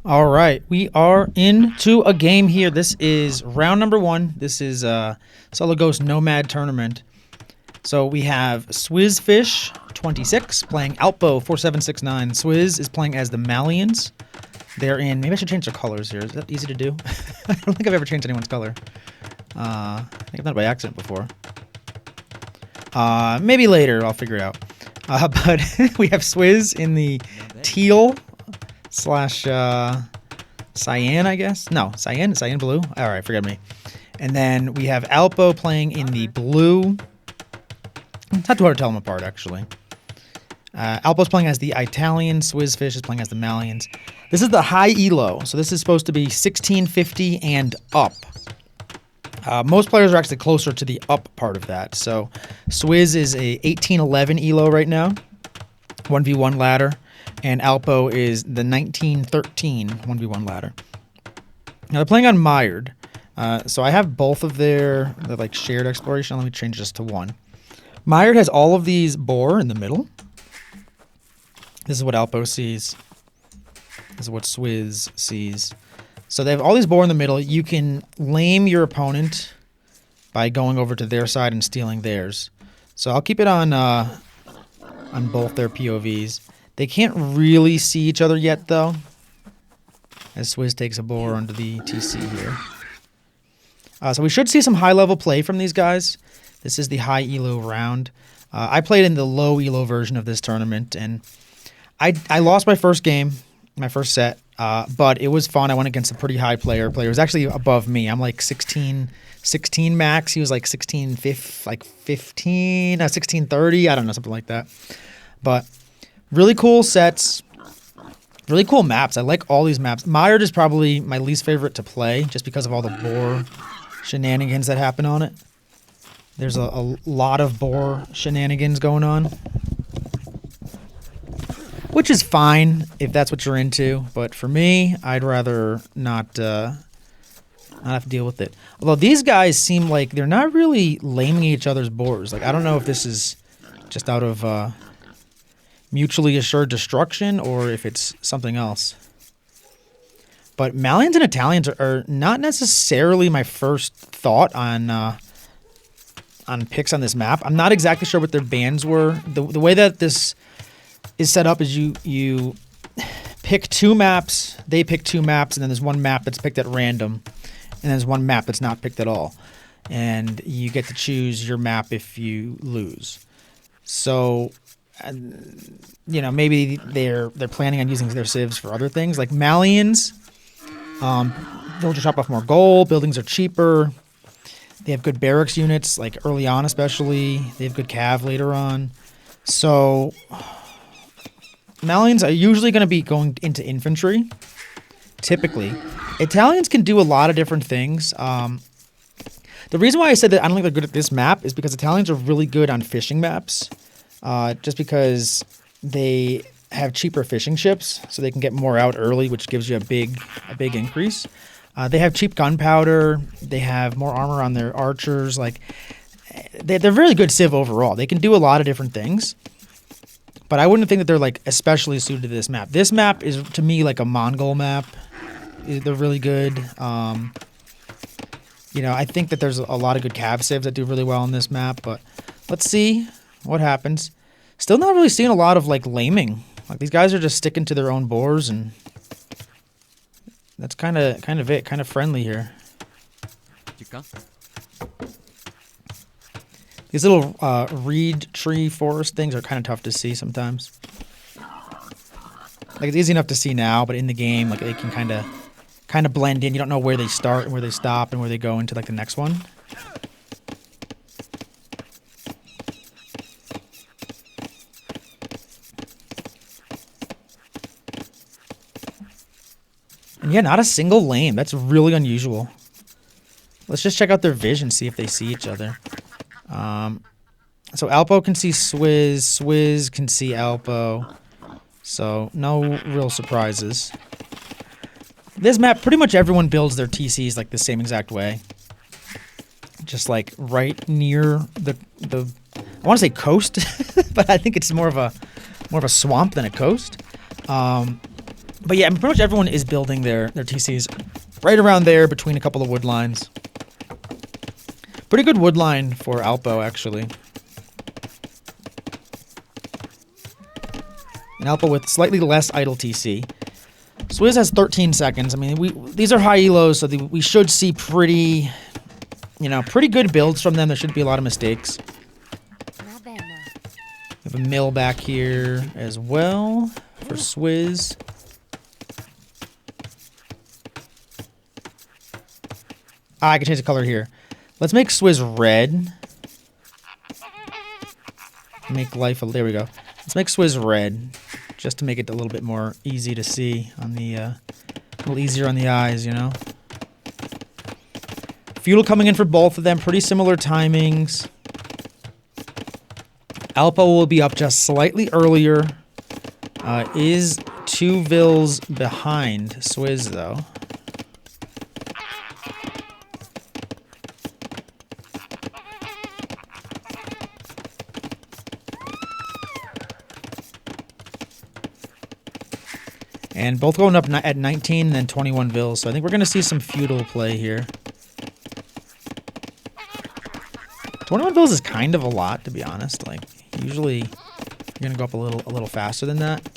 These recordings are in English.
All right, we are into a game here. This is round number 1. This is SoloGhost's Nomad Tournament. So we have SwizhFish26 playing AlPO4769. Swizz is playing as the Malians. They're in... Maybe I should change their colors here. Is that easy to do? I don't think I've ever changed anyone's color. I think I've done it by accident before. Maybe later I'll figure it out. But we have Swizz in the teal / cyan, I guess. No, cyan blue. All right, forget me. And then we have AlPO playing in the blue. It's not too hard to tell them apart, actually. AlPO's playing as the Italian. SwizhFish is playing as the Malians. This is the high-ELO, so this is supposed to be 1650 and up. Most players are actually closer to the up part of that. So Swizz is a 1811 ELO right now, 1v1 ladder, and AlPO is the 1913 1v1 ladder. Now they're playing on Mired, so I have both of their like shared exploration. Let me change this to 1. Mired has all of these boar in the middle. This is what AlPO sees. This is what Swizz sees. So they have all these boar in the middle. You can lame your opponent by going over to their side and stealing theirs. So I'll keep it on both their POVs. They can't really see each other yet, though, as Swizz takes a boar onto the TC here. So we should see some high-level play from these guys. This is the high-ELO round. I played in the low-ELO version of this tournament, and I lost my first game, my first set. But it was fun. I went against a pretty high player. Player was actually above me. I'm like 16 max. He was like 15, 1630. I don't know, something like that. But really cool sets, really cool maps. I like all these maps. Mired is probably my least favorite to play just because of all the boar shenanigans that happen on it. There's a lot of boar shenanigans going on, which is fine if that's what you're into. But for me, I'd rather not have to deal with it. Although these guys seem like they're not really laming each other's boars. Like, I don't know if this is just out of mutually assured destruction or if it's something else. But Malians and Italians are not necessarily my first thought on picks on this map. I'm not exactly sure what their bans were. The way that this is set up is you pick 2 maps, they pick 2 maps, and then there's one map that's picked at random, and there's one map that's not picked at all. And you get to choose your map if you lose. So, you know, maybe they're planning on using their civs for other things. Like Malians, they'll just chop off more gold, buildings are cheaper, they have good barracks units, like early on especially, they have good cav later on. So Malians are usually going to be going into infantry, typically. Italians can do a lot of different things. The reason why I said that I don't think they're good at this map is because Italians are really good on fishing maps, just because they have cheaper fishing ships, so they can get more out early, which gives you a big increase. They have cheap gunpowder. They have more armor on their archers. Like, they're really good civ overall. They can do a lot of different things. But I wouldn't think that they're, like, especially suited to this map. This map is, to me, like a Mongol map. They're really good. You know, I think that there's a lot of good cav civs that do really well on this map. But let's see what happens. Still not really seeing a lot of, like, laming. Like, these guys are just sticking to their own boars, and that's kind of it. Kind of friendly here. These little reed tree forest things are kind of tough to see sometimes. Like, it's easy enough to see now, but in the game, like, they can kind of blend in. You don't know where they start and where they stop and where they go into, like, the next one. And yeah, not a single lame. That's really unusual. Let's just check out their vision, see if they see each other. So AlPO can see Swizz, Swizz can see AlPO, so no real surprises. This map, pretty much everyone builds their TCs like the same exact way. Just like right near the I want to say coast, but I think it's more of a swamp than a coast. But yeah, pretty much everyone is building their TCs right around there between a couple of wood lines. Pretty good wood line for AlPO, actually. An AlPO with slightly less idle TC. Swizz has 13 seconds. I mean, these are high elos, so we should see pretty, you know, pretty good builds from them. There shouldn't be a lot of mistakes. We have a mill back here as well for Swizz. I can change the color here. Let's make Swizz red. Make life a... There we go. Let's make Swizz red, just to make it a little bit more easy to see on the... a little easier on the eyes, you know? Feudal coming in for both of them. Pretty similar timings. AlPO will be up just slightly earlier. Is 2 Vils behind Swizz, though. And both going up at 19 and then 21 Vils. So I think we're going to see some Feudal play here. 21 Vils is kind of a lot, to be honest. Like, usually you're going to go up a little faster than that.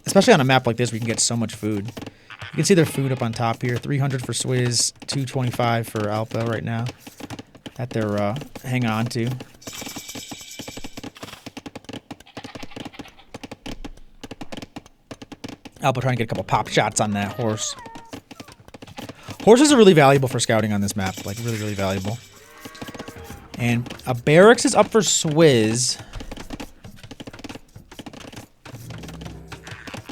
Especially on a map like this where you can get so much food. You can see their food up on top here. 300 for Swizz, 225 for AlPO right now. That they're hanging on to. AlPO trying to get a couple pop shots on that horse. Horses are really valuable for scouting on this map. Like, really, really valuable. And a barracks is up for Swizz.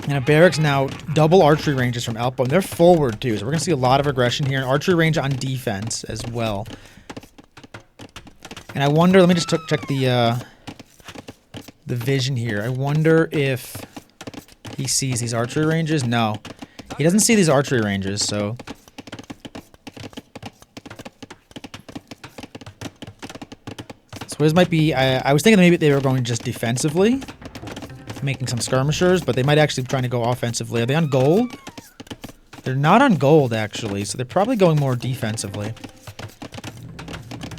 And a barracks now double archery ranges from AlPO. And they're forward, too. So we're going to see a lot of aggression here. And archery range on defense as well. And I wonder... Let me just check the vision here. I wonder if... he sees these archery ranges? No. He doesn't see these archery ranges, so... Swizz might be... I was thinking maybe they were going just defensively. Making some skirmishers, but they might actually be trying to go offensively. Are they on gold? They're not on gold, actually, so they're probably going more defensively.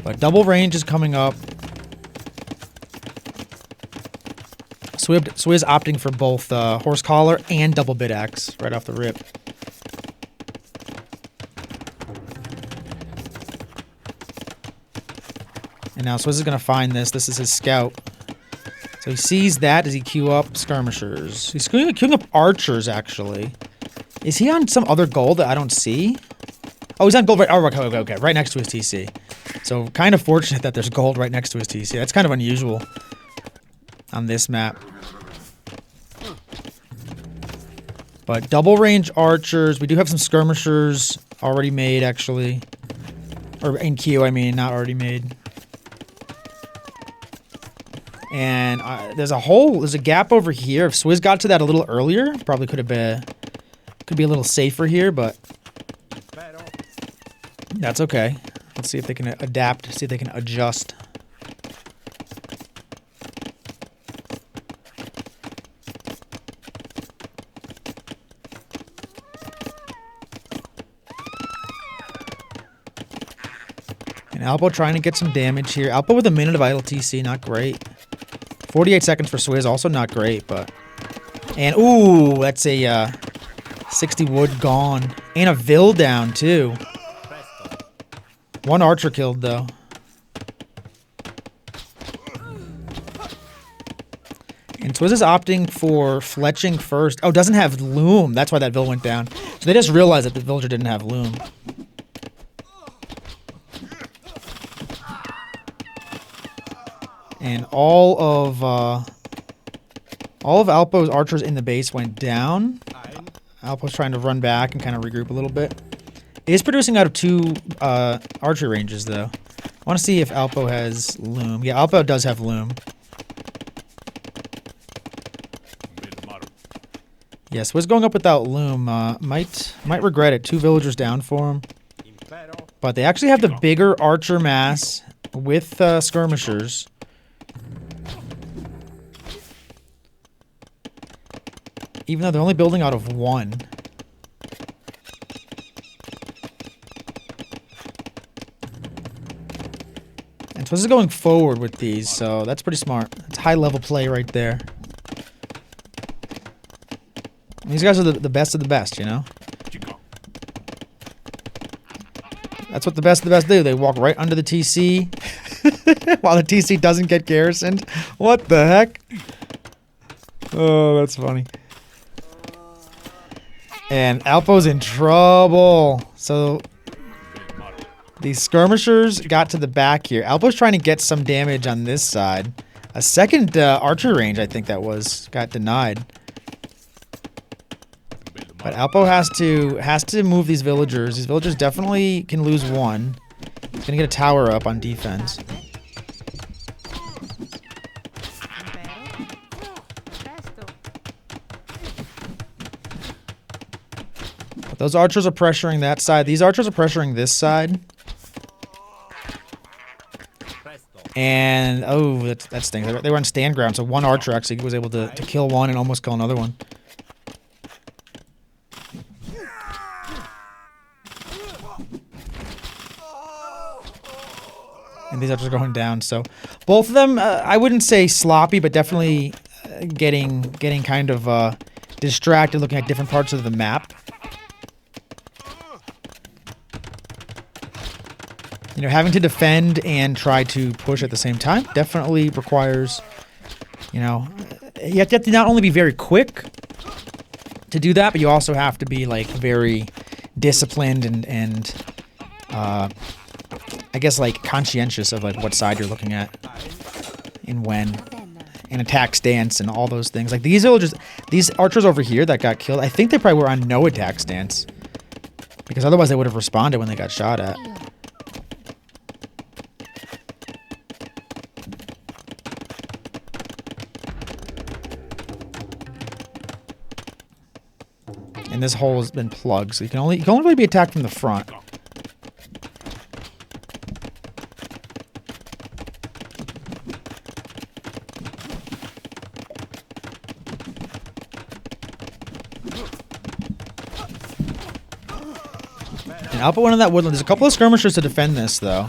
But double range is coming up. Swizz opting for both horse collar and double bit axe right off the rip. And now Swizz is going to find this. This is his scout. So he sees that. Does he queue up skirmishers? He's queuing up archers, actually. Is he on some other gold that I don't see? Oh, he's on gold right... Oh, okay. Right next to his TC. So kind of fortunate that there's gold right next to his TC. That's kind of unusual on this map. But double range archers. We do have some skirmishers already made, actually. Or in queue, I mean, not already made. And there's a gap over here. If Swizz got to that a little earlier, probably could be a little safer here, but that's okay. Let's see if they can adapt, see if they can adjust. And AlPO trying to get some damage here. AlPO with a minute of idle TC, not great. 48 seconds for Swizz, also not great, but... And, ooh, that's a 60 wood gone. And a Vil down, too. One archer killed, though. And Swizz is opting for fletching first. Oh, doesn't have loom. That's why that Vil went down. So they just realized that the villager didn't have loom. And all of AlPO's archers in the base went down. AlPO's trying to run back and kind of regroup a little bit. It is producing out of 2 archery ranges, though. I want to see if AlPO has loom. Yeah, AlPO does have loom. Yes, was going up without loom. Might regret it. 2 villagers down for him. But they actually have the bigger archer mass with skirmishers. Even though they're only building out of one. And Swizz is going forward with these, so that's pretty smart. It's high-level play right there. These guys are the best of the best, you know? That's what the best of the best do. They walk right under the TC while the TC doesn't get garrisoned. What the heck? Oh, that's funny. And AlPO's in trouble. So these skirmishers got to the back here. AlPO's trying to get some damage on this side. A second archer range, I think that was, got denied. But AlPO has to move these villagers. These villagers definitely can lose one. He's gonna get a tower up on defense. But those archers are pressuring that side. These archers are pressuring this side. And oh, that stinks. They were on stand ground, so one archer actually was able to kill one and almost kill another one. And these archers are going down, so both of them, I wouldn't say sloppy, but definitely getting kind of distracted, looking at different parts of the map. You know, having to defend and try to push at the same time definitely requires, you know, you have to not only be very quick to do that, but you also have to be like very disciplined and I guess like conscientious of like what side you're looking at and when, and attack stance and all those things. Like these villagers, these archers over here that got killed, I think they probably were on no attack stance because otherwise they would have responded when they got shot at. And this hole has been plugged, so you can only really be attacked from the front. And AlPO went in that woodland. There's a couple of skirmishers to defend this, though.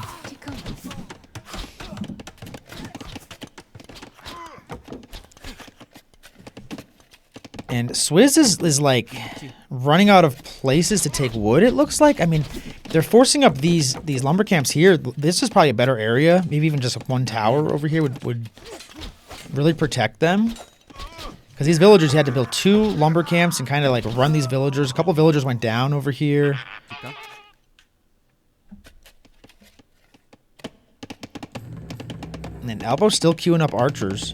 And Swizz is like running out of places to take wood, it looks like. I mean, they're forcing up these lumber camps here. This is probably a better area. Maybe even just one tower over here would really protect them. Because these villagers had to build 2 lumber camps and kind of like run these villagers. A couple villagers went down over here. And then AlPO's still queuing up archers.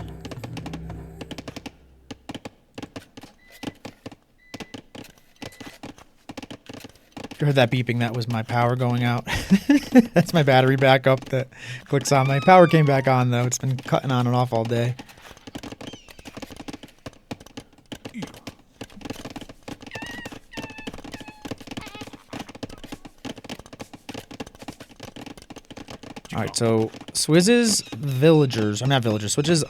You heard that beeping? That was my power going out. That's my battery backup that clicks on. My power came back on though. It's been cutting on and off all day. Alright, so Swizz's villagers, I'm not villagers, Swizh's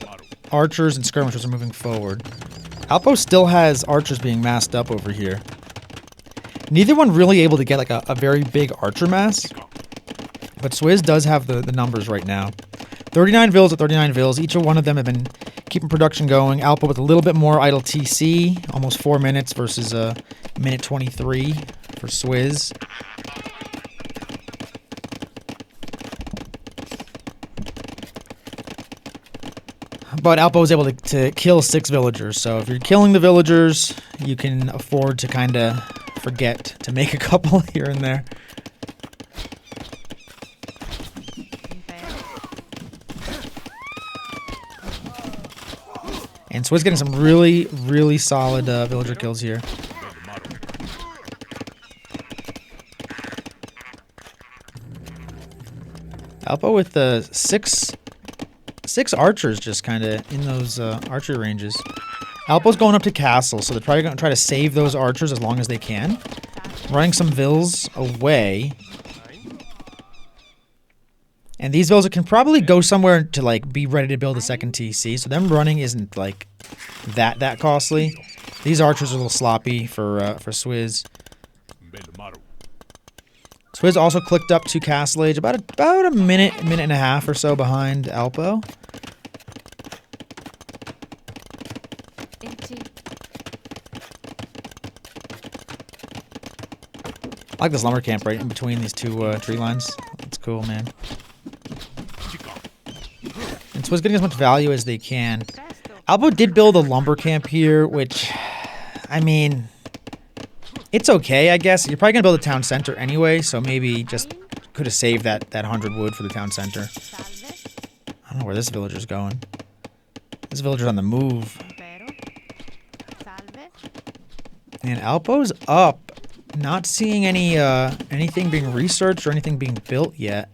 archers and skirmishers are moving forward. AlPO still has archers being massed up over here. Neither one really able to get like a very big archer mass. But Swizh does have the numbers right now. 39 vills at 39 vills. Each one of them have been keeping production going. AlPO with a little bit more idle TC. Almost 4 minutes versus a minute 23 for Swizh. But AlPO was able to kill 6 villagers. So if you're killing the villagers, you can afford to kind of forget to make a couple here and there. And Swizz getting some really, really solid villager kills here. AlPO with the 6 archers just kind of in those archery ranges. AlPO's going up to castle, so they're probably going to try to save those archers as long as they can. Running some vills away. And these vills can probably go somewhere to like be ready to build a second TC, so them running isn't like that costly. These archers are a little sloppy for Swizz. Swizz also clicked up to Castle Age about a minute and a half or so behind AlPO. I like this lumber camp right in between these two tree lines. That's cool, man. And Swizz getting as much value as they can. AlPO did build a lumber camp here, which, I mean, it's okay, I guess. You're probably going to build a town center anyway, so maybe just could have saved that 100 wood for the town center. I don't know where this villager's going. This villager's on the move. And AlPO's up. Not seeing any anything being researched or anything being built yet.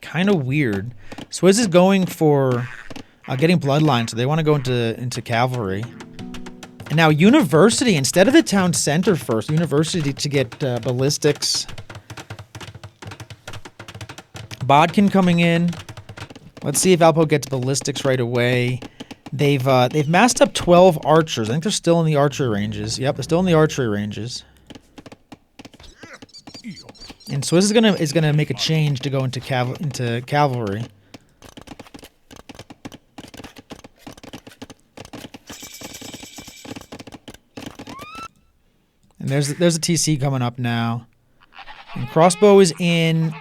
Kind of weird. Swizz is going for getting bloodline, so they want to go into cavalry. And now University, instead of the town center first, University to get ballistics. Bodkin coming in. Let's see if AlPO gets ballistics right away. They've massed up 12 archers. I think they're still in the archery ranges. Yep, they're still in the archery ranges. And Swizz is gonna make a change to go into cavalry. And there's a TC coming up now. And crossbow is in.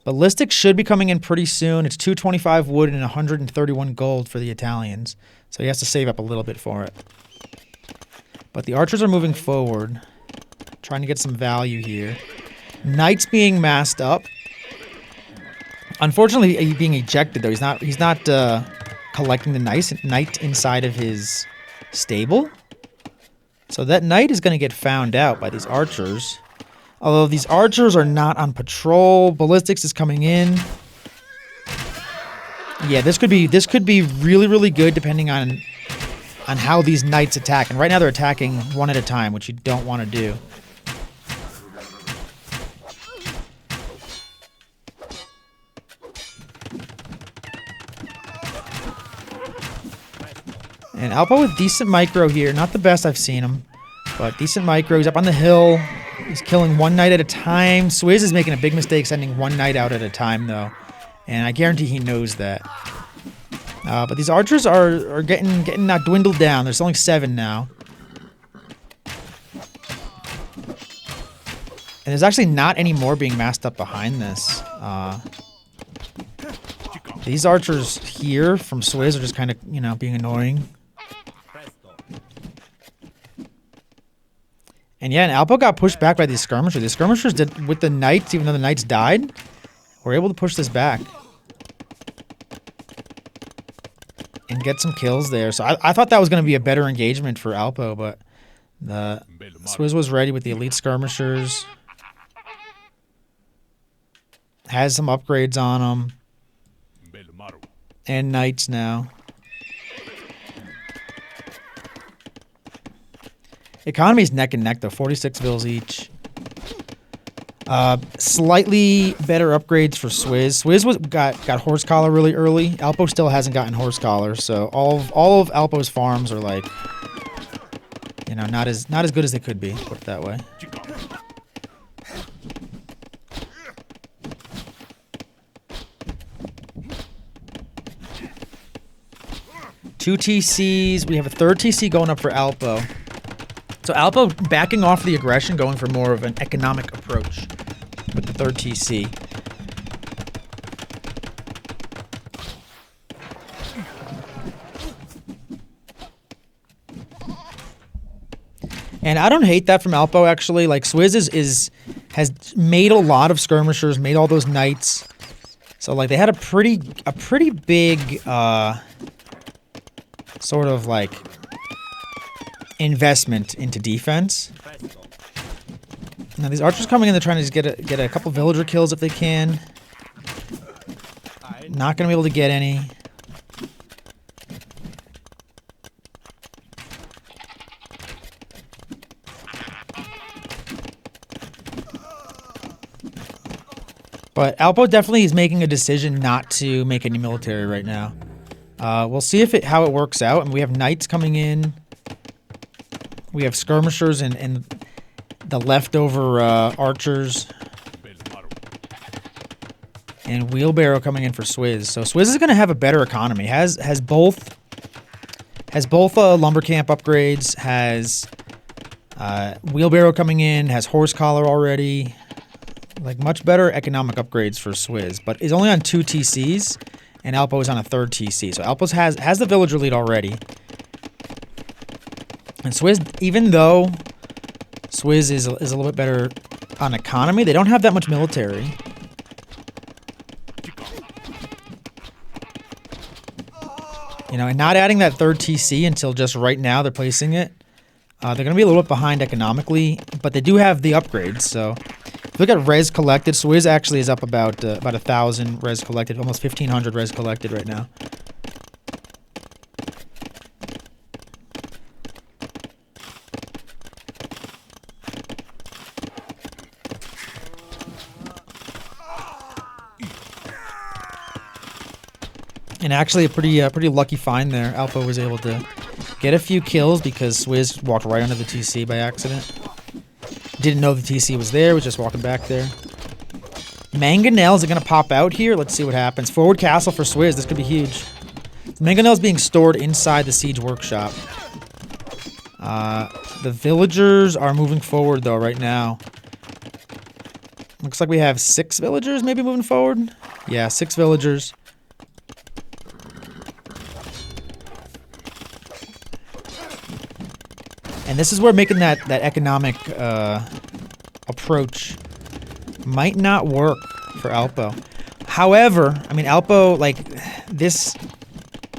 Ballistics should be coming in pretty soon. It's 225 wood and 131 gold for the Italians. So he has to save up a little bit for it. But the archers are moving forward. Trying to get some value here. Knights being massed up. Unfortunately, he's being ejected though. He's not collecting the knight inside of his stable. So that knight is going to get found out by these archers. Although these archers are not on patrol, ballistics is coming in. Yeah, this could be really, really good depending on how these knights attack. And right now they're attacking one at a time, which you don't want to do. And AlPO with decent micro here. Not the best I've seen him, but decent micro. He's up on the hill. He's killing one knight at a time. Swizz is making a big mistake sending one knight out at a time, though. And I guarantee he knows that. But these archers are getting not dwindled down. There's only 7 now. And there's actually not any more being massed up behind this. These archers here from Swizz are just kind of, you know, being annoying. And yeah, and AlPO got pushed back by these skirmishers. The skirmishers did with the knights, even though the knights died, were able to push this back. And get some kills there. So I thought that was going to be a better engagement for AlPO, but the Swizz was ready with the elite skirmishers. Has some upgrades on them. And knights now. Economy's neck and neck though, 46 vills each. Slightly better upgrades for Swizz. Swizz got horse collar really early. AlPO still hasn't gotten horse collar, so all of AlPO's farms are like, you know, not as good as they could be. Put it that way. Two TCs. We have a third TC going up for AlPO. So AlPO backing off the aggression, going for more of an economic approach with the third TC. And I don't hate that from AlPO actually. Like Swizz has made a lot of skirmishers, made all those knights. So like they had a pretty big sort of like investment into defense. Now these archers coming in, they're trying to just get a couple villager kills if they can. Not gonna be able to get any. But AlPO definitely is making a decision not to make any military right now. We'll see how it works out. And we have knights coming in. We have skirmishers and the leftover archers. And wheelbarrow coming in for Swizz. So Swizz is going to have a better economy. Has both lumber camp upgrades. Has wheelbarrow coming in. Has horse collar already. Like much better economic upgrades for Swizz. But is only on 2 TCs, and AlPO is on a 3rd TC. So AlPO has the villager lead already. And Swizz, even though Swizz is a little bit better on economy, they don't have that much military. You know, and not adding that 3rd TC until just right now they're placing it. They're going to be a little bit behind economically, but they do have the upgrades. So, if you look at res collected, Swizz actually is up about 1,000 res collected, almost 1,500 res collected right now. And actually a pretty lucky find there. AlPO was able to get a few kills because Swizz walked right under the TC by accident. Didn't know the TC was there, was just walking back there. Mangonels are going to pop out here. Let's see what happens. Forward castle for Swizz. This could be huge. Mangonels being stored inside the siege workshop. The villagers are moving forward though right now. Looks like we have 6 villagers maybe moving forward. Yeah, 6 villagers. And this is where making that economic approach might not work for AlPO. However, I mean, AlPO, like, this...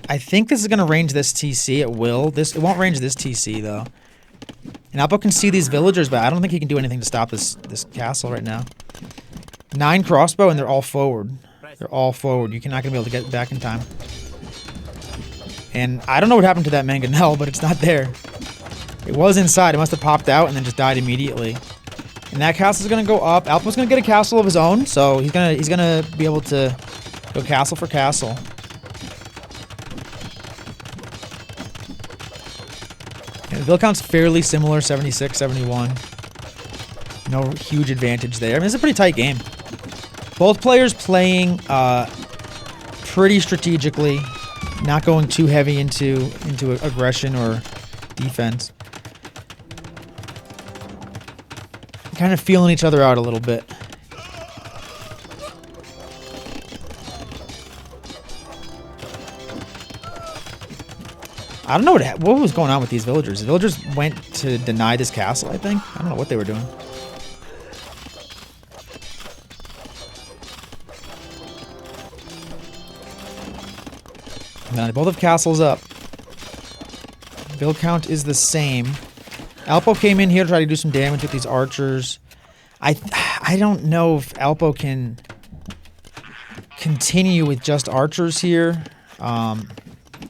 I think this is going to range this TC. It will. It won't range this TC, though. And AlPO can see these villagers, but I don't think he can do anything to stop this castle right now. 9 crossbow, and they're all forward. They're all forward. You're not going to be able to get back in time. And I don't know what happened to that mangonel, but it's not there. It was inside. It must have popped out and then just died immediately. And that castle is going to go up. AlPO's going to get a castle of his own, so he's gonna be able to go castle for castle. And the bill count's fairly similar, 76, 71. No huge advantage there. I mean, it's a pretty tight game. Both players playing pretty strategically, not going too heavy into aggression or defense. Kind of feeling each other out a little bit. I don't know what was going on with these villagers. The villagers went to deny this castle, I think. I don't know what they were doing. Now, they both have castles up. Build count is the same. AlPO came in here to try to do some damage with these archers. I don't know if AlPO can continue with just archers here.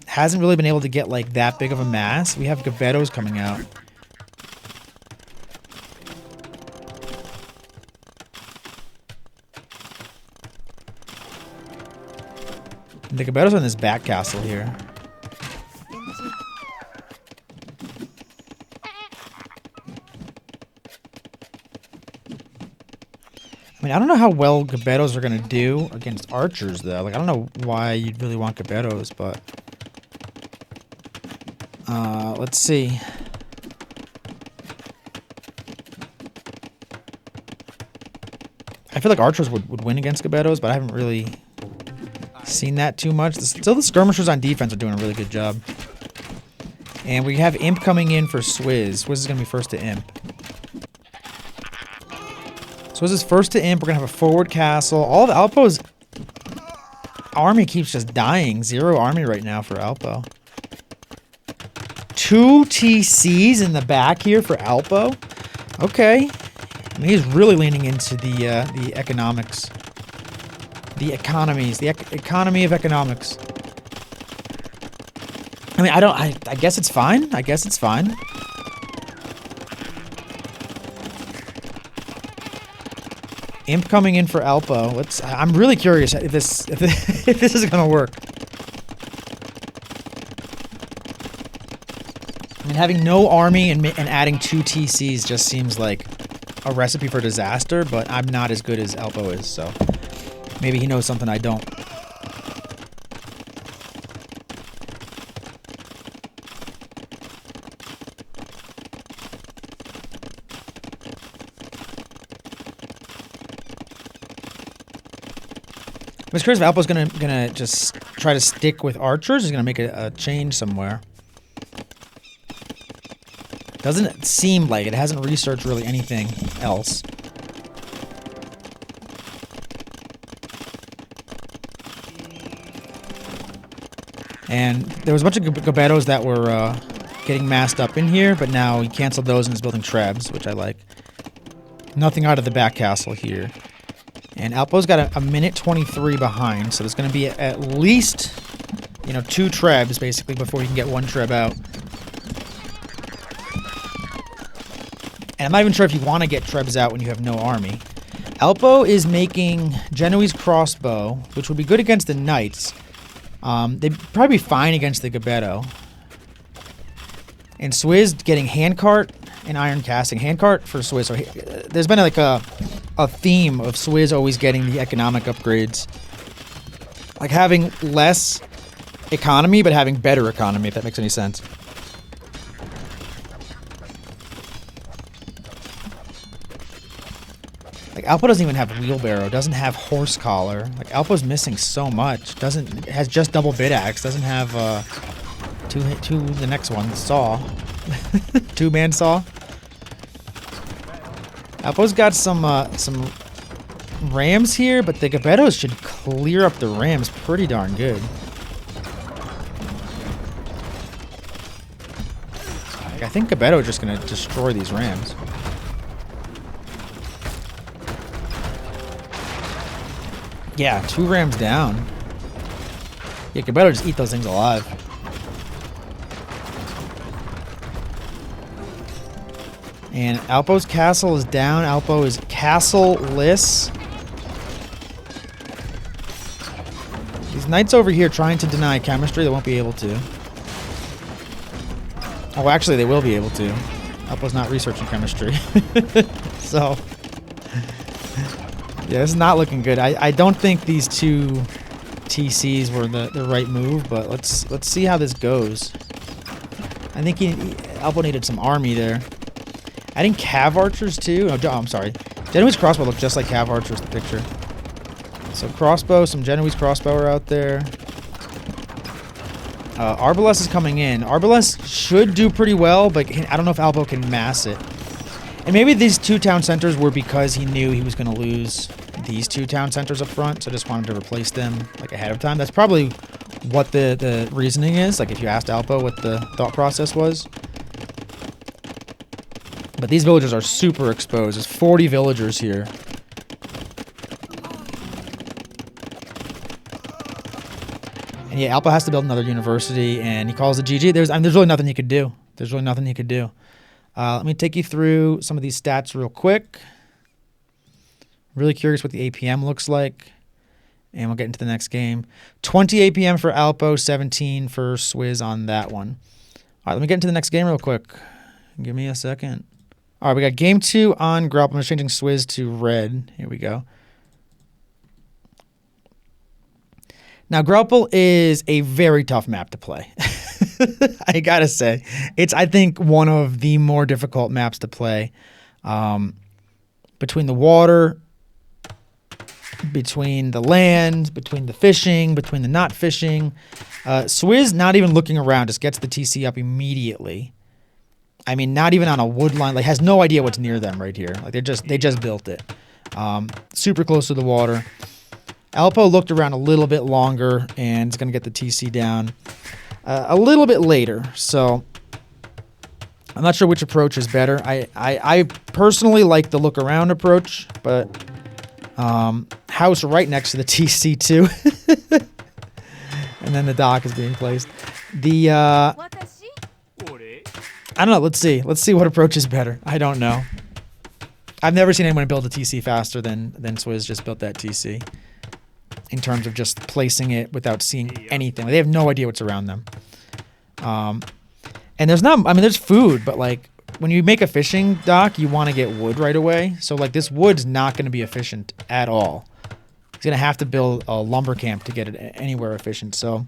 Hasn't really been able to get like that big of a mass. We have Gebettos coming out. The Gebettos are in this back castle here. I mean, I don't know how well Gebettos are going to do against archers, though. Like, I don't know why you'd really want Gebettos, but... let's see. I feel like archers would win against Gebettos, but I haven't really seen that too much. Still, the skirmishers on defense are doing a really good job. And we have Imp coming in for Swizz. Swizz is going to be first to Imp. Swizz is first to Imp. We're going to have a forward castle. All of AlPO's army keeps just dying. 0 army right now for AlPO. 2 TCs in the back here for AlPO. Okay. I mean, he's really leaning into the economics. The economies. The economy of economics. I mean, I guess it's fine. I guess it's fine. Imp coming in for AlPO. I'm really curious if this is gonna work. mean, having no army and adding 2 TCs just seems like a recipe for disaster, but I'm not as good as AlPO is, so maybe he knows something I don't. I was curious if AlPO's gonna just try to stick with archers. He's gonna make a change somewhere. Doesn't seem like it. Hasn't researched really anything else. And there was a bunch of Gabettos that were getting massed up in here, but now he canceled those and is building Trebs, which I like. Nothing out of the back castle here. And AlPO's got a minute 23 behind, so there's going to be at least, you know, 2 Trebs, basically, before he can get 1 Treb out. And I'm not even sure if you want to get Trebs out when you have no army. AlPO is making Genoese crossbow, which would be good against the Knights. They'd probably be fine against the Gabetto. And Swizz getting handcart and iron casting. Handcart for Swizz. So there's been like a theme of Swizz always getting the economic upgrades. Like having less economy, but having better economy, if that makes any sense. Like AlPO doesn't even have wheelbarrow, doesn't have horse collar. Like AlPO's missing so much. Has just double bit axe, doesn't have the next one, saw. 2-man saw. AlPO's got some rams here, but the Gabettos should clear up the rams pretty darn good. Like, I think Gabetto is just gonna destroy these rams. Yeah, 2 rams down. Yeah, Gabetto just eat those things alive. And AlPO's castle is down. AlPO is castle-less. These knights over here trying to deny chemistry, they won't be able to. Oh, actually, they will be able to. AlPO's not researching chemistry. So, yeah, this is not looking good. I don't think these 2 TCs were the right move, but let's see how this goes. I think AlPO needed some army there. Adding cav archers too. Oh, I'm sorry. Genoese crossbow look just like cav archers in the picture. So crossbow, some Genoese crossbow are out there. Arbalest is coming in. Arbalest should do pretty well, but I don't know if AlPO can mass it. And maybe these 2 town centers were because he knew he was going to lose these 2 town centers up front, so just wanted to replace them like ahead of time. That's probably what the reasoning is. Like if you asked AlPO what the thought process was. But these villagers are super exposed. There's 40 villagers here. And yeah, AlPO has to build another university, and he calls it GG. There's really nothing he could do. There's really nothing he could do. Let me take you through some of these stats real quick. Really curious what the APM looks like. And we'll get into the next game. 20 APM for AlPO, 17 for Swizz on that one. All right, let me get into the next game real quick. Give me a second. All right, we got game 2 on Grapple. I'm just changing Swizz to red. Here we go. Now, Grapple is a very tough map to play. I gotta say. It's, I think, one of the more difficult maps to play. Between the water, between the land, between the fishing, between the not fishing. Swizz, not even looking around, just gets the TC up immediately. I mean, not even on a wood line. Like, has no idea what's near them right here. Like, they just built it. Super close to the water. AlPO looked around a little bit longer and is going to get the TC down a little bit later. So, I'm not sure which approach is better. I personally like the look around approach, but house right next to the TC too. And then the dock is being placed. I don't know. Let's see. Let's see what approach is better. I don't know. I've never seen anyone build a TC faster than Swizz just built that TC. In terms of just placing it without seeing anything. They have no idea what's around them. And there's not, I mean, there's food, but like when you make a fishing dock, you want to get wood right away. So like this wood's not going to be efficient at all. He's going to have to build a lumber camp to get it anywhere efficient. So,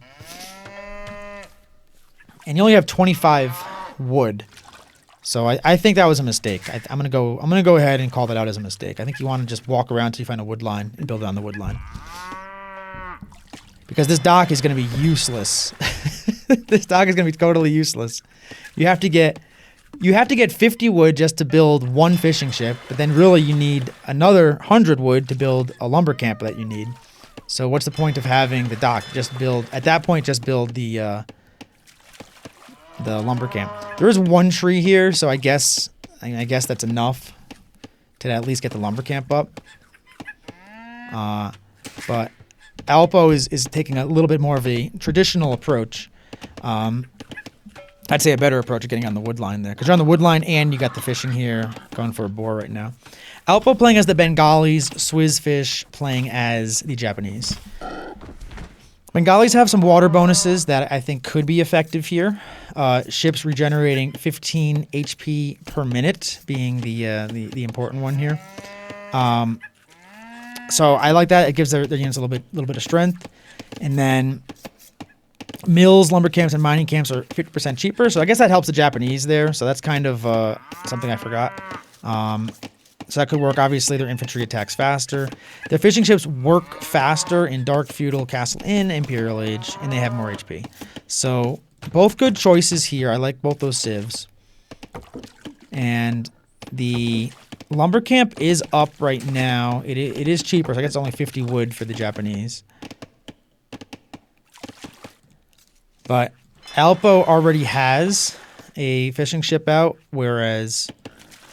and you only have 25 wood. So I think that was a mistake. I'm gonna go ahead and call that out as a mistake. I think you want to just walk around till you find a wood line and build it on the wood line. Because this dock is gonna be useless. This dock is gonna be totally useless. You have to get 50 wood just to build one fishing ship, but then really you need another 100 wood to build a lumber camp that you need. So what's the point of having the dock? Just build the lumber camp. There is one tree here, so I guess that's enough to at least get the lumber camp up. But AlPO is taking a little bit more of a traditional approach. I'd say a better approach of getting on the wood line there, because you're on the wood line and you got the fishing here, going for a boar right now. AlPO playing as the Bengalis, SwizhFish playing as the Japanese. Bengalis have some water bonuses that I think could be effective here. Ships regenerating 15 HP per minute being the important one here. So I like that. It gives their units a little bit of strength. And then mills, lumber camps, and mining camps are 50% cheaper. So I guess that helps the Japanese there. So that's kind of something I forgot. So that could work. Obviously, their infantry attacks faster. Their fishing ships work faster in Dark, Feudal, Castle Inn, Imperial Age, and they have more HP. So both good choices here. I like both those civs. And the lumber camp is up right now. It is cheaper. So I guess it's only 50 wood for the Japanese. But AlPO already has a fishing ship out, whereas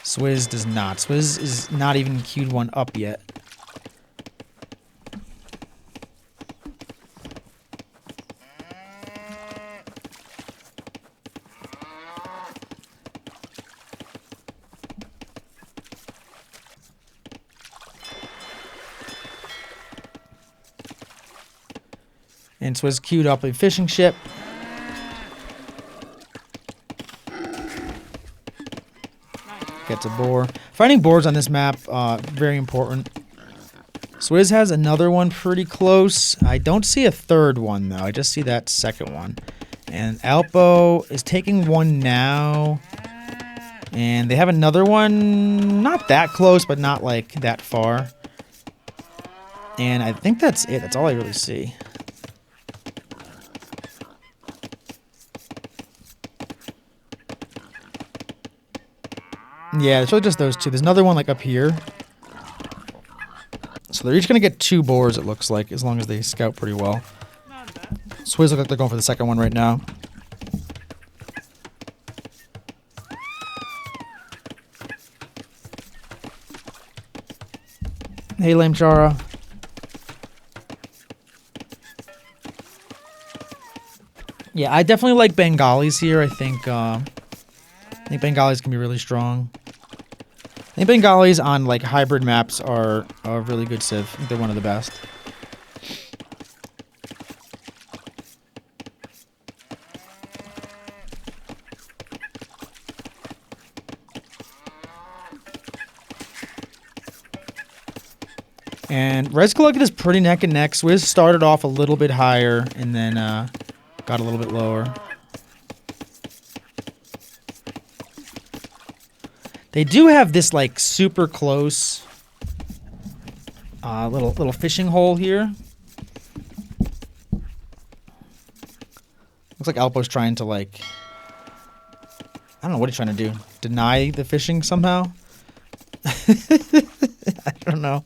Swizh does not. Swizh is not even queued one up yet. And Swizh queued up a fishing ship. Gets a boar. Finding boars on this map, very important. Swizh has another one pretty close. I don't see a third one, though. I just see that second one. And AlPO is taking one now. And they have another one, not that close, but not, like, that far. And I think that's it. That's all I really see. Yeah, it's really just those two. There's another one like up here. So they're each going to get 2 boars, it looks like, as long as they scout pretty well. Swizh look like they're going for the second one right now. Hey, Lamchara. Yeah, I definitely like Bengalis here. I think Bengalis can be really strong. I think Bengalis on like hybrid maps are a really good civ. I think they're one of the best. And Res Collected is pretty neck and neck. Swizh started off a little bit higher and then got a little bit lower. They do have this like super close little fishing hole here. Looks like AlPO's trying to like, I don't know what he's trying to do. Deny the fishing somehow? I don't know.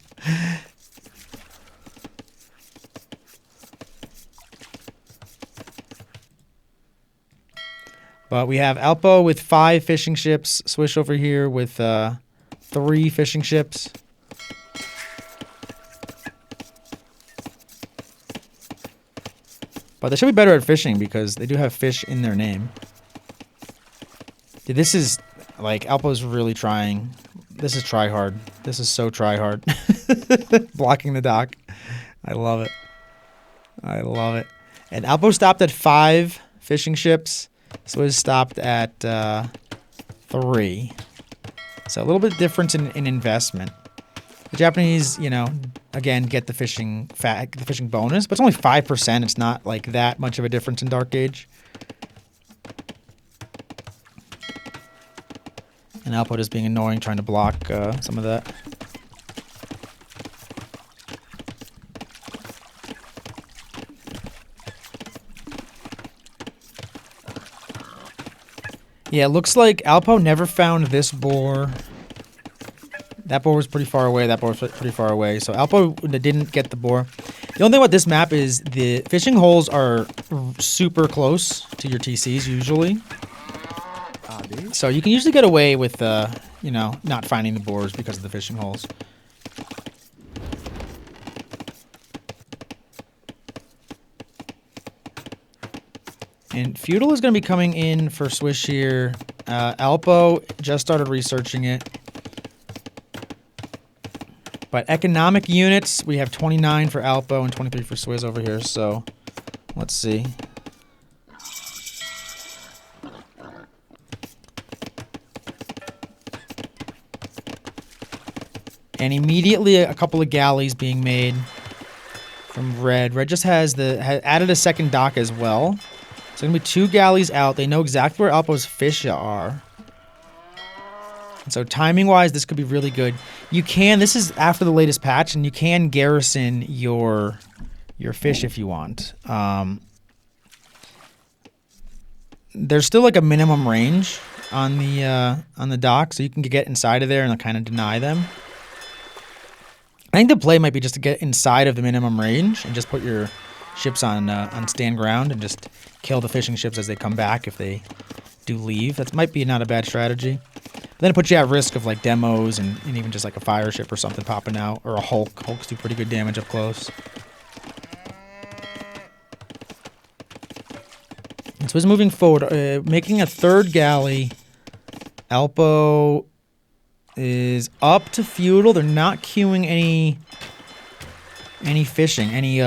But we have AlPO with 5 fishing ships. Swish over here with 3 fishing ships. But they should be better at fishing because they do have fish in their name. Dude, this is, like, AlPO's really trying. This is try hard. This is so try hard. Blocking the dock. I love it. I love it. And AlPO stopped at 5 fishing ships. Swizz stopped at 3. So a little bit difference in investment. The Japanese, you know, again, get the fishing bonus, but it's only 5%. It's not like that much of a difference in Dark Age. And AlPO just being annoying, trying to block some of that. Yeah, it looks like AlPO never found this boar. That boar was pretty far away. That boar was pretty far away. So AlPO didn't get the boar. The only thing about this map is the fishing holes are super close to your TCs usually. So you can usually get away with, you know, not finding the boars because of the fishing holes. And Feudal is going to be coming in for Swish here. AlPO just started researching it. But economic units, we have 29 for AlPO and 23 for Swizz over here. So let's see. And immediately a couple of galleys being made from Red. Red just has added a second dock as well. So going to be 2 galleys out. They know exactly where AlPO's fish are. And so timing-wise, this could be really good. You can, this is after the latest patch, and you can garrison your fish if you want. There's still like a minimum range on the dock, so you can get inside of there and kind of deny them. I think the play might be just to get inside of the minimum range and just put your ships on stand ground and just kill the fishing ships as they come back if they do leave. That might be not a bad strategy. But then it puts you at risk of like demos and even just like a fire ship or something popping out, or a Hulk. Hulks do pretty good damage up close. And so he's moving forward, making a 3rd galley. AlPO is up to Feudal. They're not queuing any fishing, any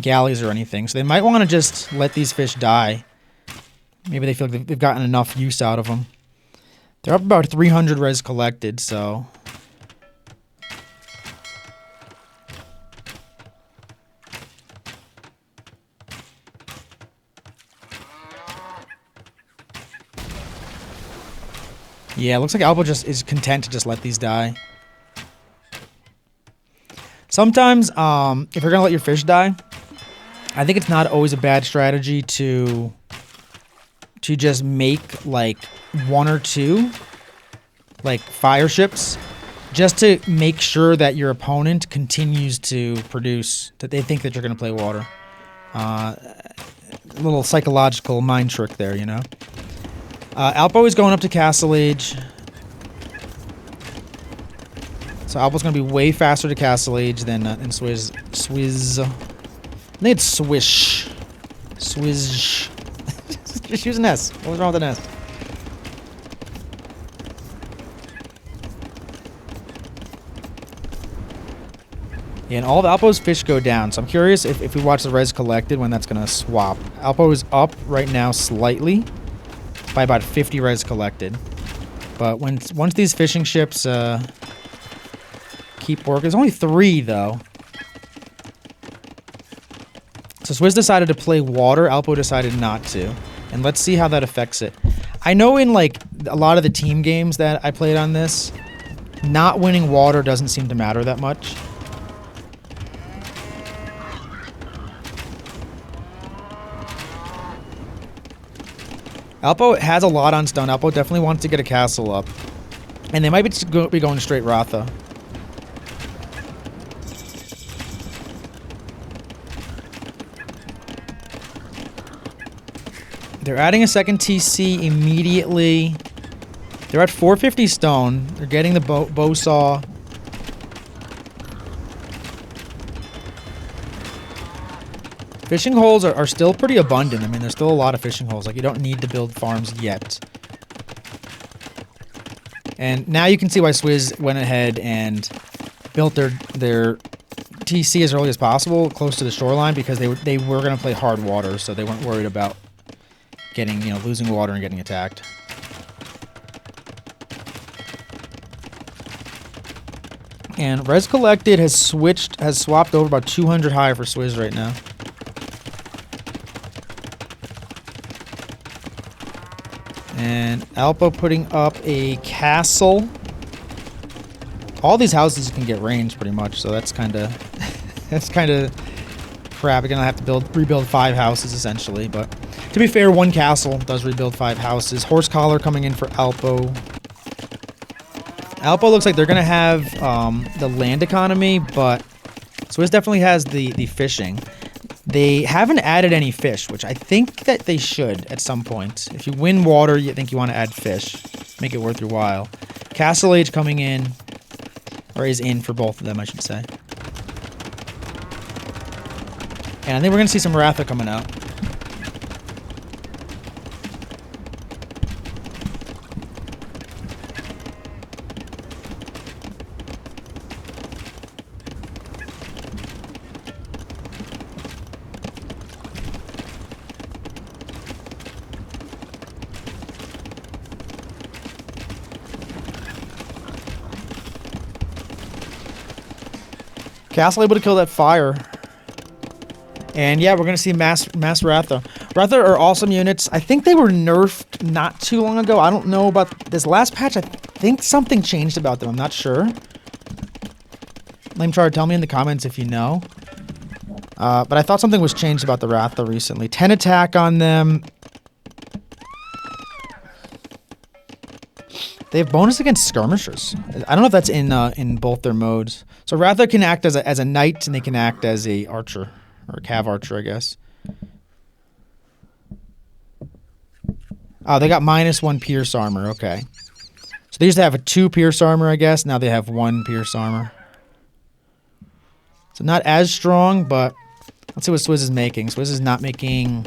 galleys or anything. So they might want to just let these fish die. Maybe they feel like they've gotten enough use out of them. They're up about 300 res collected, so... Yeah, it looks like AlPO just is content to just let these die. Sometimes, if you're gonna let your fish die, I think it's not always a bad strategy to just make like 1 or 2 like fire ships, just to make sure that your opponent continues to produce, that they think that you're gonna play water. A little psychological mind trick there, you know. AlPO is going up to Castle Age. So AlPO's going to be way faster to Castle Age than Swizz. I think it's Swish. Swizh. Just use an S. What was wrong with an S? Yeah, and all of AlPO's fish go down. So I'm curious if we watch the res collected when that's going to swap. AlPO is up right now slightly by about 50 res collected. But once these fishing ships keep working, there's only 3 though. So Swizz decided to play water, AlPO decided not to. And let's see how that affects it. I know in like a lot of the team games that I played on this, not winning water doesn't seem to matter that much. AlPO has a lot on stun. AlPO definitely wants to get a castle up. And they might be going straight Ratha. They're adding a second TC immediately. They're at 450 stone. They're getting the bow saw. Fishing holes are still pretty abundant. I mean, there's still a lot of fishing holes. Like, you don't need to build farms yet. And now you can see why Swizz went ahead and built their TC as early as possible, close to the shoreline, because they were going to play hard water, so they weren't worried about getting, you know, losing water and getting attacked. And Res Collected has swapped over about 200 high for Swizz right now. And AlPO putting up a castle. All these houses can get range pretty much, so that's kind of crap. We're gonna have to rebuild 5 houses essentially, but to be fair, 1 castle does rebuild 5 houses. Horse collar coming in for AlPO. AlPO looks like they're gonna have the land economy, but Swizz definitely has the fishing. They haven't added any fish, which I think that they should at some point. If you win water, you think you want to add fish. Make it worth your while. Castle Age coming in, or is in for both of them, I should say. And I think we're going to see some Ratha coming out. Castle able to kill that fire. And yeah, we're going to see mass Ratha. Ratha are awesome units. I think they were nerfed not too long ago. I don't know about this last patch. I think something changed about them. I'm not sure. Lamechar, tell me in the comments if you know. But I thought something was changed about the Ratha recently. 10 attack on them. They have bonus against skirmishers. I don't know if that's in both their modes. So Ratha can act as a knight, and they can act as a archer, or a cav archer, I guess. Oh, they got -1 pierce armor. Okay. So they used to have a 2 pierce armor, I guess. Now they have 1 pierce armor. So not as strong, but let's see what Swizz is making. Swizz is not making...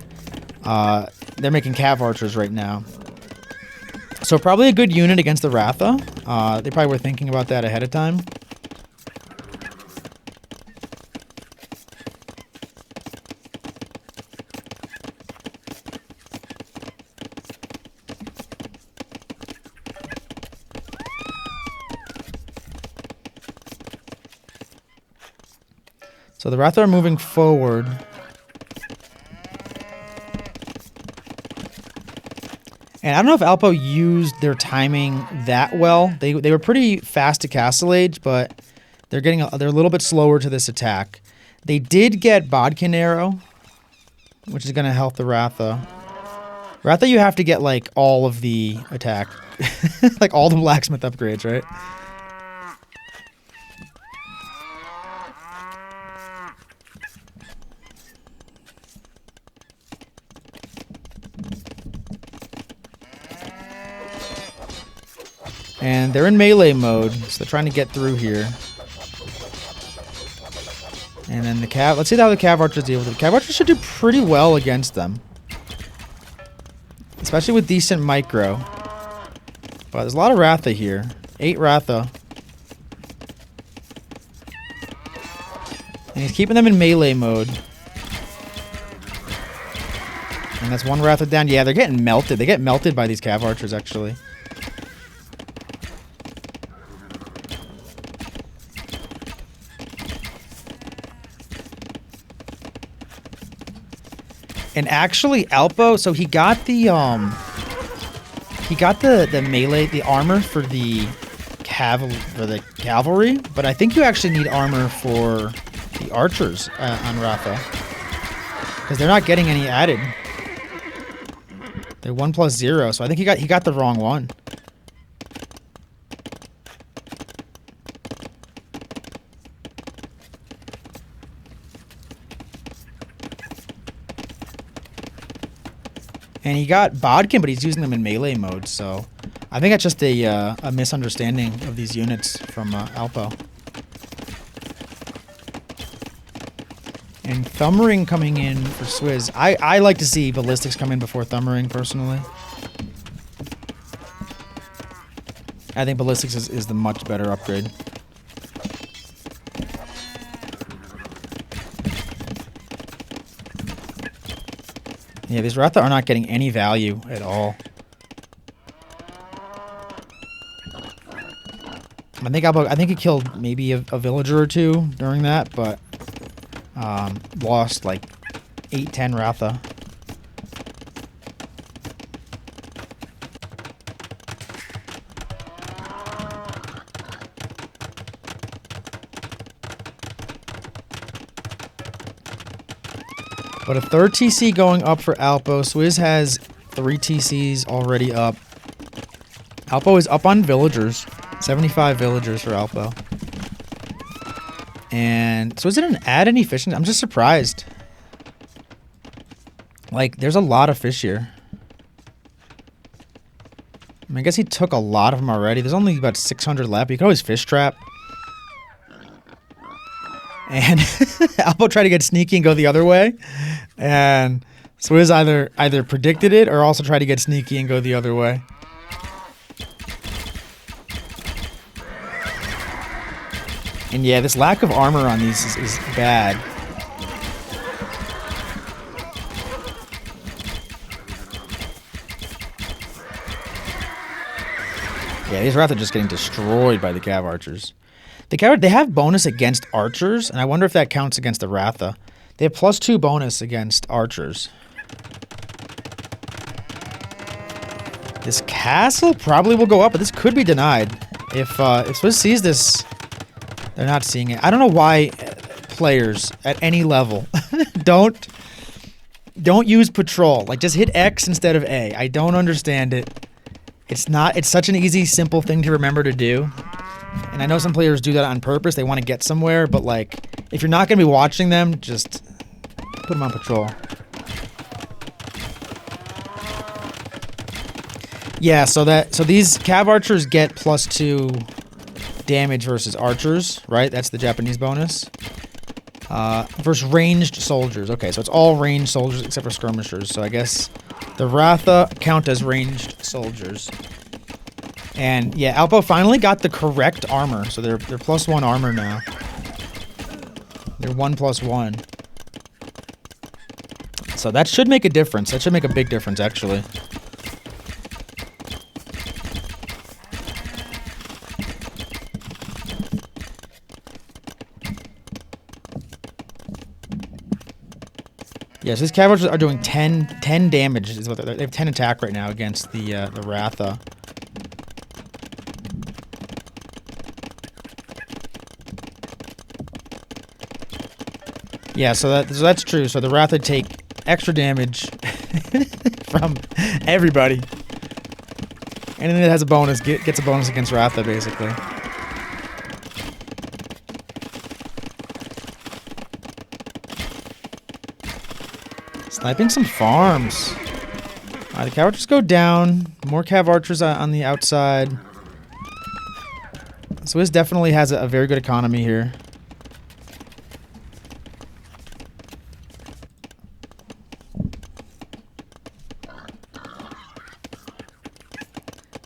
they're making cav archers right now. So probably a good unit against the Ratha. They probably were thinking about that ahead of time. So the Ratha are moving forward. And I don't know if AlPO used their timing that well. They were pretty fast to Castle Age, but they're a little bit slower to this attack. They did get Bodkin Arrow, which is going to help the Ratha. Ratha, you have to get like all of the attack, like all the blacksmith upgrades, right? And they're in melee mode, so they're trying to get through here. And then the cav... Let's see how the cav archers deal with it. The cav archers should do pretty well against them. Especially with decent micro. But there's a lot of Ratha here. 8 Ratha. And he's keeping them in melee mode. And that's 1 Ratha down. Yeah, they're getting melted. They get melted by these cav archers, actually. And actually, AlPO, so he got the melee, the armor for the cavalry, but I think you actually need armor for the archers on Ratha, because they're not getting any added. They're 1+0, so I think he got the wrong one. And he got Bodkin, but he's using them in melee mode, so I think that's just a misunderstanding of these units from AlPO. And Thumbering coming in for Swizz. I like to see Ballistics come in before Thumbering, personally. I think Ballistics is the much better upgrade. Yeah, these Ratha are not getting any value at all. I think he killed maybe a villager or two during that, but lost like 8-10 Ratha. But a third TC going up for AlPO. Swizz has 3 TCs already up. AlPO is up on villagers. 75 villagers for AlPO. And Swizz didn't add any fish. I'm just surprised. Like, there's a lot of fish here. I mean, I guess he took a lot of them already. There's only about 600 left. You can always fish trap. And AlPO tried to get sneaky and go the other way. And Swizz either predicted it or also tried to get sneaky and go the other way. And yeah, this lack of armor on these is bad. Yeah, these Wrath are just getting destroyed by the Cav Archers. The Cav, they have bonus against Archers, and I wonder if that counts against the Ratha. They have +2 bonus against Archers. This castle probably will go up, but this could be denied. If Swizz sees this, they're not seeing it. I don't know why players at any level don't use patrol. Like, just hit X instead of A. I don't understand it. It's such an easy, simple thing to remember to do. And I know some players do that on purpose. They want to get somewhere, but like, if you're not going to be watching them, just put them on patrol. Yeah, so these Cav Archers get +2 damage versus Archers, right? That's the Japanese bonus. Versus ranged soldiers. Okay, so it's all ranged soldiers except for skirmishers. So I guess the Ratha count as ranged soldiers. And yeah, AlPO finally got the correct armor. So they're +1 armor now. They're 1+1. So that should make a difference. That should make a big difference, actually. Yes, these Cav Archers are doing 10 damage. Is what they have 10 attack right now against the Ratha. Yeah, so that's true. So the Ratha take extra damage from everybody. Anything that has a bonus gets a bonus against Ratha, basically. Sniping some farms. The Cav Archers go down. More Cav Archers on the outside. Swizz definitely has a very good economy here.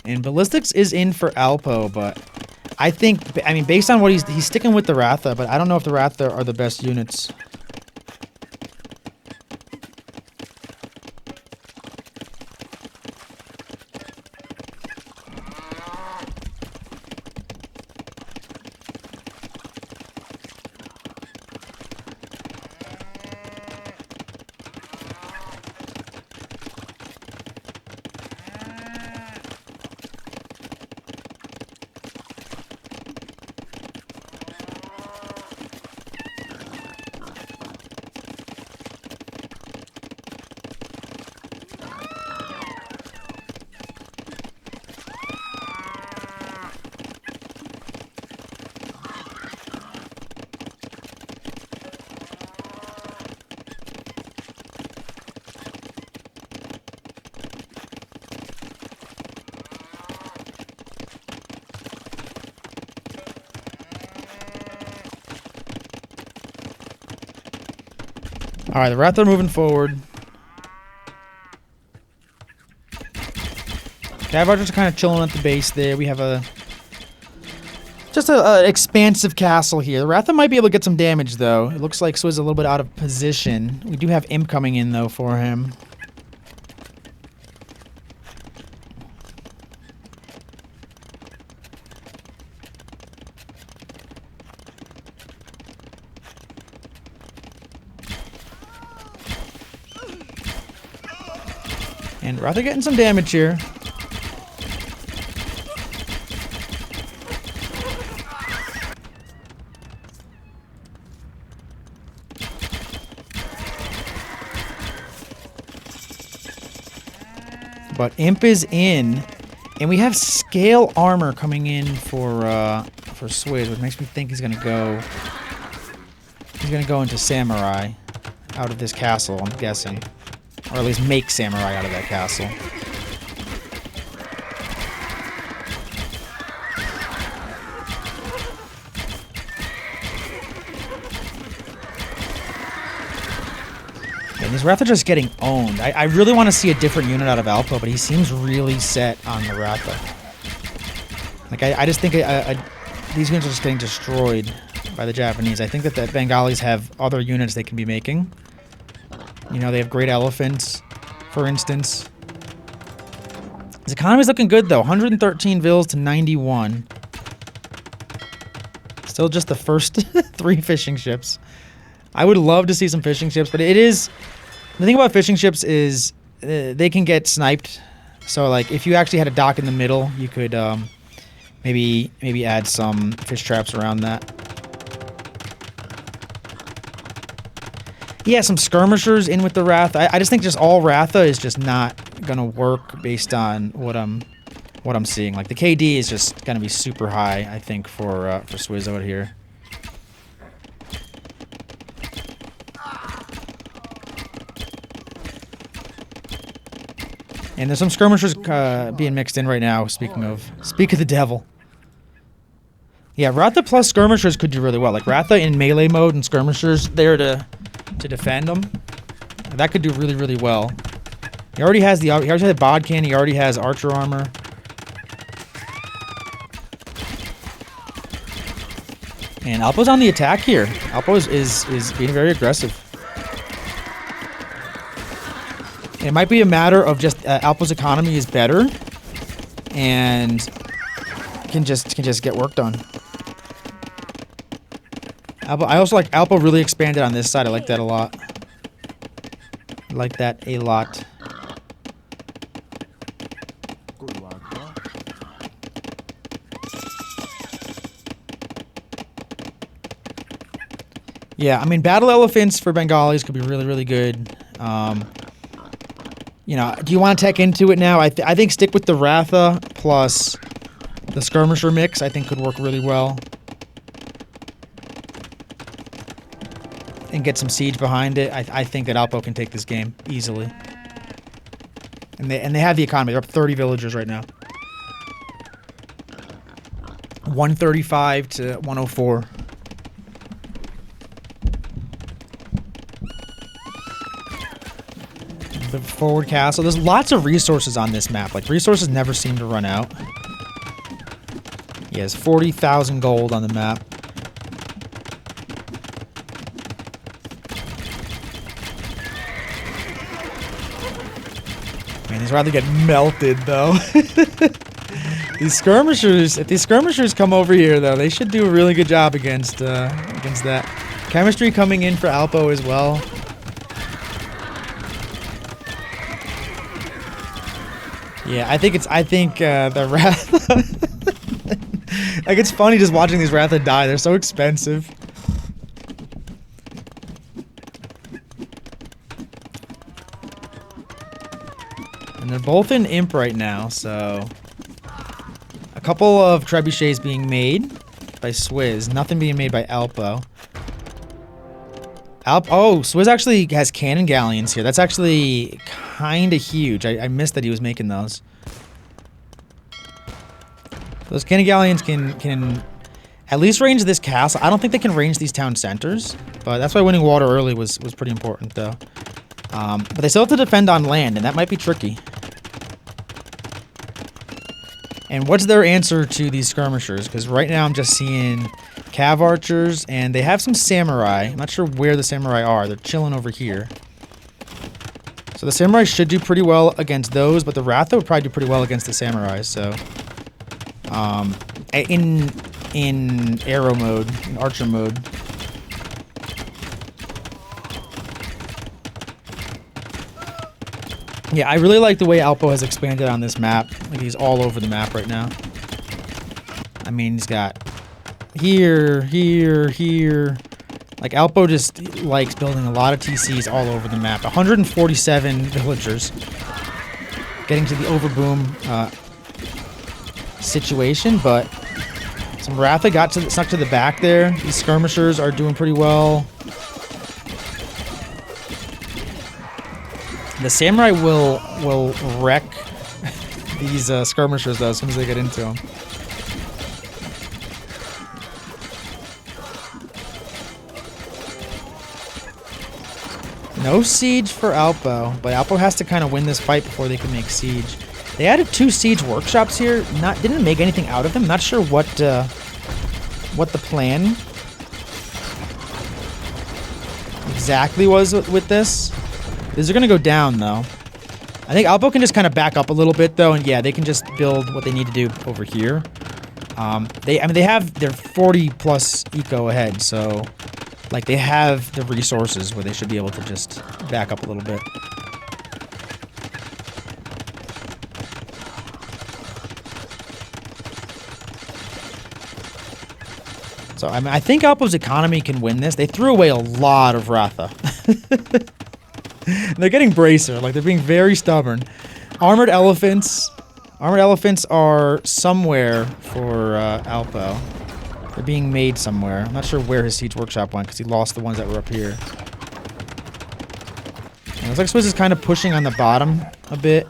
And Ballistics is in for AlPO, but I mean, based on what he's sticking with the Ratha, but I don't know if the Ratha are the best units. Alright, the Wrath are moving forward. Cav Archers are kind of chilling at the base there. We have just an expansive castle here. The Wrath might be able to get some damage, though. It looks like Swizz is a little bit out of position. We do have Imp coming in, though, for him. And Ratha getting some damage here. But Imp is in, and we have scale armor coming in for Swizh, which makes me think he's gonna go. He's gonna go into Samurai out of this castle, I'm guessing, or at least make Samurai out of that castle. These Ratha are just getting owned. I really want to see a different unit out of AlPO, but he seems really set on the Ratha. Like, I just think these units are just getting destroyed by the Japanese. I think that the Bengalis have other units they can be making. You know, they have great elephants, for instance. His economy's looking good, though. 113 vills to 91. Still just the first 3 fishing ships. I would love to see some fishing ships, but it is... The thing about fishing ships is they can get sniped. So, like, if you actually had a dock in the middle, you could maybe add some fish traps around that. Yeah, some skirmishers in with the Ratha. I just think just all Ratha is just not gonna work based on what I'm seeing. Like, the KD is just gonna be super high, I think, for Swizh out here. And there's some skirmishers being mixed in right now, speak of the devil. Yeah, Ratha plus skirmishers could do really well. Like, Ratha in melee mode and skirmishers there to defend them. That could do really, really well. He already has the bodkin, he already has archer armor. And AlPO's on the attack here. AlPO is being very aggressive. It might be a matter of just AlPO's economy is better and can just get work done. I also like AlPO really expanded on this side. I like that a lot. I like that a lot. Yeah, I mean, battle elephants for Bengalis could be really, really good. You know, do you want to tech into it now? I think stick with the Ratha plus the skirmisher mix. I think could work really well. And get some siege behind it. I think that AlPO can take this game easily. And they have the economy. They're up 30 villagers right now. 135 to 104. The forward castle. There's lots of resources on this map. Like, resources never seem to run out. He has 40,000 gold on the map. Man, he's rather get melted, though. These skirmishers, if these skirmishers come over here, though, they should do a really good job against that. Chemistry coming in for AlPO as well. Yeah, I think the Ratha. Like, it's funny just watching these Ratha die. They're so expensive. And they're both in Imp right now, so a couple of trebuchets being made by Swizh. Nothing being made by AlPO. Oh, Swizh actually has cannon galleons here. That's actually kind of huge. I missed that he was making those. Those cannon galleons can at least range this castle. I don't think they can range these town centers, but that's why winning water early was pretty important, though. But they still have to defend on land, and that might be tricky. And what's their answer to these skirmishers? Because right now I'm just seeing cav archers, and they have some samurai. I'm not sure where the samurai are. They're chilling over here. So the samurai should do pretty well against those, but the Ratha would probably do pretty well against the samurais. So, in arrow mode, in archer mode. Yeah, I really like the way AlPO has expanded on this map. Like, he's all over the map right now. I mean, he's got here, here, here. Like, AlPO just likes building a lot of TCs all over the map. 147 villagers. Getting to the overboom situation, but some Ratha got stuck to the back there. These skirmishers are doing pretty well. The samurai will wreck these skirmishers though as soon as they get into them. No siege for AlPO, but AlPO has to kind of win this fight before they can make siege. They added 2 siege workshops here. Didn't make anything out of them. Not sure what the plan exactly was with this. These are gonna go down though. I think AlPO can just kind of back up a little bit though, and yeah, they can just build what they need to do over here. They have their 40 plus eco ahead, so like they have the resources where they should be able to just back up a little bit. So I mean, I think AlPO's economy can win this. They threw away a lot of Ratha. They're getting bracer, like they're being very stubborn. Armored elephants. Armored elephants are somewhere for AlPO. They're being made somewhere. I'm not sure where his siege workshop went because he lost the ones that were up here. And it looks like Swizz is kind of pushing on the bottom a bit.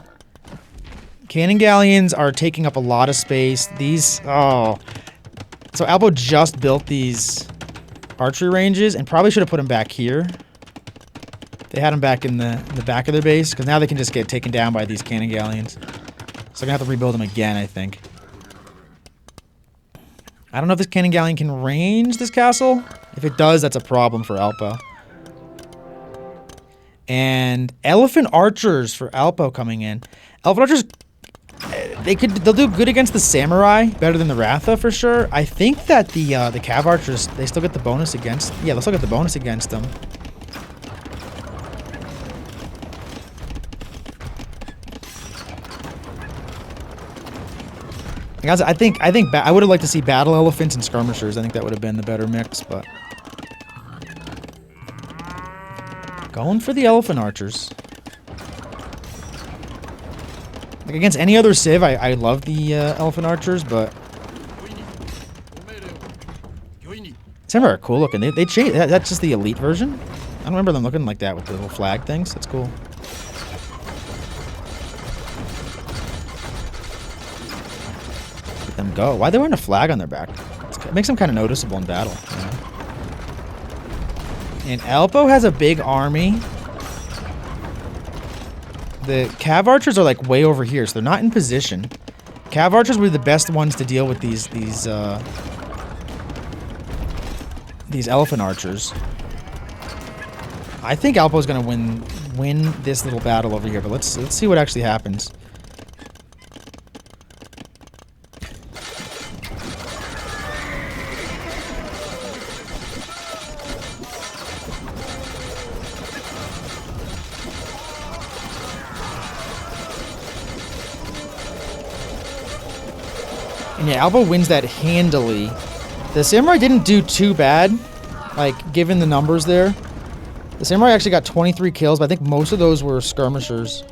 Cannon galleons are taking up a lot of space. These, oh. So AlPO just built these archery ranges and probably should have put them back here. They had them back in the back of their base because now they can just get taken down by these cannon galleons. So they're gonna have to rebuild them again, I think. I don't know if this cannon galleon can range this castle. If it does, that's a problem for AlPO. And elephant archers for AlPO coming in. Elephant archers, they'll do good against the samurai, better than the Ratha for sure. I think that the cav archers, they still get the bonus against. Yeah, they'll still get the bonus against them. I think I would have liked to see battle elephants and skirmishers. I think that would have been the better mix, but going for the elephant archers. Like against any other civ, I love the elephant archers, but some are cool looking. They changed. That's just the elite version. I don't remember them looking like that with the little flag things. That's cool. Them go. Why are they wearing a flag on their back? It makes them kind of noticeable in battle. You know? And AlPO has a big army. The cav archers are like way over here, so they're not in position. Cav archers were the best ones to deal with these elephant archers. I think AlPO is gonna win this little battle over here, but let's see what actually happens. And yeah, AlPO wins that handily. The samurai didn't do too bad, like, given the numbers there. The samurai actually got 23 kills, but I think most of those were skirmishers.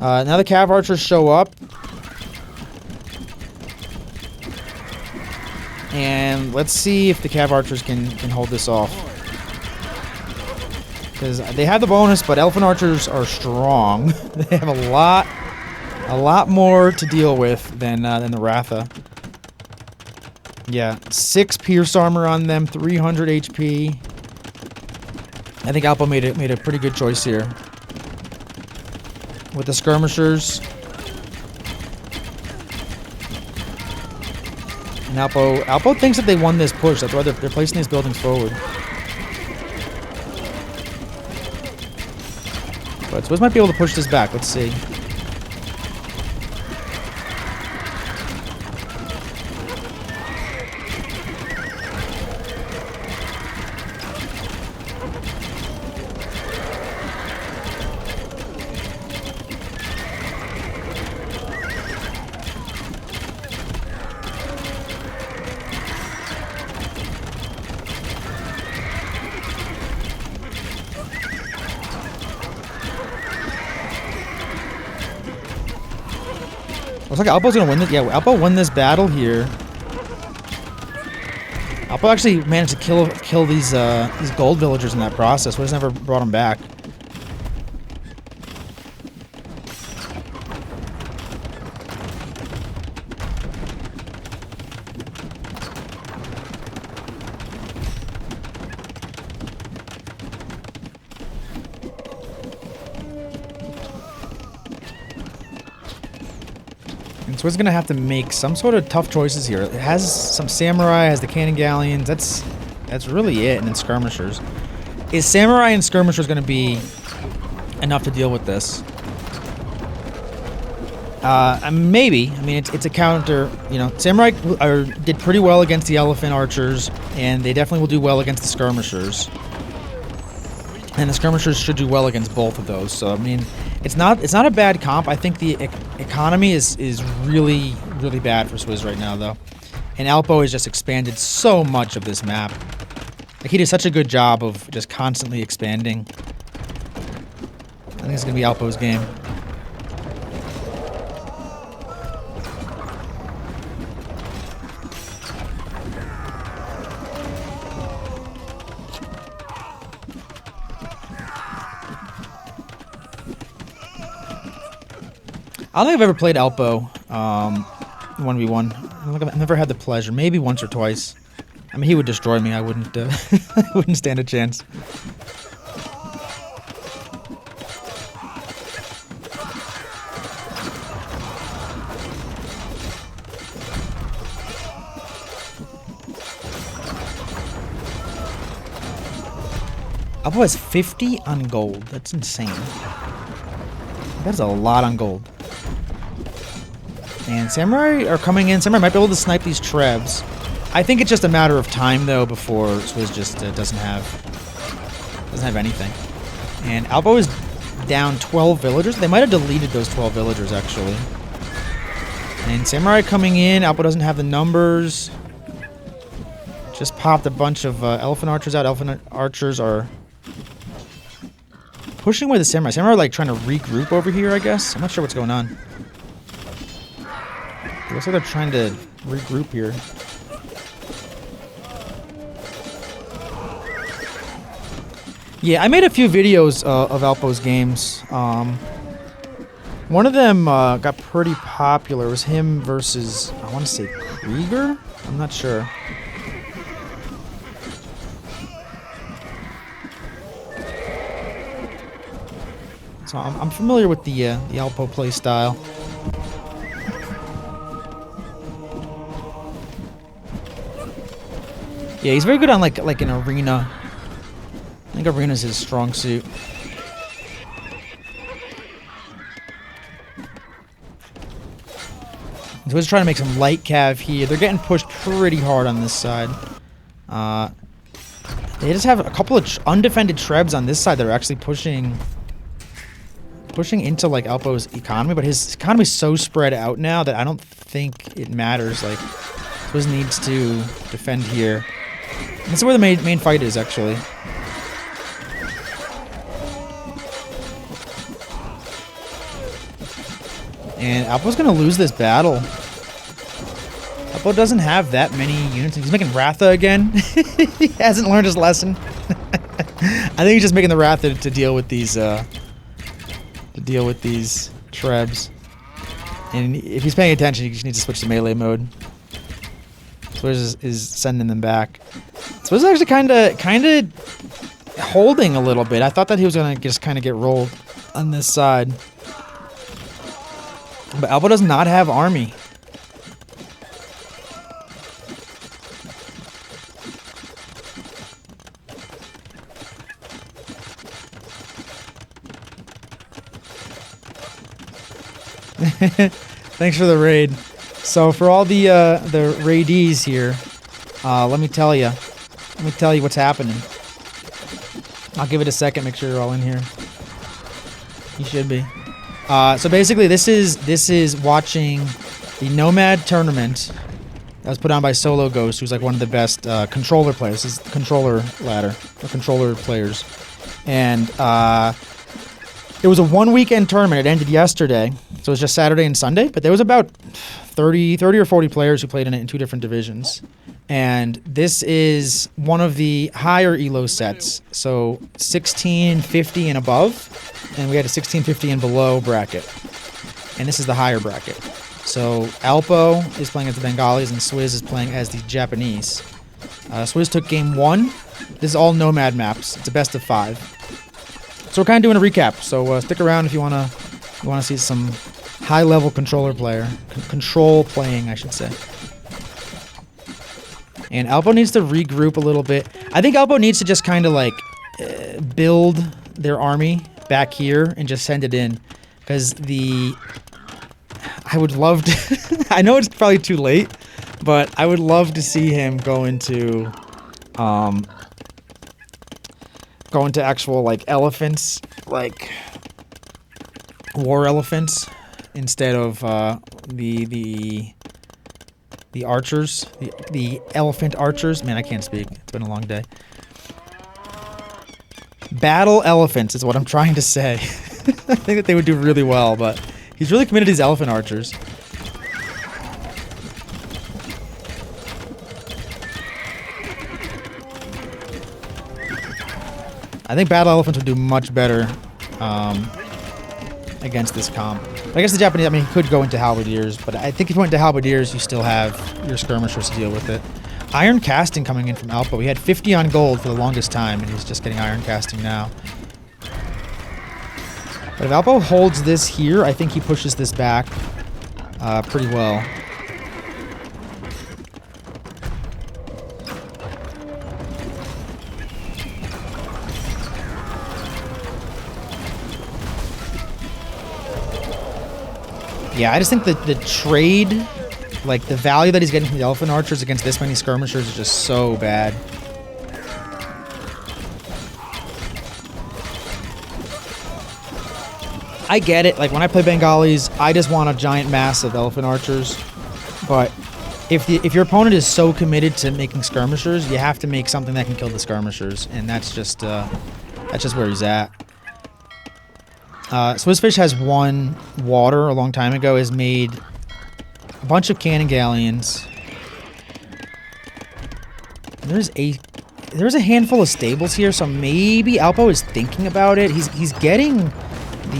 Now the cav archers show up. And let's see if the cav archers can hold this off. Because they have the bonus, but elephant archers are strong. They have a lot more to deal with than the Ratha. Yeah, 6 pierce armor on them, 300 HP. I think AlPO made a pretty good choice here with the skirmishers. And AlPO thinks that they won this push. That's why they're placing these buildings forward. But Swizz might be able to push this back. Let's see. Looks like AlPO's gonna win this. Yeah, AlPO won this battle here. AlPO actually managed to kill these gold villagers in that process, but has never brought them back. And so it's gonna have to make some sort of tough choices here. It has some samurai, has the cannon galleons. That's really it, and then skirmishers. Is samurai and skirmishers gonna be enough to deal with this? Maybe. I mean, it's a counter. You know, samurai did pretty well against the elephant archers, and they definitely will do well against the skirmishers. And the skirmishers should do well against both of those. So I mean, it's not a bad comp. I think the economy is really bad for Swizz right now, though. And AlPO has just expanded so much of this map. Like, he did such a good job of just constantly expanding. I think it's gonna be AlPO's game. I don't think I've ever played AlPO 1v1. I don't think I've never had the pleasure. Maybe once or twice. I mean, he would destroy me. I wouldn't. I wouldn't stand a chance. AlPO has 50 on gold. That's insane. That's a lot on gold. And samurai are coming in. Samurai might be able to snipe these trebs. I think it's just a matter of time, though, before Swizz just doesn't have anything. And AlPO is down 12 villagers. They might have deleted those 12 villagers, actually. And samurai coming in. AlPO doesn't have the numbers. Just popped a bunch of elephant archers out. Elephant archers are pushing away the samurai. Samurai are like trying to regroup over here, I guess. I'm not sure what's going on. It looks like they're trying to regroup here. Yeah, I made a few videos of AlPO's games. One of them got pretty popular. It was him versus, I want to say, Krieger? I'm not sure. So I'm familiar with the AlPO play style. Yeah, he's very good on like an arena. I think arena's his strong suit. So he's trying to make some light cav here. They're getting pushed pretty hard on this side. They just have a couple of undefended trebs on this side that are actually pushing into like AlPO's economy, but his economy is so spread out now that I don't think it matters. Like, Swizz needs to defend here. And this is where the main fight is, actually. And AlPO's gonna lose this battle. AlPO doesn't have that many units. He's making Ratha again. He hasn't learned his lesson. I think he's just making the Ratha to deal with these trebs. And if he's paying attention, he just needs to switch to melee mode. Swizz is sending them back. Swizz is actually kind of holding a little bit. I thought that he was gonna just kind of get rolled on this side. But AlPO does not have army. Thanks for the raid. So for all the raidees here, let me tell you what's happening. I'll give it a second. Make sure you're all in here. You should be. So basically, this is watching the Nomad Tournament that was put on by SoloGhost's, who's like one of the best controller players. This is the controller ladder, or controller players. And it was a one-weekend tournament. It ended yesterday. So it was just Saturday and Sunday, but there was about 30 or 40 players who played in it in 2 different divisions. And this is one of the higher ELO sets, so 1650 and above, and we had a 1650 and below bracket. And this is the higher bracket. So AlPO is playing as the Bengalis, and Swizz is playing as the Japanese. Swizz took game 1. This is all Nomad maps. It's a best of 5. So we're kind of doing a recap. So stick around if you wanna see some high-level controller player, control playing, I should say. And AlPO needs to regroup a little bit. I think AlPO needs to just kind of like build their army back here and just send it in, because I would love to. I know it's probably too late, but I would love to see him go into actual like elephants, like war elephants, instead of the archers, the elephant archers. Man, I can't speak. It's been a long day. Battle elephants is what I'm trying to say. I think that they would do really well, but he's really committed to these elephant archers. I think battle elephants would do much better against this comp. I guess the Japanese, I mean, he could go into halberdiers, but I think if you went into halberdiers, you still have your skirmishers to deal with it. Iron casting coming in from AlPO. He had 50 on gold for the longest time, and he's just getting iron casting now. But if AlPO holds this here, I think he pushes this back pretty well. Yeah, I just think that the trade, like the value that he's getting from the elephant archers against this many skirmishers is just so bad. I get it. Like when I play Bengalis, I just want a giant mass of elephant archers. But if your opponent is so committed to making skirmishers, you have to make something that can kill the skirmishers, and that's just where he's at. SwizhFish has won water a long time ago, has made a bunch of cannon galleons. There's a handful of stables here, so maybe AlPO is thinking about it. He's getting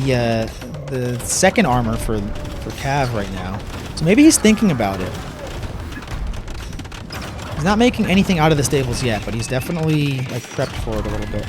the second armor for Cav right now, so maybe he's thinking about it. He's not making anything out of the stables yet, but he's definitely like prepped for it a little bit.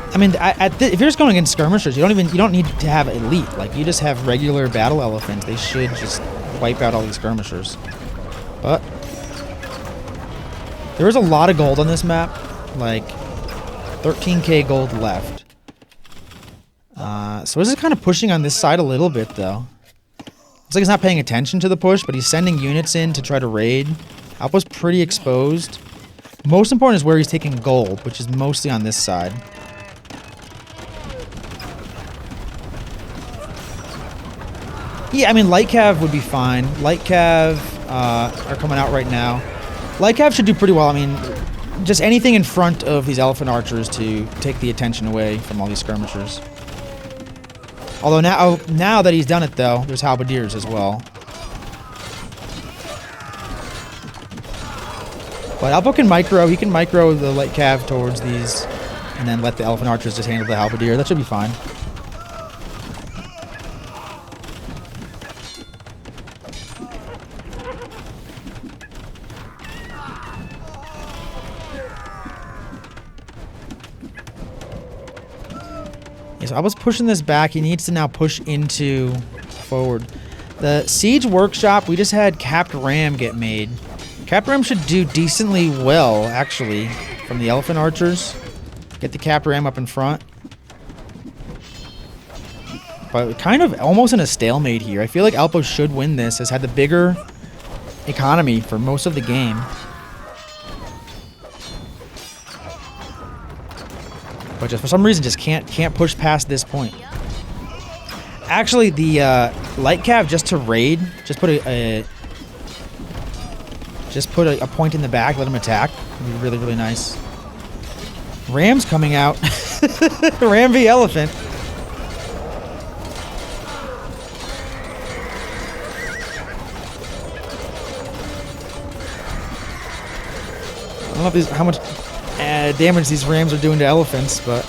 I mean, if you're just going against skirmishers, you don't need to have elite. Like, you just have regular battle elephants. They should just wipe out all these skirmishers. But there is a lot of gold on this map, like 13k gold left. So this is kind of pushing on this side a little bit, though. Looks like he's not paying attention to the push, but he's sending units in to try to raid. AlPO's pretty exposed. Most important is where he's taking gold, which is mostly on this side. Yeah, I mean, Light Cav would be fine. Light Cav are coming out right now. Light Cav should do pretty well. I mean, just anything in front of these elephant archers to take the attention away from all these skirmishers. Although now that he's done it, though, there's halberdiers as well. But AlPO can micro. He can micro the Light Cav towards these, and then let the elephant archers just handle the halberdier. That should be fine. So I was pushing this back. He needs to now push into forward. The Siege Workshop, we just had Capped Ram get made. Capped Ram should do decently well, actually, from the Elephant Archers. Get the Capped Ram up in front. But kind of almost in a stalemate here. I feel like AlPO should win this. Has had the bigger economy for most of the game. But just for some reason just can't push past this point. Actually, the light cav just to raid, just put a point in the back, let him attack. It'd be really, really nice. Ram's coming out. Ram v Elephant. I don't know if how much damage these Rams are doing to elephants, but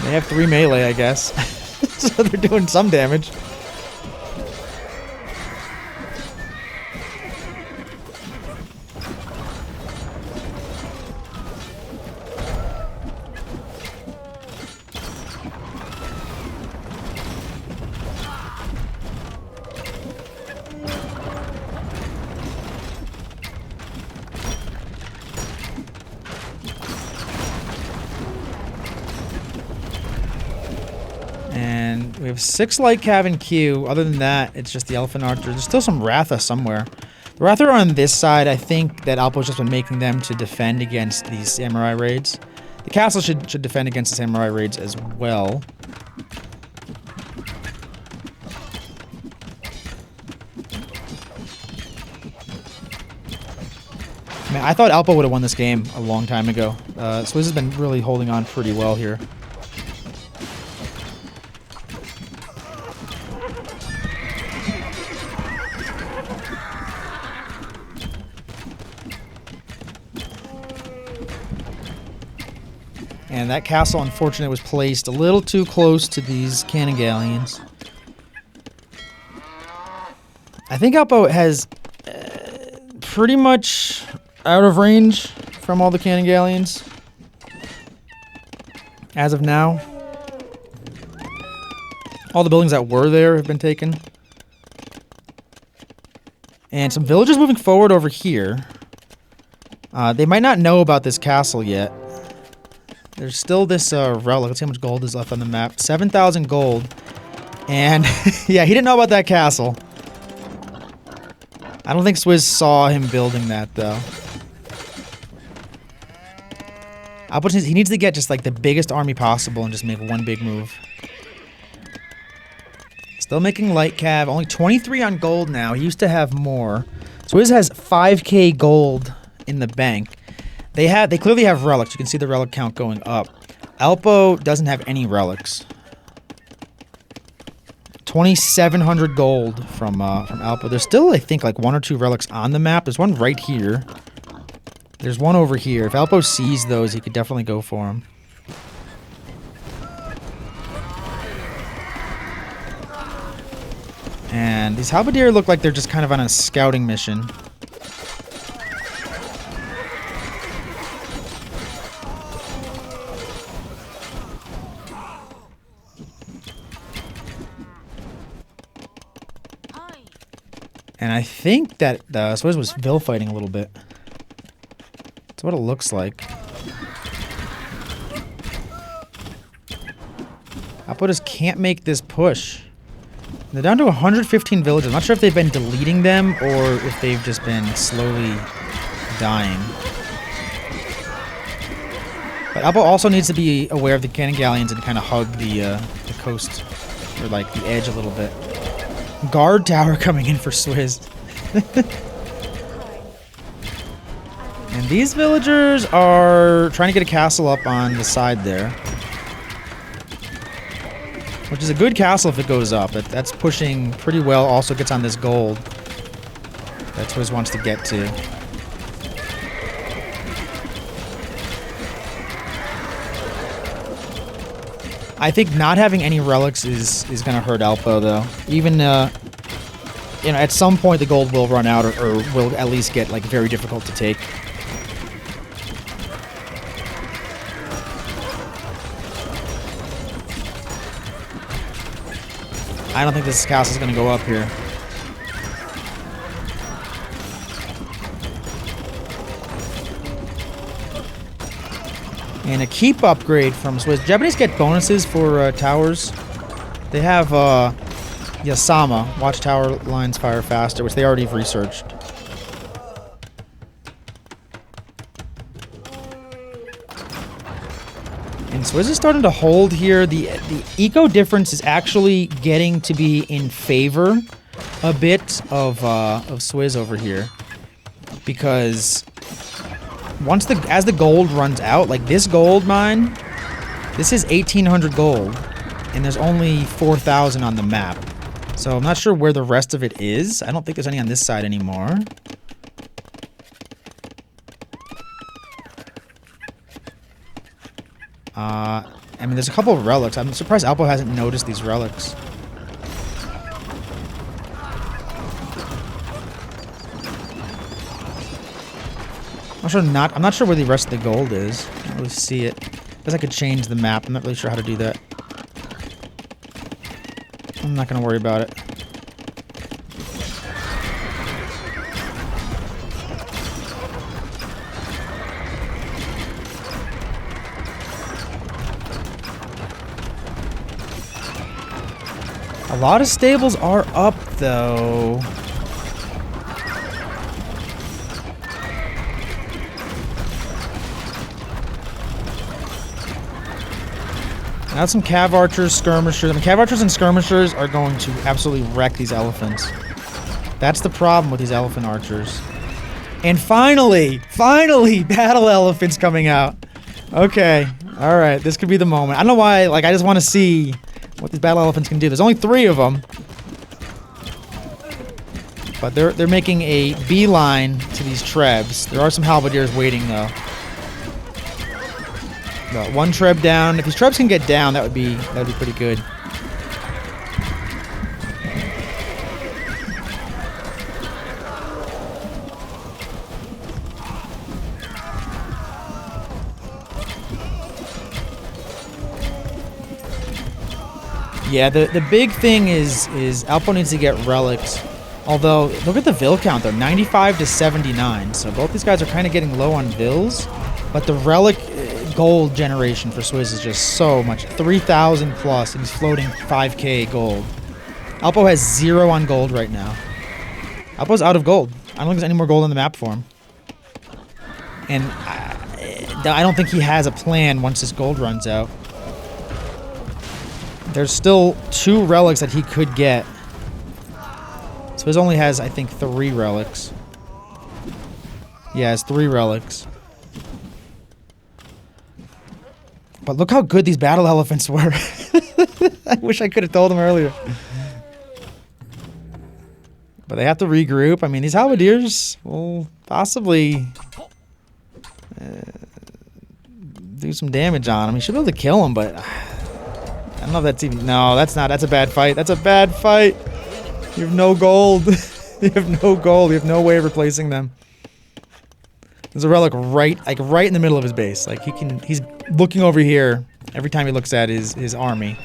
they have 3 melee, I guess. So they're doing some damage. And we have 6 light cav in queue. Other than that, it's just the elephant archer. There's still some Ratha somewhere. The Ratha are on this side. I think that AlPO's just been making them to defend against these samurai raids. The castle should defend against the samurai raids as well. Man, I thought AlPO would have won this game a long time ago. Swizz has been really holding on pretty well here. And that castle, unfortunately, was placed a little too close to these cannon galleons. I think AlPO has pretty much out of range from all the cannon galleons as of now. All the buildings that were there have been taken. And some villagers moving forward over here. They might not know about this castle yet. There's still this relic. Let's see how much gold is left on the map. 7,000 gold. And yeah, he didn't know about that castle. I don't think Swizz saw him building that, though. He needs to get just like the biggest army possible and just make one big move. Still making light cav. Only 23 on gold now. He used to have more. Swizz has 5k gold in the bank. They clearly have relics. You can see the relic count going up. AlPO doesn't have any relics. 2,700 gold from AlPO. There's still, I think, like 1 or 2 relics on the map. There's one right here. There's one over here. If AlPO sees those, he could definitely go for them. And these halberdier look like they're just kind of on a scouting mission. And I think that Swizz was Vil fighting a little bit. That's what it looks like. AlPO just can't make this push. They're down to 115 villages. I'm not sure if they've been deleting them or if they've just been slowly dying. But AlPO also needs to be aware of the cannon galleons and kind of hug the coast, or like the edge a little bit. Guard tower coming in for Swizz. And these villagers are trying to get a castle up on the side there. Which is a good castle if it goes up. That's pushing pretty well. Also gets on this gold. That's what Swizz wants to get to. I think not having any relics is going to hurt AlPO, though. Even, you know, at some point the gold will run out or will at least get, like, very difficult to take. I don't think this castle is going to go up here. And a keep upgrade from Swizz. Japanese get bonuses for towers. They have Yasama, watchtower lines fire faster, which they already have researched. And Swizz is starting to hold here. The eco difference is actually getting to be in favor a bit of Swizz over here, because as the gold runs out, like this gold mine, this is 1,800 gold, and there's only 4,000 on the map. So I'm not sure where the rest of it is. I don't think there's any on this side anymore. I mean, there's a couple of relics. I'm surprised AlPO hasn't noticed these relics. I'm not sure where the rest of the gold is. I don't really see it. I guess I could change the map. I'm not really sure how to do that. I'm not gonna worry about it. A lot of stables are up, though. Now some cav archers, skirmishers. I mean, cav archers and skirmishers are going to absolutely wreck these elephants. That's the problem with these elephant archers. And finally, battle elephants coming out. Okay, all right, this could be the moment. I don't know why, like, I just want to see what these battle elephants can do. There's only 3 of them. But they're making a beeline to these trebs. There are some halberdiers waiting, though. Got 1 treb down. If these trebs can get down, that would be pretty good. Yeah, the big thing is AlPO needs to get relics. Although, look at the Vil count though, 95 to 79. So both these guys are kind of getting low on Vils. But the relic gold generation for Swizz is just so much. 3,000 plus, and he's floating 5k gold. AlPO has 0 on gold right now. AlPO's out of gold. I don't think there's any more gold on the map for him. And I don't think he has a plan once his gold runs out. There's still 2 relics that he could get. Swizz only has, I think, 3 relics. Yeah, it's 3 relics. But look how good these battle elephants were. I wish I could have told him earlier. But they have to regroup. I mean, these halberdiers will possibly do some damage on him. He should be able to kill him, but I don't know if that's even... No, that's not. That's a bad fight. That's a bad fight. You have no gold. You have no gold. You have no way of replacing them. There's a relic right in the middle of his base. Like, he's looking over here every time he looks at his army.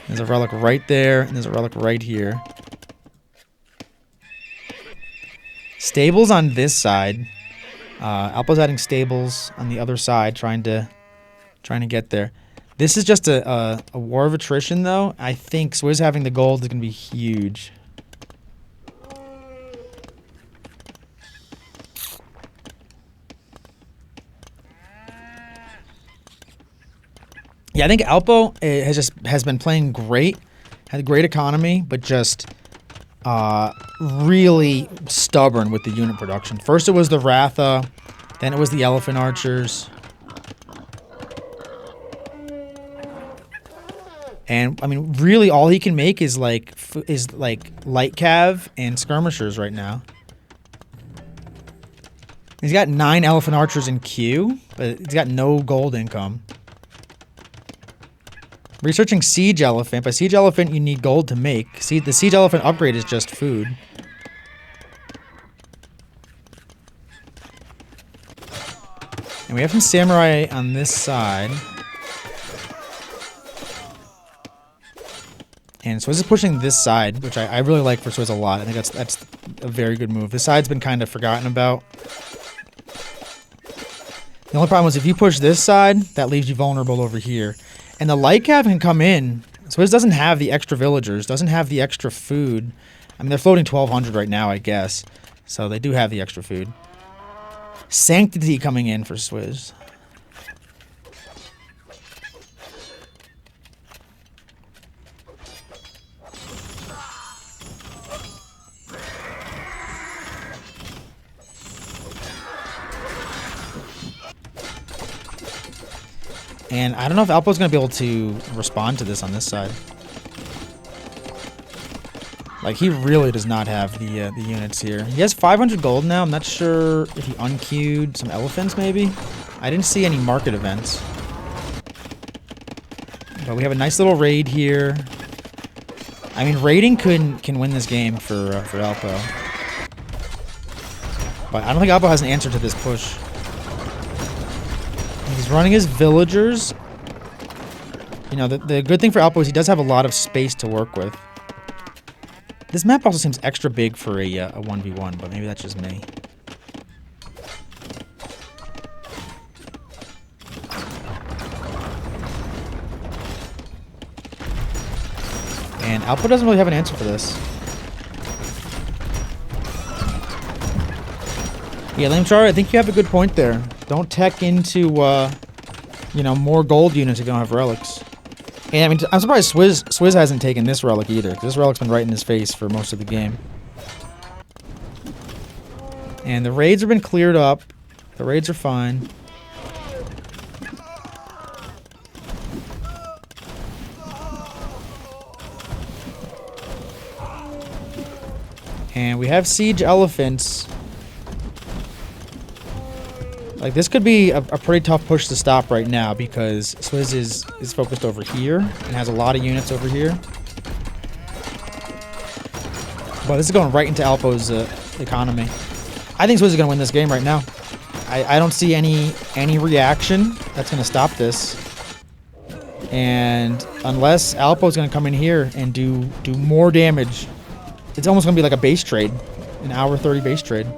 There's a relic right there, and there's a relic right here. Stables on this side. AlPO's adding stables on the other side, trying to get there. This is just a war of attrition, though. I think Swizz having the gold is going to be huge. Yeah, I think AlPO has been playing great, had a great economy, but just really stubborn with the unit production. First it was the Ratha, then it was the Elephant Archers. And I mean, really, all he can make is like light cav and skirmishers right now. He's got 9 Elephant Archers in queue, but he's got no gold income. Researching Siege Elephant. By Siege Elephant, you need gold to make. See, the Siege Elephant upgrade is just food. And we have some Samurai on this side. And Swizz is pushing this side, which I really like for Swizz a lot. I think that's a very good move. This side's been kind of forgotten about. The only problem is if you push this side, that leaves you vulnerable over here. And the light cav can come in. Swizz doesn't have the extra villagers, doesn't have the extra food. I mean, they're floating 1,200 right now, I guess. So they do have the extra food. Sanctity coming in for Swizz. And I don't know if AlPO's going to be able to respond to this on this side. Like, he really does not have the units here. He has 500 gold now. I'm not sure if he unqueued some elephants, maybe. I didn't see any market events. But we have a nice little raid here. I mean, raiding can win this game for AlPO. But I don't think AlPO has an answer to this push. He's running his villagers. You know, the good thing for AlPO is he does have a lot of space to work with. This map also seems extra big for a 1v1, but maybe that's just me. And AlPO doesn't really have an answer for this. Yeah, Lamechar, I think you have a good point there. Don't tech into, you know, more gold units if you don't have relics. And I mean, I'm surprised Swizz hasn't taken this relic either, because this relic's been right in his face for most of the game. And the raids have been cleared up. The raids are fine. And we have siege elephants. Like, this could be a pretty tough push to stop right now because Swizz is focused over here and has a lot of units over here. But this is going right into AlPO's economy. I think Swizz is going to win this game right now. I don't see any reaction that's going to stop this. And unless AlPO is going to come in here and do more damage, it's almost going to be like a base trade. An hour 30 base trade.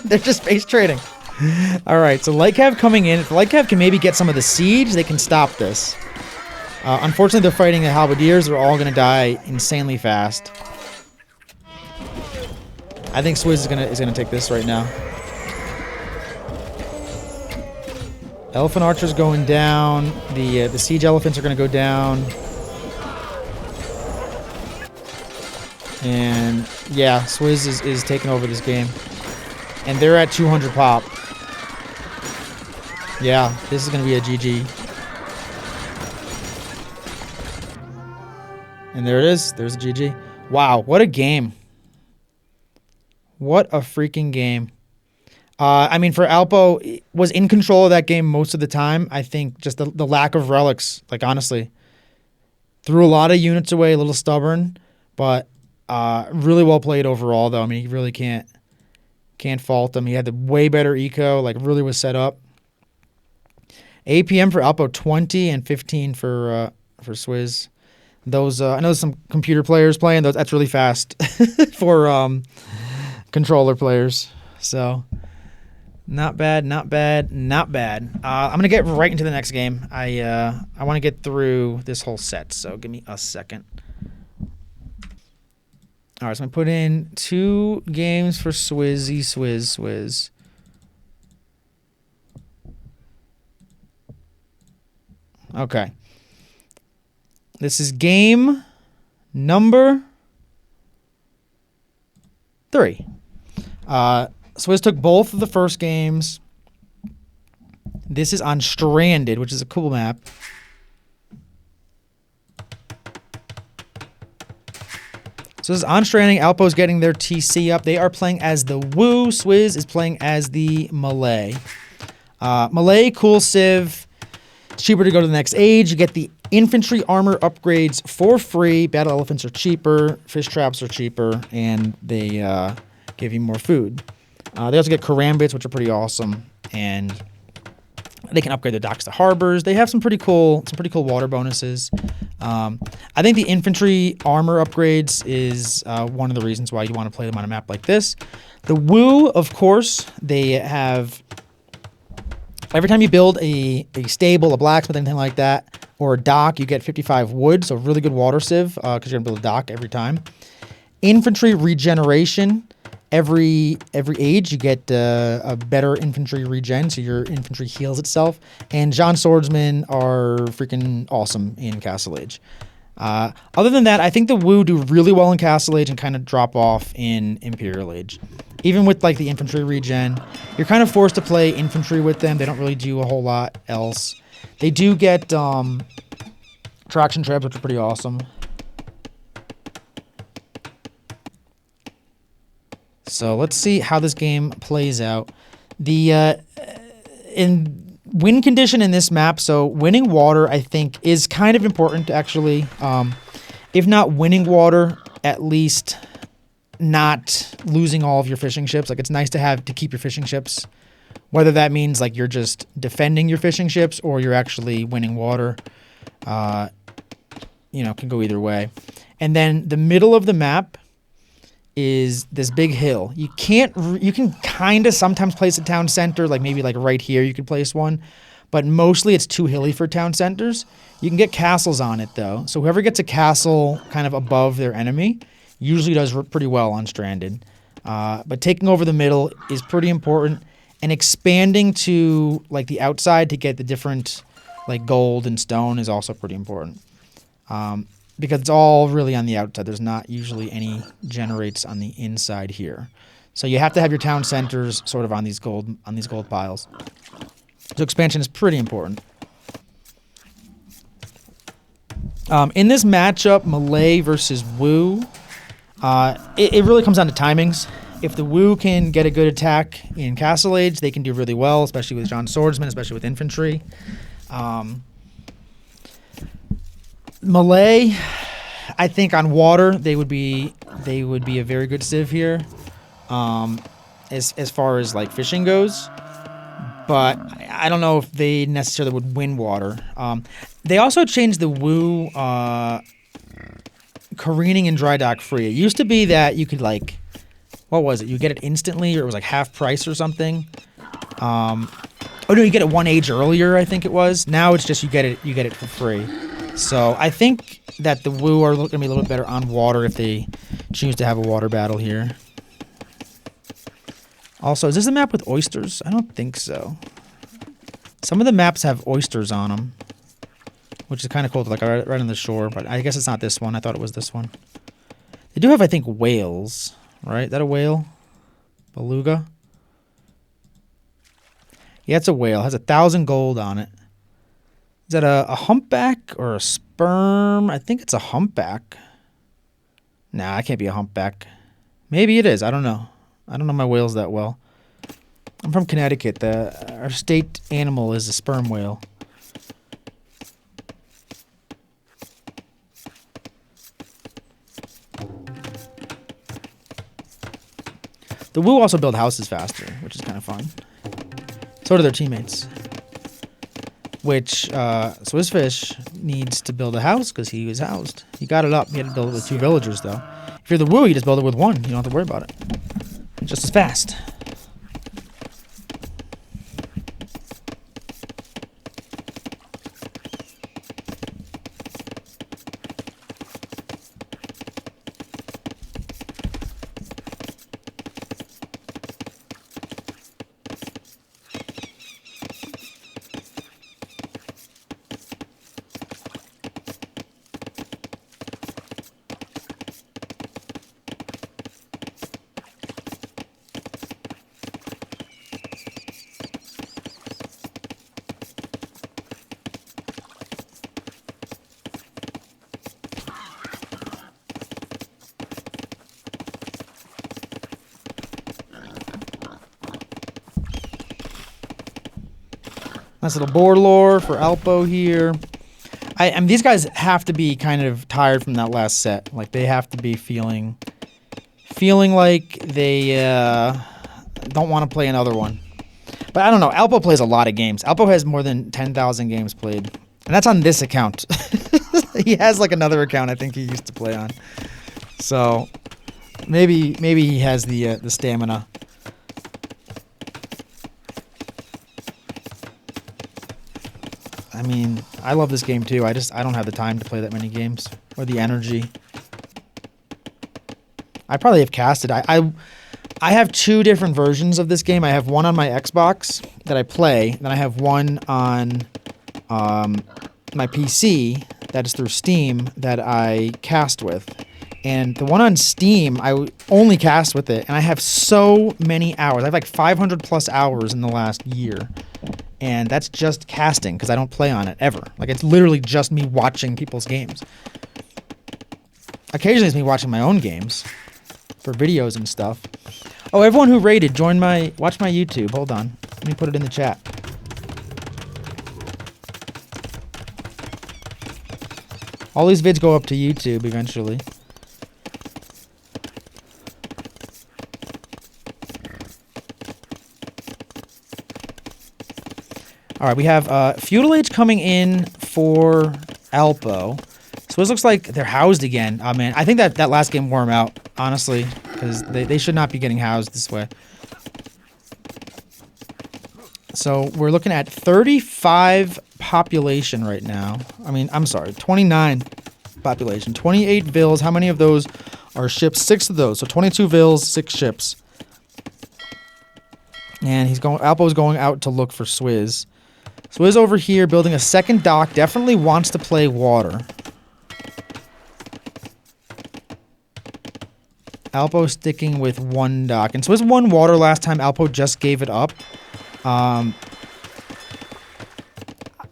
They're just base trading. Alright, so Lightcav coming in. If Lightcav can maybe get some of the siege, they can stop this. Unfortunately, they're fighting the halberdiers. They're all going to die insanely fast. I think Swizz is gonna take this right now. Elephant Archer's going down. The siege elephants are going to go down. And yeah, Swizz is taking over this game. And they're at 200 pop. Yeah, this is going to be a GG. And there it is. There's a GG. Wow, what a game. What a freaking game. I mean, for AlPO, was in control of that game most of the time. I think just the lack of relics, like, honestly. Threw a lot of units away, a little stubborn. But really well played overall, though. I mean, he really can't fault him. He had the way better eco, like, really was set up. APM for AlPO 20 and 15 for Swizz. Those I know some computer players playing those. That's really fast for controller players. So not bad, not bad, not bad. I'm gonna get right into the next game. I want to get through this whole set. So give me a second. All right, so I'm gonna put in 2 games for Swizz. Okay. This is game number 3. Swizz took both of the first games. This is on Stranded, which is a cool map. So this is on Stranding. AlPO's getting their TC up. They are playing as the Wu. Swizz is playing as the Malay. Malay, cool civ. It's cheaper to go to the next age. You get the infantry armor upgrades for free. Battle elephants are cheaper. Fish traps are cheaper. And they give you more food. They also get karambits, which are pretty awesome. And they can upgrade their docks to harbors. They have some pretty cool water bonuses. I think the infantry armor upgrades is one of the reasons why you want to play them on a map like this. The Wu, of course, they have... Every time you build a stable, a blacksmith, anything like that, or a dock, you get 55 wood, so really good water civ, because you're going to build a dock every time. Infantry regeneration, every age you get a better infantry regen, so your infantry heals itself. And John Swordsmen are freaking awesome in Castle Age. Other than that, I think the Wu do really well in Castle Age and kind of drop off in Imperial Age. Even with like the infantry regen, you're kind of forced to play infantry with them. They don't really do a whole lot else. They do get traction trebs, which are pretty awesome. So let's see how this game plays out. The in win condition in this map, so winning water I think is kind of important actually. If not winning water, at least not losing all of your fishing ships. Like it's nice to have to keep your fishing ships. Whether that means like you're just defending your fishing ships or you're actually winning water, you know, can go either way. And then the middle of the map is this big hill. You can kind of sometimes place a town center, like maybe like right here you could place one, but mostly it's too hilly for town centers. You can get castles on it though. So whoever gets a castle kind of above their enemy usually does pretty well on Stranded. But taking over the middle is pretty important, and expanding to like the outside to get the different like gold and stone is also pretty important. Because it's all really on the outside. There's not usually any generates on the inside here. So you have to have your town centers sort of on these gold piles. So expansion is pretty important. In this matchup, Malay versus Wu, it really comes down to timings. If the Wu can get a good attack in Castle Age, they can do really well, especially with John Swordsman, especially with infantry. Malay, I think on water they would be a very good civ here, as far as like fishing goes. But I don't know if they necessarily would win water. They also changed the Wu careening and dry dock free. It used to be that you could like, what was it? You get it instantly, or it was like half price or something. Oh no, you get it 1 age earlier, I think it was. Now it's just you get it for free. So I think that the Wu are going to be a little bit better on water if they choose to have a water battle here. Also, is this a map with oysters? I don't think so. Some of the maps have oysters on them, which is kind of cool, like right on the shore. But I guess it's not this one. I thought it was this one. They do have, I think, whales. Right? Is that a whale? Beluga? Yeah, it's a whale. It has 1,000 gold on it. Is that a humpback or a sperm? I think it's a humpback. Nah, it can't be a humpback. Maybe it is. I don't know. I don't know my whales that well. I'm from Connecticut. Our state animal is a sperm whale. The Wu also build houses faster, which is kind of fun. So do their teammates. Which SwizhFish needs to build a house because he was housed. He got it up. He had to build it with 2 villagers, though. If you're the Wu, you just build it with 1. You don't have to worry about it. It's just as fast. Nice little board lore for AlPO here. I mean, these guys have to be kind of tired from that last set. Like, they have to be feeling like they don't want to play another one. But I don't know. AlPO plays a lot of games. AlPO has more than 10,000 games played. And that's on this account. He has, like, another account I think he used to play on. So, maybe he has the stamina. I mean, I love this game too. I don't have the time to play that many games or the energy. I probably have casted. I I have 2 different versions of this game. I have one on my Xbox that I play, then I have one on my PC that is through Steam that I cast with. And the one on Steam, I only cast with it, and I have so many hours. I have like 500 plus hours in the last year. And that's just casting, because I don't play on it ever. Like, it's literally just me watching people's games. Occasionally it's me watching my own games for videos and stuff. Oh, everyone who raided, watch my YouTube. Hold on. Let me put it in the chat. All these vids go up to YouTube eventually. All right, we have Feudal Age coming in for AlPO. So it looks like they're housed again. Oh, man, I think that last game wore them out, honestly, because they should not be getting housed this way. So we're looking at 35 population right now. I mean, I'm sorry, 29 population. 28 vills. How many of those are ships? 6 of those. So 22 vills, 6 ships. And AlPO's going out to look for Swizz. Swizz over here building a second dock. Definitely wants to play water. AlPO sticking with 1 dock. And Swizz won water last time. AlPO just gave it up. I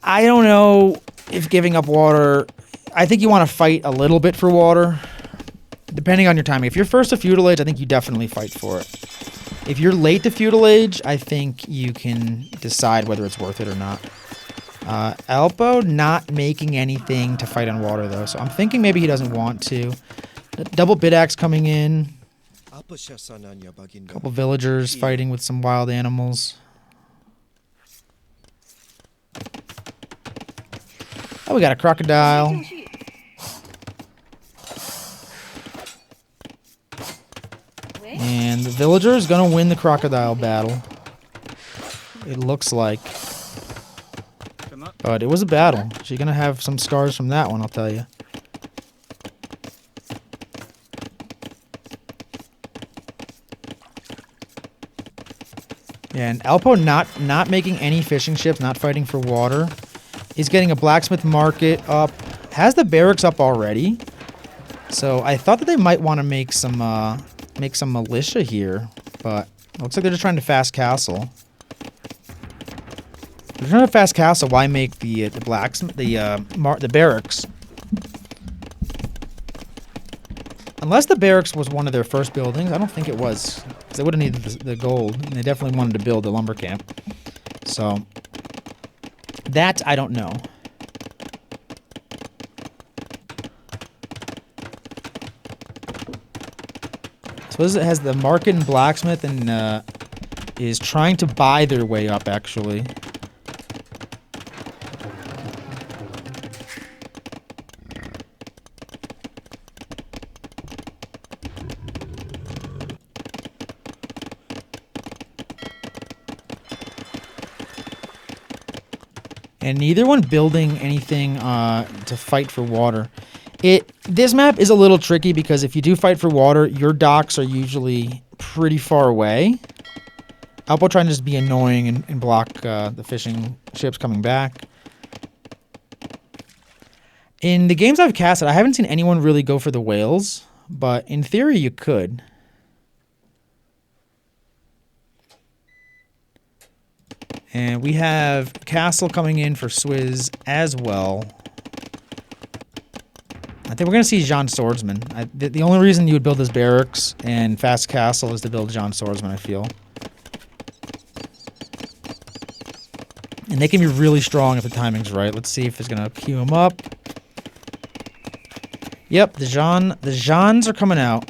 don't know if giving up water... I think you want to fight a little bit for water. Depending on your timing. If you're first to Feudal Age, I think you definitely fight for it. If you're late to Feudal Age, I think you can decide whether it's worth it or not. AlPO not making anything to fight on water, though. So I'm thinking maybe he doesn't want to. Double Bidax coming in. Couple villagers fighting with some wild animals. Oh, we got a crocodile. And the villager is going to win the crocodile battle. It looks like. But it was a battle. She's going to have some scars from that one, I'll tell you. Yeah, and AlPO not making any fishing ships, not fighting for water. He's getting a blacksmith market up. Has the barracks up already. So I thought that they might want to make some militia here, but it looks like they're just trying to fast castle. If they're trying to fast castle, why make the blacksmith the barracks? Unless the barracks was one of their first buildings, I don't think it was, because they would have needed the gold, and they definitely wanted to build the lumber camp. So that I don't know. So this has the market and blacksmith, and is trying to buy their way up, actually. And neither one building anything to fight for water. This map is a little tricky because if you do fight for water, your docks are usually pretty far away. AlPO trying to just be annoying and block the fishing ships coming back. In the games I've casted, I haven't seen anyone really go for the whales, but in theory you could. And we have castle coming in for Swizz as well. I think we're going to see Jean Swordsman. The only reason you would build this barracks and fast castle is to build Jean Swordsman, I feel. And they can be really strong if the timing's right. Let's see if it's going to queue them up. Yep, the Jeans are coming out.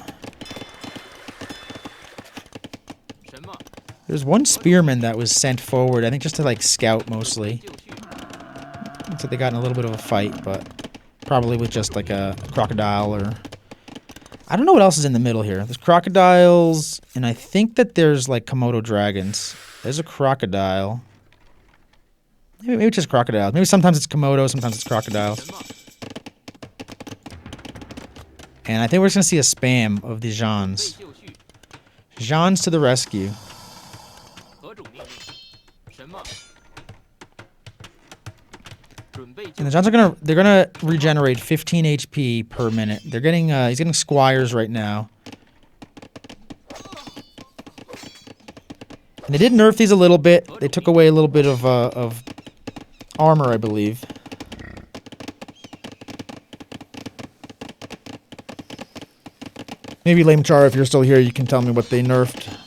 There's one spearman that was sent forward, I think just to like scout mostly. Looks like they got in a little bit of a fight, but probably with just like a crocodile or... I don't know what else is in the middle here. There's crocodiles, and I think that there's like Komodo dragons. There's a crocodile. Maybe it's just crocodiles. Maybe sometimes it's Komodo, sometimes it's crocodiles. And I think we're just going to see a spam of the Jeans. Jean's to the rescue. And the Johns are they're gonna regenerate 15 HP per minute. They're getting he's getting squires right now. And they did nerf these a little bit. They took away a little bit of armor, I believe. Maybe Lame Char, if you're still here, you can tell me what they nerfed.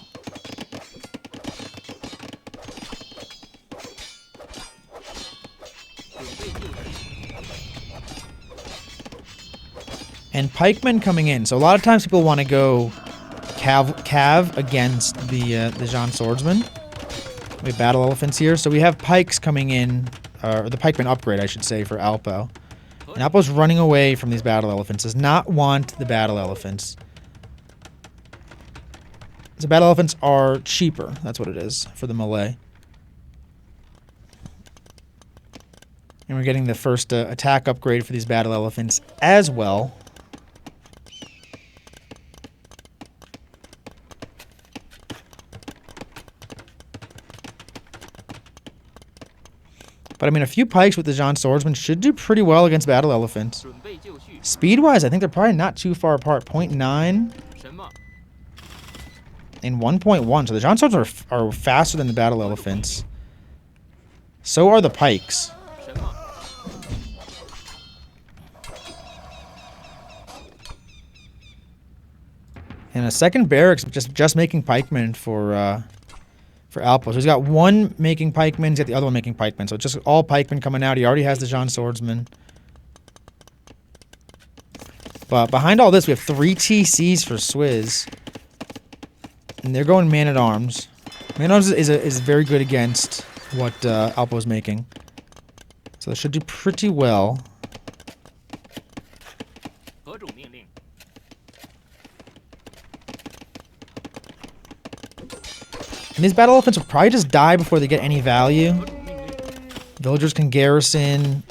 And pikemen coming in. So a lot of times people want to go cav against the Jean swordsman. We have battle elephants here, so we have pikes coming in, or the pikeman upgrade, I should say, for AlPO. And AlPO's running away from these battle elephants. Does not want the battle elephants. The battle elephants are cheaper. That's what it is for the melee. And we're getting the first attack upgrade for these battle elephants as well. But I mean, a few pikes with the Jean swordsman should do pretty well against battle elephants. Speed-wise, I think they're probably not too far apart. 0.9 and 1.1. So the Jean swords are faster than the battle elephants. So are the pikes. And a second barracks just making pikemen for AlPO. So he's got one making pikemen, he's got the other one making pikemen. So just all pikemen coming out. He already has the Jean swordsman. But behind all this, we have 3 TCs for Swizz. And they're going man-at-arms. Man-at-arms is very good against what AlPO's making. So they should do pretty well. And these battle elephants will probably just die before they get any value. Villagers can garrison.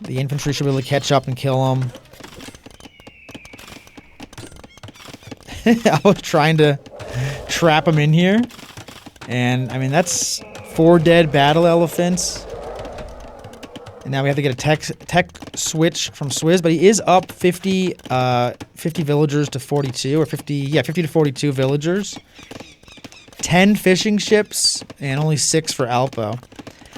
The infantry should be able to catch up and kill them. I was trying to trap them in here. And, I mean, that's 4 dead battle elephants. And now we have to get a tech switch from Swizz. But he is up 50 villagers to 42. Or 50 to 42 villagers. 10 fishing ships and only 6 for AlPO.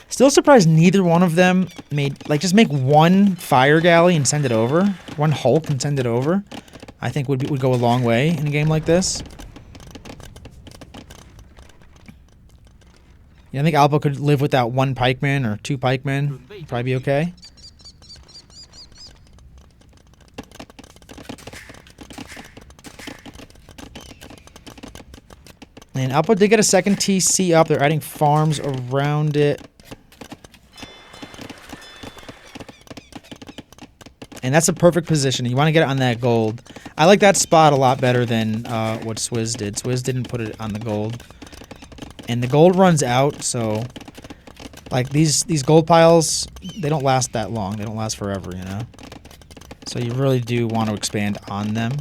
Still surprised neither one of them made, like, just make one fire galley and send it over. One Hulk and send it over. I think would go a long way in a game like this. Yeah, I think AlPO could live without 1 pikeman or 2 pikemen. Probably be okay. And AlPO did get a second TC up. They're adding farms around it. And that's a perfect position. You want to get it on that gold. I like that spot a lot better than what Swizz did. Swizz didn't put it on the gold. And the gold runs out, so... Like, these gold piles, they don't last that long. They don't last forever, you know? So you really do want to expand on them.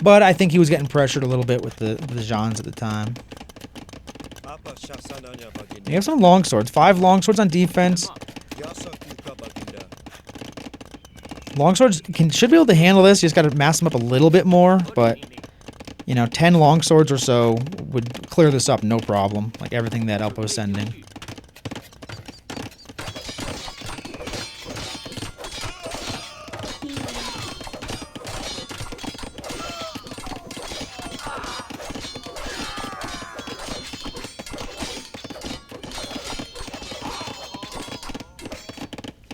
But I think he was getting pressured a little bit with the Jeans at the time. You have some longswords. 5 longswords on defense. Longswords should be able to handle this. You just got to mass them up a little bit more. But, you know, 10 longswords or so would clear this up no problem. Like everything that AlPO is sending.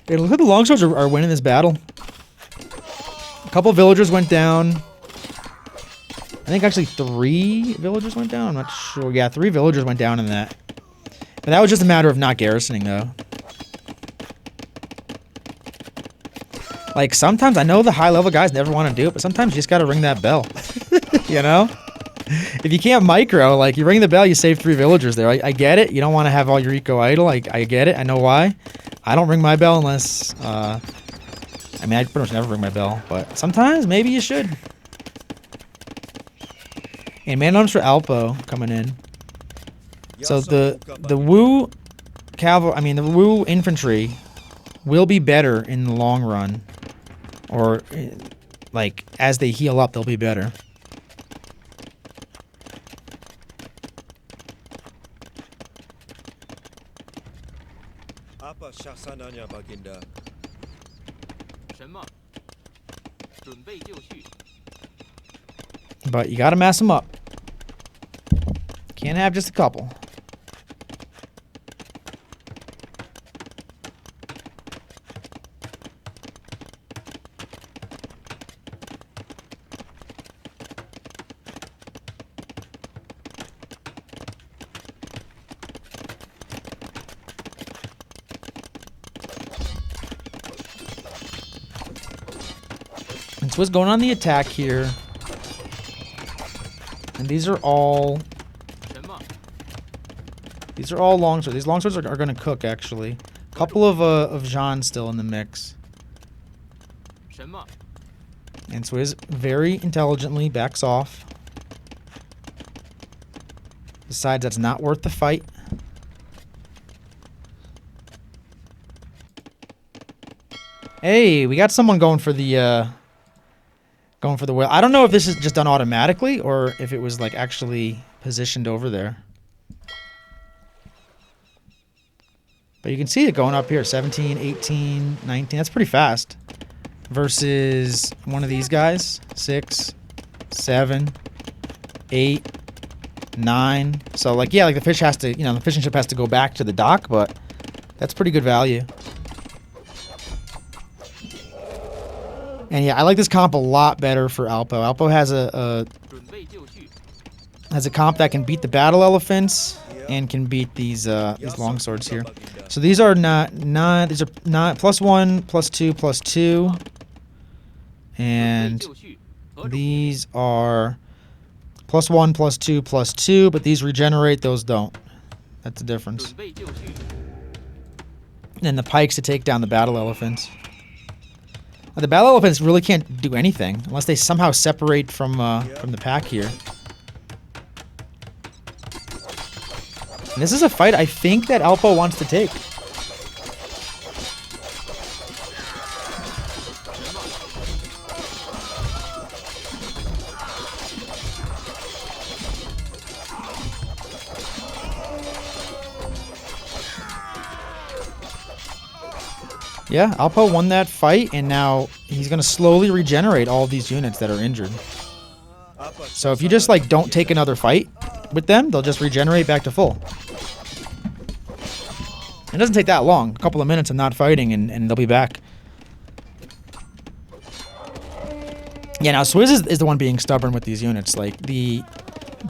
It looks like the longswords are winning this battle. A couple villagers went down. I think actually 3 villagers went down. I'm not sure. Yeah, 3 villagers went down in that. But that was just a matter of not garrisoning, though. Like, sometimes, I know the high-level guys never want to do it, but sometimes you just gotta ring that bell. You know? If you can't micro, like, you ring the bell, you save 3 villagers there. I get it. You don't want to have all your eco idle. I get it. I know why. I don't ring my bell unless, I mean, I pretty much never ring my bell, but sometimes maybe you should. And man arms for AlPO coming in. So the Wu cavalry, I mean the Wu infantry will be better in the long run, or like as they heal up, they'll be better. But you gotta mass them up. Can't have just a couple. And Swizz going on the attack here. And these are all longswords. These longswords are going to cook, actually. A couple of Jean still in the mix. And Swizz very intelligently backs off. Decides that's not worth the fight. Hey, we got someone going for the whale. I don't know if this is just done automatically or if it was like actually positioned over there. But you can see it going up here, 17, 18, 19. That's pretty fast. Versus one of these guys, 6, 7, 8, 9. So like, yeah, like the fish has to, you know, the fishing ship has to go back to the dock, but that's pretty good value. And yeah, I like this comp a lot better for AlPO. AlPO has a comp that can beat the battle elephants and can beat these longswords here. So these are not these are not +1, +2, +2, and these are +1, +2, +2. But these regenerate; those don't. That's the difference. And the pikes to take down the battle elephants. The battle elephants really can't do anything unless they somehow separate from the pack here. And this is a fight I think that AlPO wants to take. Yeah, AlPO won that fight, and now he's going to slowly regenerate all of these units that are injured. So if you just, like, don't take another fight with them, they'll just regenerate back to full. It doesn't take that long. A couple of minutes of not fighting, and they'll be back. Yeah, now Swizz is the one being stubborn with these units. Like, the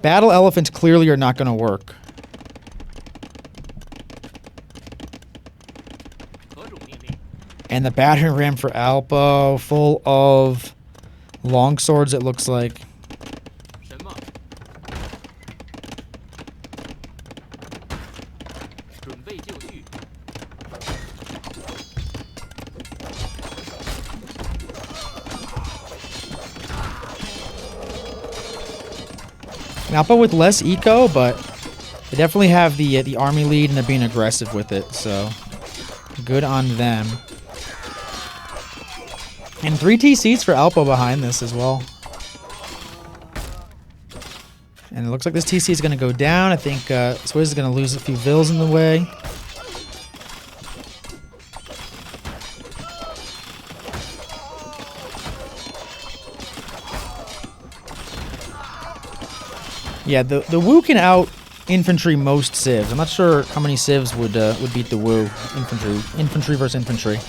battle elephants clearly are not going to work. And the battering ram for AlPO, full of longswords, it looks like. AlPO with less eco, but they definitely have the army lead and they're being aggressive with it, so good on them. And 3 TCs for AlPO behind this as well. And it looks like this TC is going to go down. I think Swizz is going to lose a few vills in the way. Yeah, the Wu can out infantry most civs. I'm not sure how many civs would beat the Wu infantry versus infantry.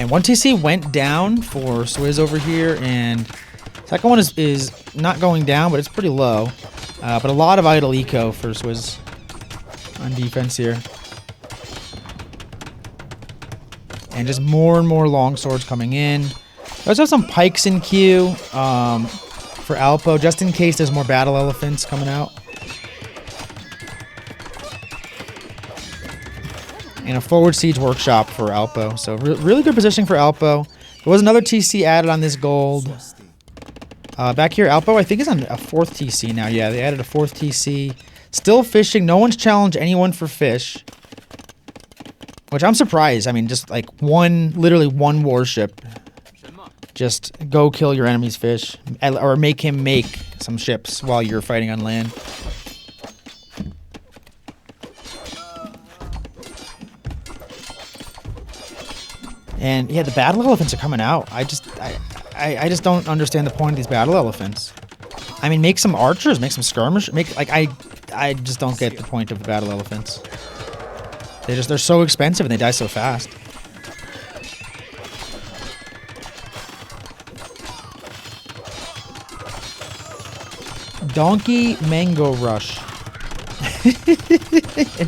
And one TC went down for Swizz over here, and second one is not going down, but it's pretty low. But a lot of idle eco for Swizz on defense here. And just more and more longswords coming in. I also have some pikes in queue for AlPO, just in case there's more battle elephants coming out. And a forward siege workshop for AlPO. So really good positioning for AlPO. There was another TC added on this gold. Back here, AlPO, I think, is on a 4th TC now. Yeah, they added a 4th TC. Still fishing. No one's challenged anyone for fish. Which I'm surprised. I mean, just like literally one warship. Just go kill your enemy's fish. Or make him make some ships while you're fighting on land. And yeah, the battle elephants are coming out. I just don't understand the point of these battle elephants. I mean, make some archers, make some skirmish, I just don't get the point of the battle elephants. They're so expensive and they die so fast. Donkey Mango Rush.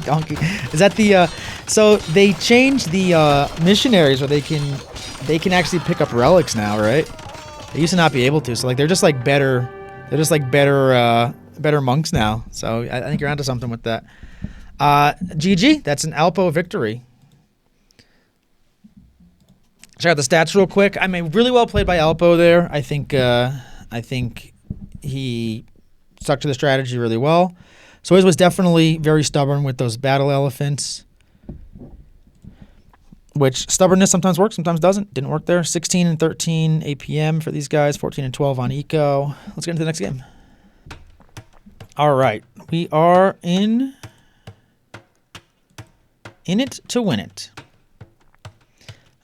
Donkey. Is that the so they changed the missionaries where they can actually pick up relics now, right? They used to not be able to. So like they're just like better monks now. So I think you're onto something with that. GG, that's an AlPO victory. Check out the stats real quick. I mean, really well played by AlPO there. I think he stuck to the strategy really well. Swizz was definitely very stubborn with those battle elephants. Which stubbornness sometimes works, sometimes doesn't. Didn't work there. 16 and 13 APM for these guys. 14 and 12 on eco. Let's get into the next game. All right. We are in it to win it.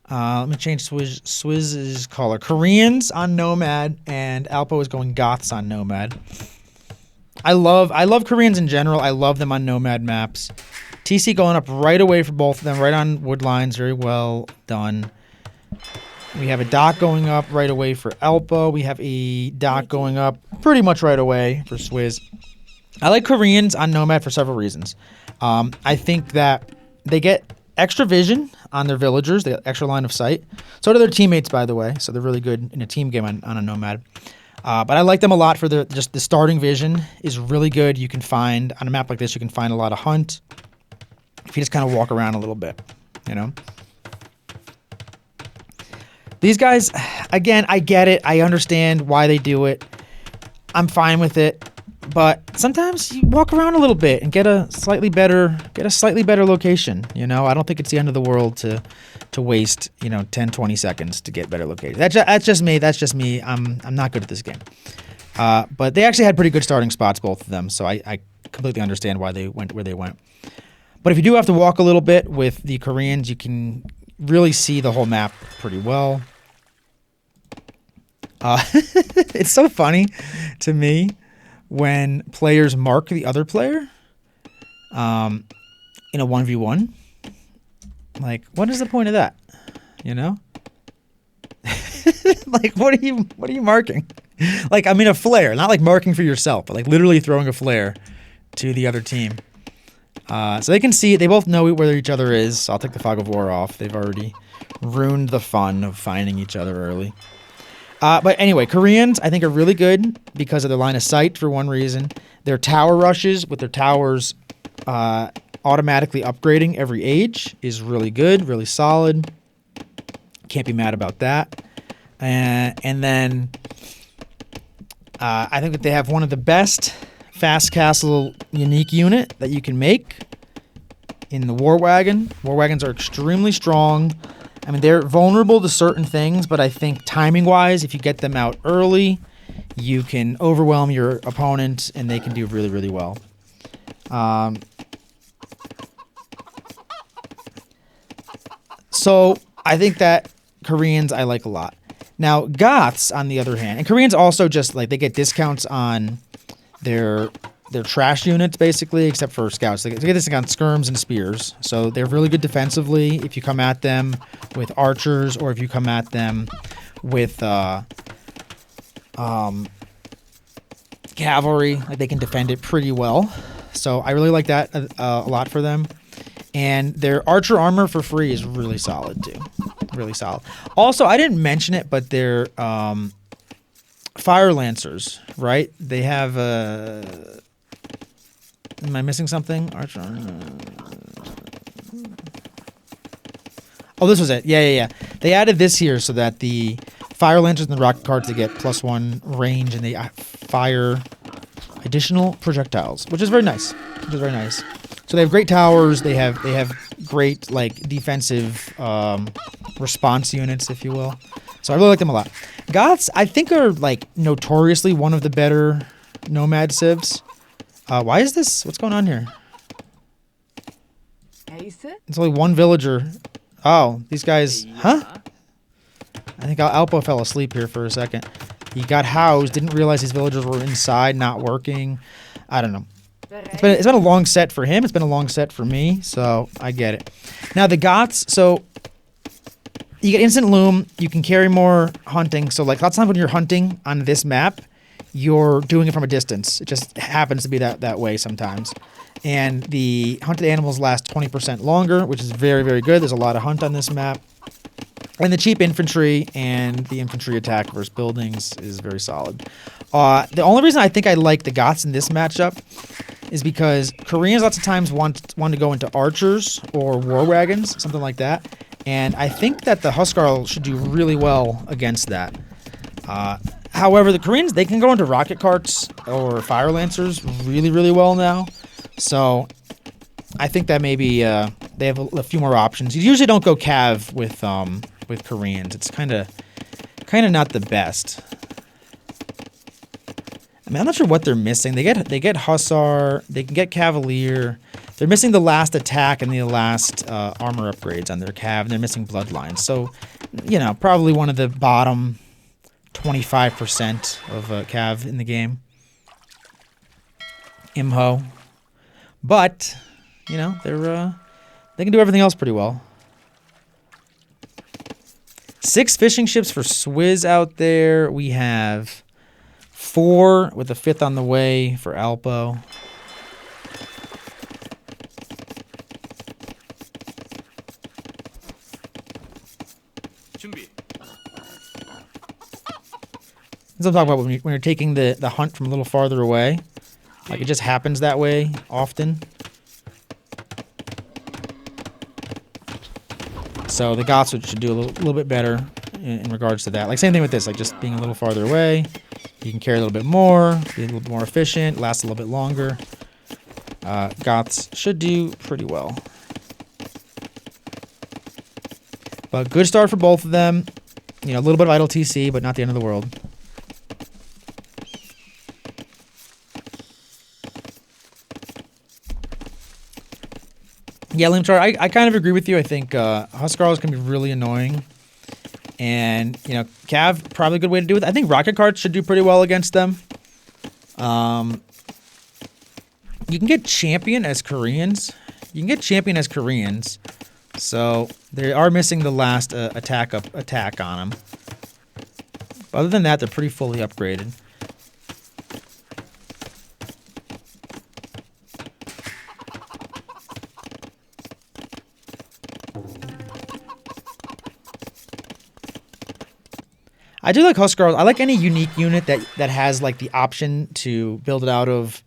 Let me change Swizz's color. Koreans on Nomad, and AlPO is going Goths on Nomad. I love Koreans in general. I love them on Nomad maps. TC going up right away for both of them, right on wood lines. Very well done. We have a dock going up right away for AlPO. We have a dock going up pretty much right away for Swizz. I like Koreans on Nomad for several reasons. I think that they get extra vision on their villagers. They get extra line of sight. So do their teammates, by the way. So they're really good in a team game on a Nomad. But I like them a lot for just the starting vision is really good. You can find, on a map like this, you can find a lot of hunt. If you just kind of walk around a little bit, you know. These guys, again, I get it. I understand why they do it. I'm fine with it. But sometimes you walk around a little bit and get a slightly better location, you know. I don't think it's the end of the world to waste, 10, 20 seconds to get better location. That's just me. I'm not good at this game. But they actually had pretty good starting spots, both of them, so I completely understand why they went where they went. But if you do have to walk a little bit with the Koreans, you can really see the whole map pretty well. It's so funny to me when players mark the other player in a 1v1. Like, what is the point of that? Like, what are you marking? Like, I mean, a flare, not like marking for yourself, but like literally throwing a flare to the other team. So they can see it. They both know where each other is. So I'll take the Fog of War off. They've already ruined the fun of finding each other early. But anyway, Koreans, I think, are really good because of their line of sight, for one reason. Their tower rushes with their towers automatically upgrading every age is really good, really solid. Can't be mad about that. And then I think that they have one of the best fast castle unique unit that you can make in the War Wagon. War Wagons are extremely strong. I mean, they're vulnerable to certain things, but I think timing-wise, if you get them out early, you can overwhelm your opponent, and they can do really, really well. So I think that Koreans I like a lot. Now, Goths, on the other hand, and Koreans also just, like, they get discounts on their they're trash units basically, except for scouts. They get this on skirms and spears, so they're really good defensively if you come at them with archers or if you come at them with cavalry. Like they can defend it pretty well. So I really like that a lot for them. And their archer armor for free is really solid too. Really solid. Also, I didn't mention it, but they're fire lancers, right? They have am I missing something? Archer. Oh, this was it. Yeah. They added this here so that the fire lancers and the rocket carts, they get +1 range and they fire additional projectiles, which is very nice. So they have great towers. They have great like defensive response units, if you will. So I really like them a lot. Goths, I think, are like notoriously one of the better nomad civs. Why is this? What's going on here? It's only one villager. Oh, these guys, huh? I think AlPO fell asleep here for a second. He got housed, didn't realize his villagers were inside, not working. I don't know. It's been a long set for him. It's been a long set for me, so I get it. Now the Goths, so you get instant loom. You can carry more hunting. So like lots of times when you're hunting on this map, you're doing it from a distance. It just happens to be that way sometimes. And the hunted animals last 20% longer, which is very, very good. There's a lot of hunt on this map. And the cheap infantry and the infantry attack versus buildings is very solid. The only reason I think I like the Goths in this matchup is because Koreans lots of times want to go into archers or war wagons, something like that. And I think that the Huskarl should do really well against that. However, the Koreans, they can go into rocket carts or fire lancers really, really well now. So I think that maybe they have a few more options. You usually don't go cav with Koreans. It's kind of not the best. I mean, I'm not sure what they're missing. They get Hussar. They can get Cavalier. They're missing the last attack and the last armor upgrades on their cav. And they're missing bloodlines. So, you know, probably one of the bottom 25% of cav in the game. Imho. But, you know, they can do everything else pretty well. 6 fishing ships for Swizz out there. We have 4 with a 5th on the way for AlPO. That's what I'm talking about when you're taking the hunt from a little farther away. Like, it just happens that way often. So the Goths should do a little bit better in regards to that. Like, same thing with this, like just being a little farther away. You can carry a little bit more, be a little bit more efficient, last a little bit longer. Goths should do pretty well. But good start for both of them. You know, a little bit of idle TC, but not the end of the world. Yeah, Limchar, I kind of agree with you. I think Huskarls can be really annoying. And, you know, Cav, probably a good way to do it. I think rocket carts should do pretty well against them. You can get champion as Koreans. So they are missing the last attack on them. But other than that, they're pretty fully upgraded. I do like Huskarls. I like any unique unit that has like the option to build it out of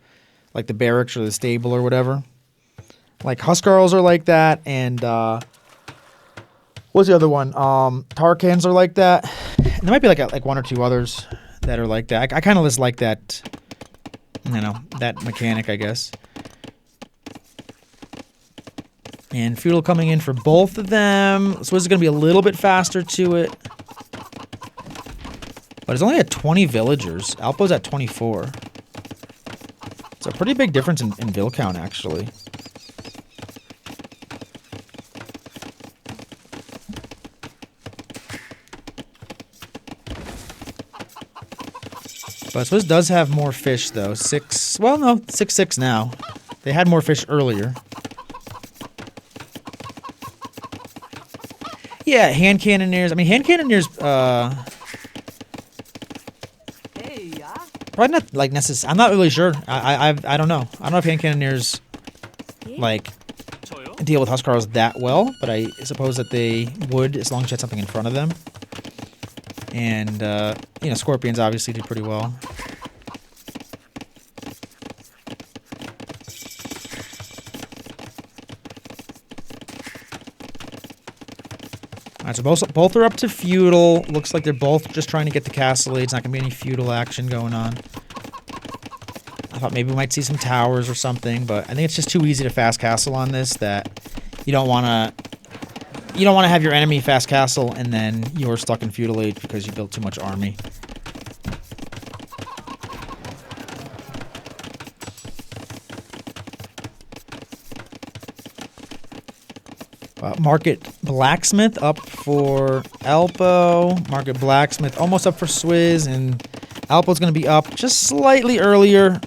like the barracks or the stable or whatever. Like Huskarls are like that, and what's the other one? Tarkans are like that. And there might be like 1 or 2 others that are like that. I kind of just like that, you know, that mechanic, I guess. And Feudal coming in for both of them. So this is going to be a little bit faster to it. But it's only at 20 villagers. AlPO's at 24. It's a pretty big difference in vill count, actually. But Swizz does have more fish, though. 6... Well, no. 6-6 now. They had more fish earlier. Yeah, hand cannoneers. I mean, hand cannoneers, probably not, like, necessary. I'm not really sure. I don't know. I don't know if hand cannoneers, like, deal with Huskarls that well, but I suppose that they would as long as you had something in front of them. And, you know, Scorpions obviously do pretty well. Alright, so both are up to Feudal. Looks like they're both just trying to get the Castle Age. Not going to be any Feudal action going on. I thought maybe we might see some towers or something, but I think it's just too easy to fast castle on this that you don't want to have your enemy fast castle and then you're stuck in Feudal Age because you built too much army. Market Blacksmith up for AlPO. Market Blacksmith almost up for Swizz, and AlPO's going to be up just slightly earlier.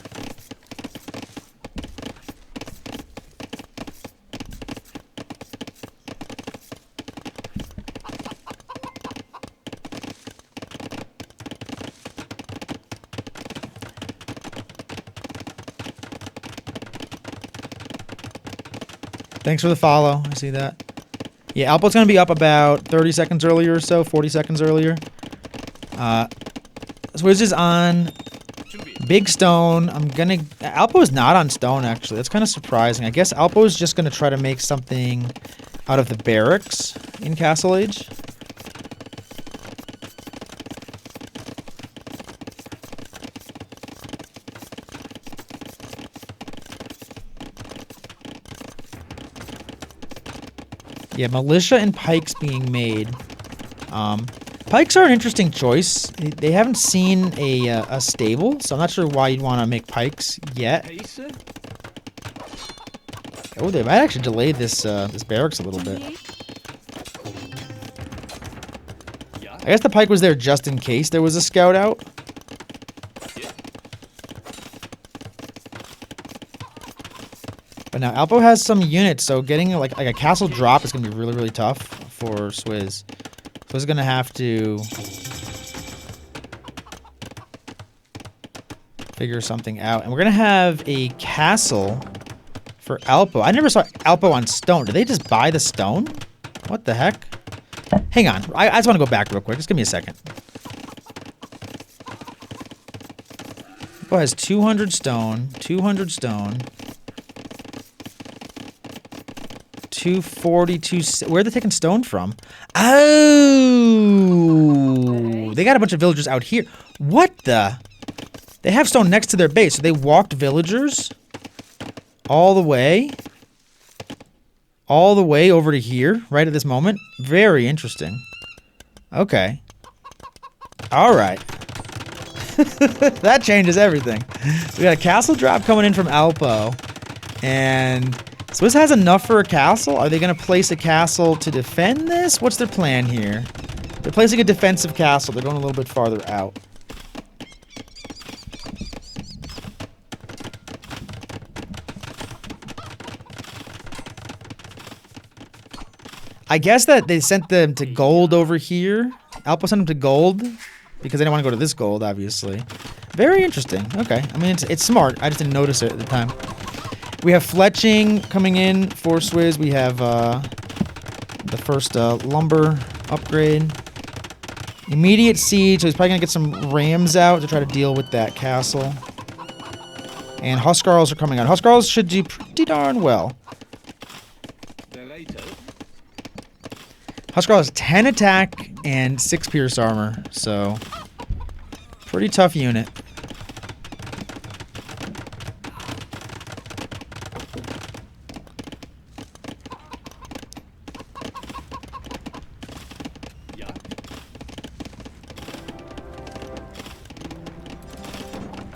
Thanks for the follow. I see that. Yeah, AlPO's going to be up about 30 seconds earlier or so, 40 seconds earlier. Swizz is on Big Stone. AlPO is not on Stone, actually. That's kind of surprising. I guess AlPO is just going to try to make something out of the barracks in Castle Age. Yeah, militia and pikes being made. Pikes are an interesting choice. They haven't seen a stable, so I'm not sure why you'd want to make pikes yet. Oh, they might actually delay this this barracks a little bit. I guess the pike was there just in case there was a scout out. But now AlPO has some units, so getting like a castle drop is gonna be really, really tough for Swizz. Swizz is gonna have to figure something out, and we're gonna have a castle for AlPO. I never saw AlPO on stone. Did they just buy the stone? What the heck? Hang on, I just want to go back real quick. Just give me a second. AlPO has 200 stone. 200 stone. 242. Where are they taking stone from? Oh, they got a bunch of villagers out here. What the? They have stone next to their base, so they walked villagers all the way over to here, right at this moment. Very interesting. Okay. All right. That changes everything. We got a castle drop coming in from AlPO, and Swizz has enough for a castle? Are they going to place a castle to defend this? What's their plan here? They're placing a defensive castle. They're going a little bit farther out. I guess that they sent them to gold over here. AlPO sent them to gold because they didn't want to go to this gold, obviously. Very interesting. Okay. I mean, it's smart. I just didn't notice it at the time. We have fletching coming in for Swizz. We have the first lumber upgrade. Immediate siege, so he's probably going to get some rams out to try to deal with that castle. And Huskarls are coming out. Huskarls should do pretty darn well. Huskarl has 10 attack and 6 pierce armor, so pretty tough unit.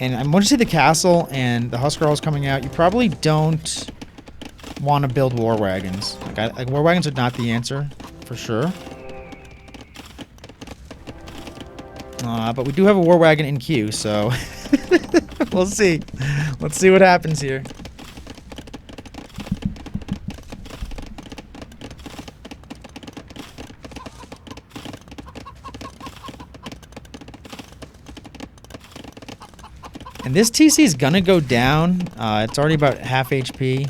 And once you see the castle and the Huskarls coming out, you probably don't want to build war wagons. Like war wagons are not the answer, for sure. But we do have a war wagon in queue, so we'll see. Let's see what happens here. And this TC is gonna go down. It's already about half HP.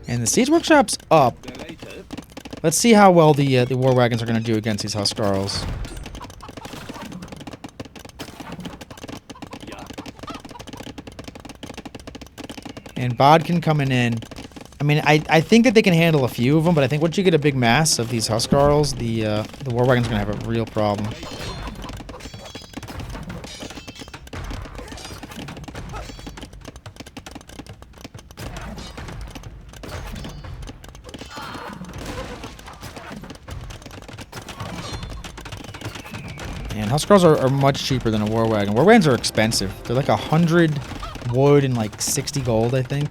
And the siege workshop's up. Let's see how well the war wagons are gonna do against these Huskarls. And Bodkin coming in. I mean, I think that they can handle a few of them, but I think once you get a big mass of these Huskarls, the war wagon's gonna have a real problem. And Huskarls are much cheaper than a war wagon. War wagons are expensive. They're like 100 wood and like 60 gold, I think.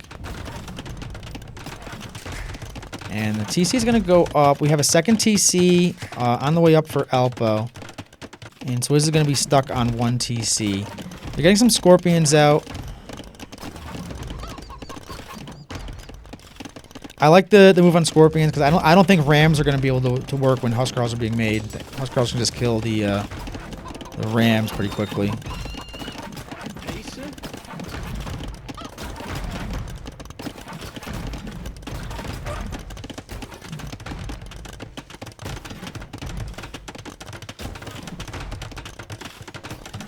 And the TC is going to go up. We have a second TC on the way up for AlPO. And Swizz is going to be stuck on one TC. They're getting some Scorpions out. I like the move on Scorpions because I don't think Rams are going to be able to work when Huskarls are being made. Huskarls can just kill the Rams pretty quickly.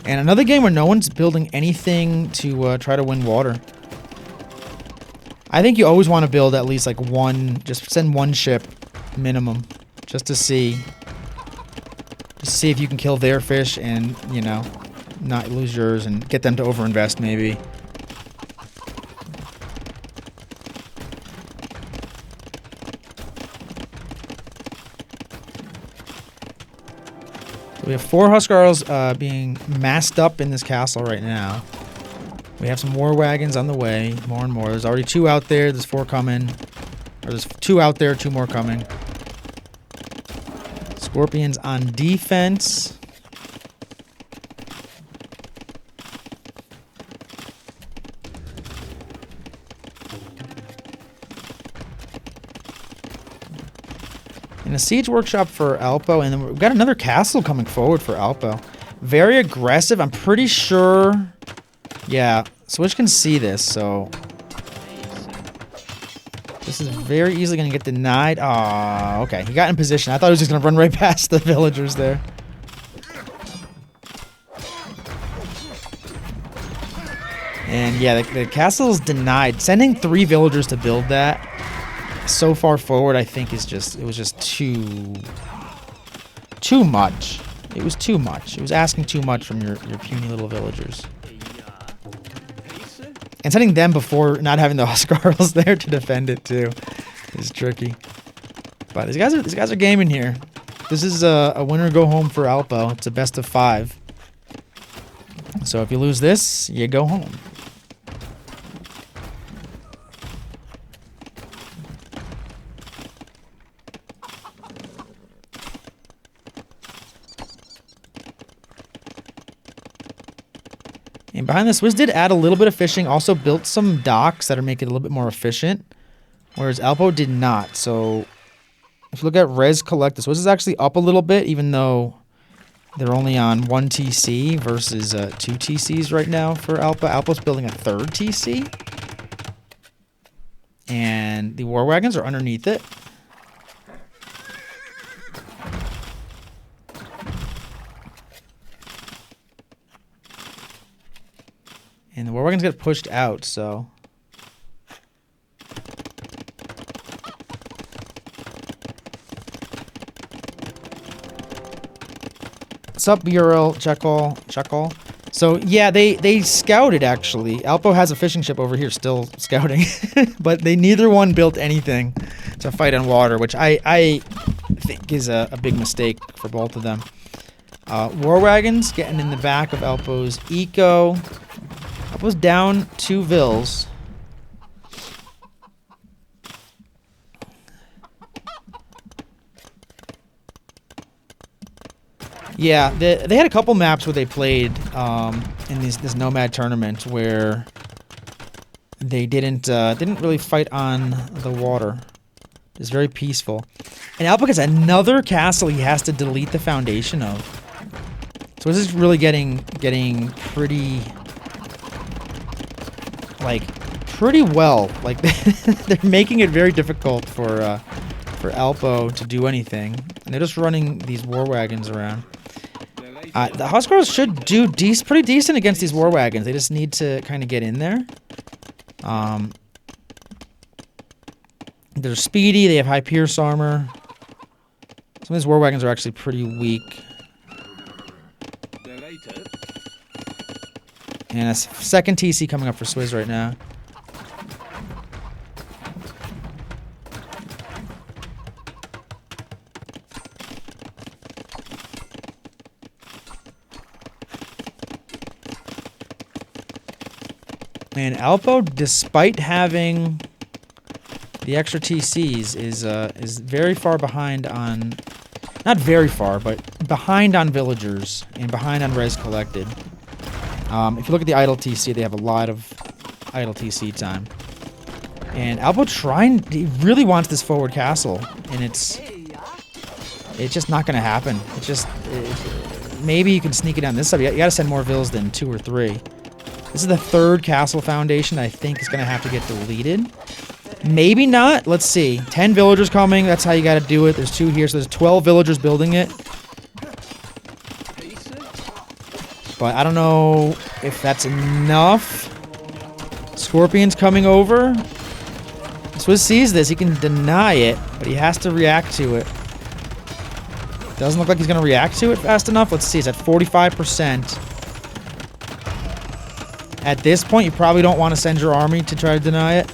And another game where no one's building anything to try to win water. I think you always want to build at least like one, just send one ship minimum, just to see if you can kill their fish and, you know, not lose yours and get them to overinvest maybe. We have 4 Huskarls being massed up in this castle right now. We have some war wagons on the way, more and more. There's already 2 out there. There's 4 coming. Or there's 2 out there, 2 more coming. Scorpions on defense. And a siege workshop for AlPO, and then we've got another castle coming forward for AlPO. Very aggressive. I'm pretty sure. Yeah, Swizh can see this, so this is very easily going to get denied. Oh, okay. He got in position. I thought he was just going to run right past the villagers there. And yeah, the castle's denied. Sending 3 villagers to build that so far forward, I think, is just, it was just too much. It was too much. It was asking too much from your puny little villagers. And sending them before not having the Huskarls there to defend it too is tricky. But these guys are gaming here. This is a winner go home for AlPO. It's a best of 5. So if you lose this, you go home. And behind this, Swizz did add a little bit of fishing, also built some docks that are making it a little bit more efficient, whereas AlPO did not. So if you look at res collect, Swizz is actually up a little bit, even though they're only on 1 TC versus 2 TCs right now for AlPO. AlPO's building a 3rd TC. And the war wagons are underneath it. And the war wagons get pushed out, so. What's up, Bureau? Checkall. So, yeah, they scouted, actually. AlPO has a fishing ship over here still scouting. But they neither one built anything to fight on water, which I think is a big mistake for both of them. War wagons getting in the back of AlPO's eco. AlPO's down 2 vills. Yeah, they had a couple maps where they played in this Nomad tournament where they didn't really fight on the water. It's very peaceful. And AlPO gets another castle he has to delete the foundation of. So this is really getting pretty, like, pretty well. Like, they're making it very difficult for AlPO to do anything. And they're just running these war wagons around. The Huskarls should do pretty decent against these war wagons. They just need to kind of get in there. They're speedy. They have high pierce armor. Some of these war wagons are actually pretty weak. And a second TC coming up for Swizz right now. And AlPO, despite having the extra TCs, is very far behind on, not very far, but behind on villagers and behind on res collected. If you look at the idle TC, they have a lot of idle TC time. And AlPO he really wants this forward castle, and it's just not going to happen. Maybe you can sneak it on this side. You got to send more vills than 2 or 3. This is the 3rd castle foundation I think is going to have to get deleted. Maybe not. Let's see. 10 villagers coming. That's how you got to do it. There's 2 here, so there's 12 villagers building it. But I don't know if that's enough. Scorpion's coming over. Swizz sees this. He can deny it, but he has to react to it. Doesn't look like he's going to react to it fast enough. Let's see. It's at 45%. At this point, you probably don't want to send your army to try to deny it.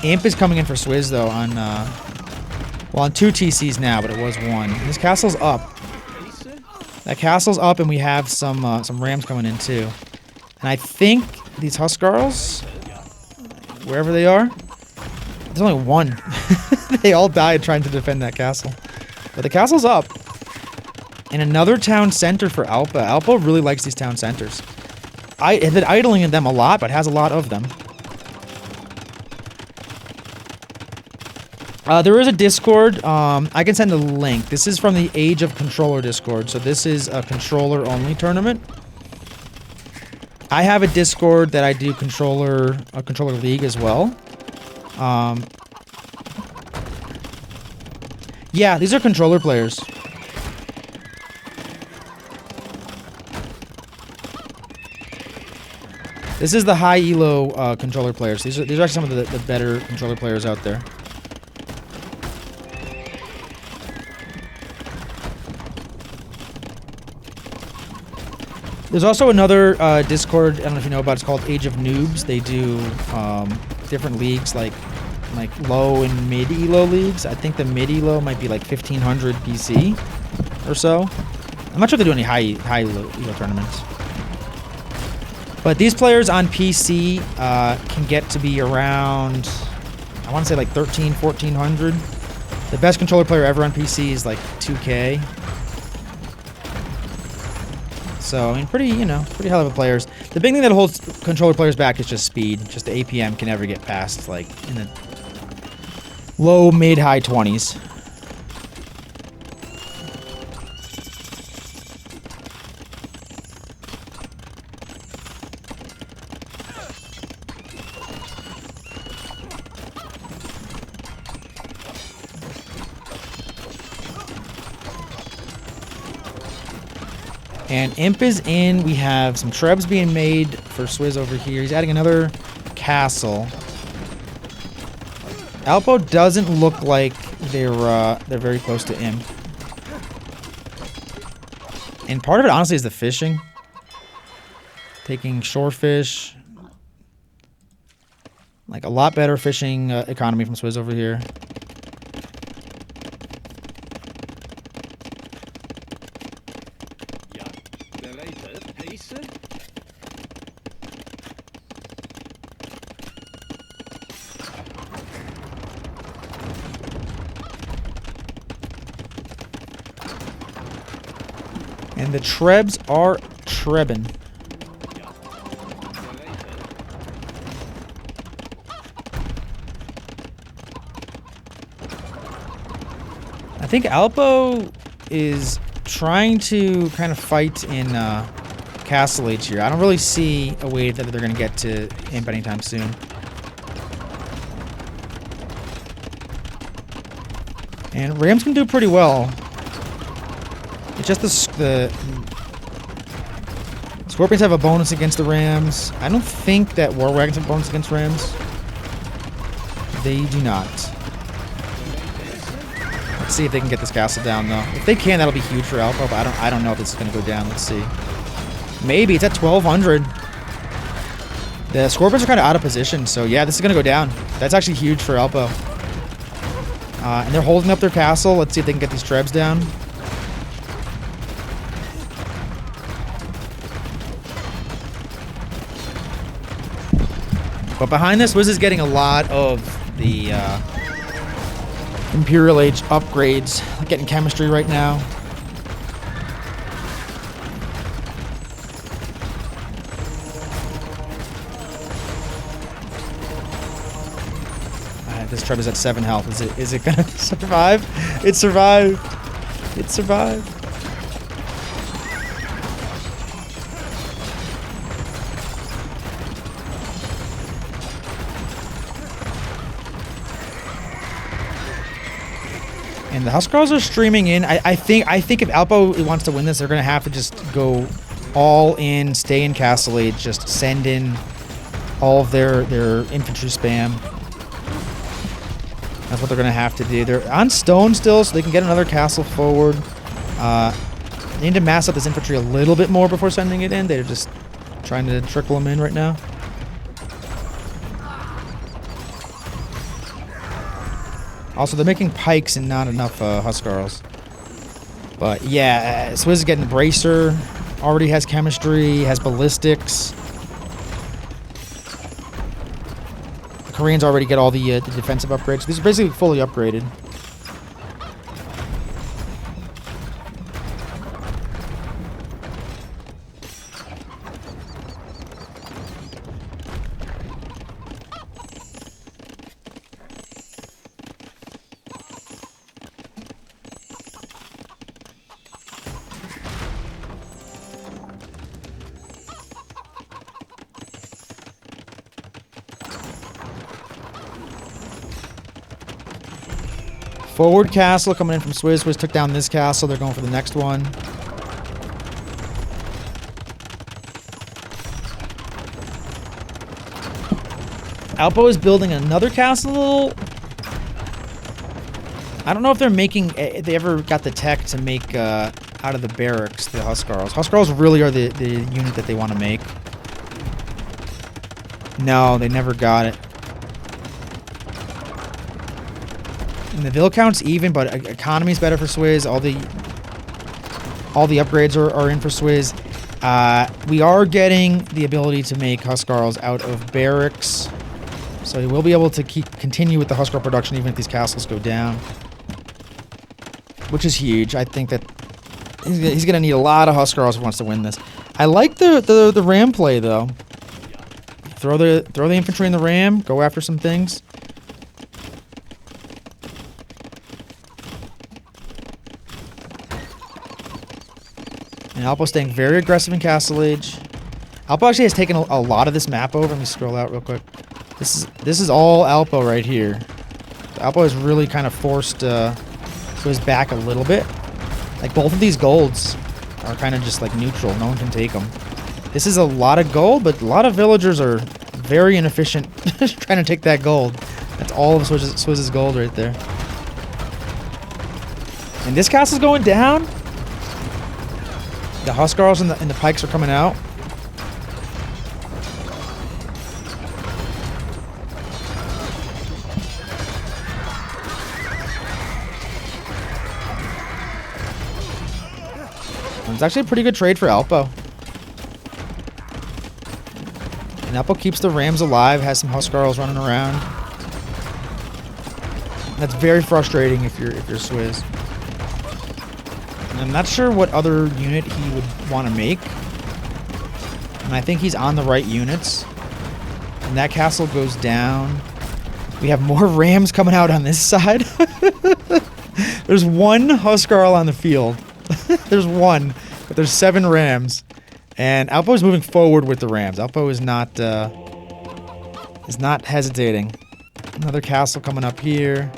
Imp is coming in for Swizz, though, on 2 TCs now, but it was 1. This castle's up. That castle's up, and we have some rams coming in, too. And I think these Huskarls, wherever they are, there's only 1. They all died trying to defend that castle. But the castle's up. And another town center for AlPO. AlPO really likes these town centers. I've been idling them a lot, but has a lot of them. There is a Discord. I can send a link. This is from the Age of Controller Discord. So this is a controller-only tournament. I have a Discord that I do a controller league as well. Yeah, these are controller players. This is the high-ELO controller players. These are actually some of the better controller players out there. There's also another Discord, I don't know if you know about it, it's called Age of Noobs. They do different leagues like low and mid-ELO leagues. I think the mid-ELO might be like 1500 PC or so. I'm not sure if they do any high-ELO tournaments. But these players on PC can get to be around, I want to say like 1400. The best controller player ever on PC is like 2K. So, I mean, pretty high level players. The big thing that holds controller players back is just speed. Just the APM can never get past, like, in the low, mid, high 20s. And Imp is in. We have some trebs being made for Swizz over here. He's adding another castle. AlPO doesn't look like they're very close to Imp. And part of it, honestly, is the fishing. Taking shore fish. Like a lot better fishing economy from Swizz over here. And the Trebs are trebbing. I think AlPO is trying to kind of fight in Castle Age here. I don't really see a way that they're going to get to Imp anytime soon. And Rams can do pretty well. It's just the Scorpions have a bonus against the Rams. I don't think that War Wagons have a bonus against Rams. They do not. Let's see if they can get this castle down, though. If they can, that'll be huge for AlPO, but I don't know if this is going to go down. Let's see. Maybe. It's at 1,200. The Scorpions are kind of out of position, so yeah, this is going to go down. That's actually huge for AlPO. And they're holding up their castle. Let's see if they can get these Trebs down. But behind this, Swizz is getting a lot of the Imperial Age upgrades. Getting chemistry right now. This Treb is at 7 health. Is it gonna survive? It survived. It survived. And the Huskarls are streaming in. I think if AlPO wants to win this, they're gonna have to just go all in, stay in Castle Age, just send in all of their infantry spam. That's what they're going to have to do. They're on stone still, so they can get another castle forward. They need to mass up this infantry a little bit more before sending it in. They're just trying to trickle them in right now. Also, they're making pikes and not enough Huskarls. But yeah, Swizz is getting Bracer. Already has chemistry, has ballistics. Koreans already get all the defensive upgrades. These are basically fully upgraded. Forward castle coming in from Swizz. Swizz took down this castle. They're going for the next one. AlPO is building another castle. I don't know if they're making... If they ever got the tech to make out of the barracks the Huskarls. Huskarls really are the unit that they want to make. No, they never got it. And the Vil count's even, but economy's better for Swizz. All the upgrades are in for Swizz. We are getting the ability to make Huskarls out of barracks, so he will be able to continue with the Huskarl production even if these castles go down, which is huge. I think that he's going to need a lot of Huskarls if he wants to win this. I like the ram play though. Throw the infantry in the ram. Go after some things. And AlPO staying very aggressive in Castle Age. AlPO actually has taken a lot of this map over. Let me scroll out real quick. This is all AlPO right here. So AlPO has really kind of forced Swizz back a little bit. Like both of these golds are kind of just like neutral. No one can take them. This is a lot of gold, but a lot of villagers are very inefficient trying to take that gold. That's all of Swizz's gold right there. And this castle's going down. The Huskarls and the pikes are coming out. It's actually a pretty good trade for AlPO. And AlPO keeps the Rams alive, has some Huskarls running around. That's very frustrating if you're Swizz. I'm not sure what other unit he would want to make. And I think he's on the right units. And that castle goes down. We have more rams coming out on this side. There's one Huskarl on the field. There's one, but there's 7 rams. And AlPO is moving forward with the rams. AlPO is not hesitating. Another castle coming up here.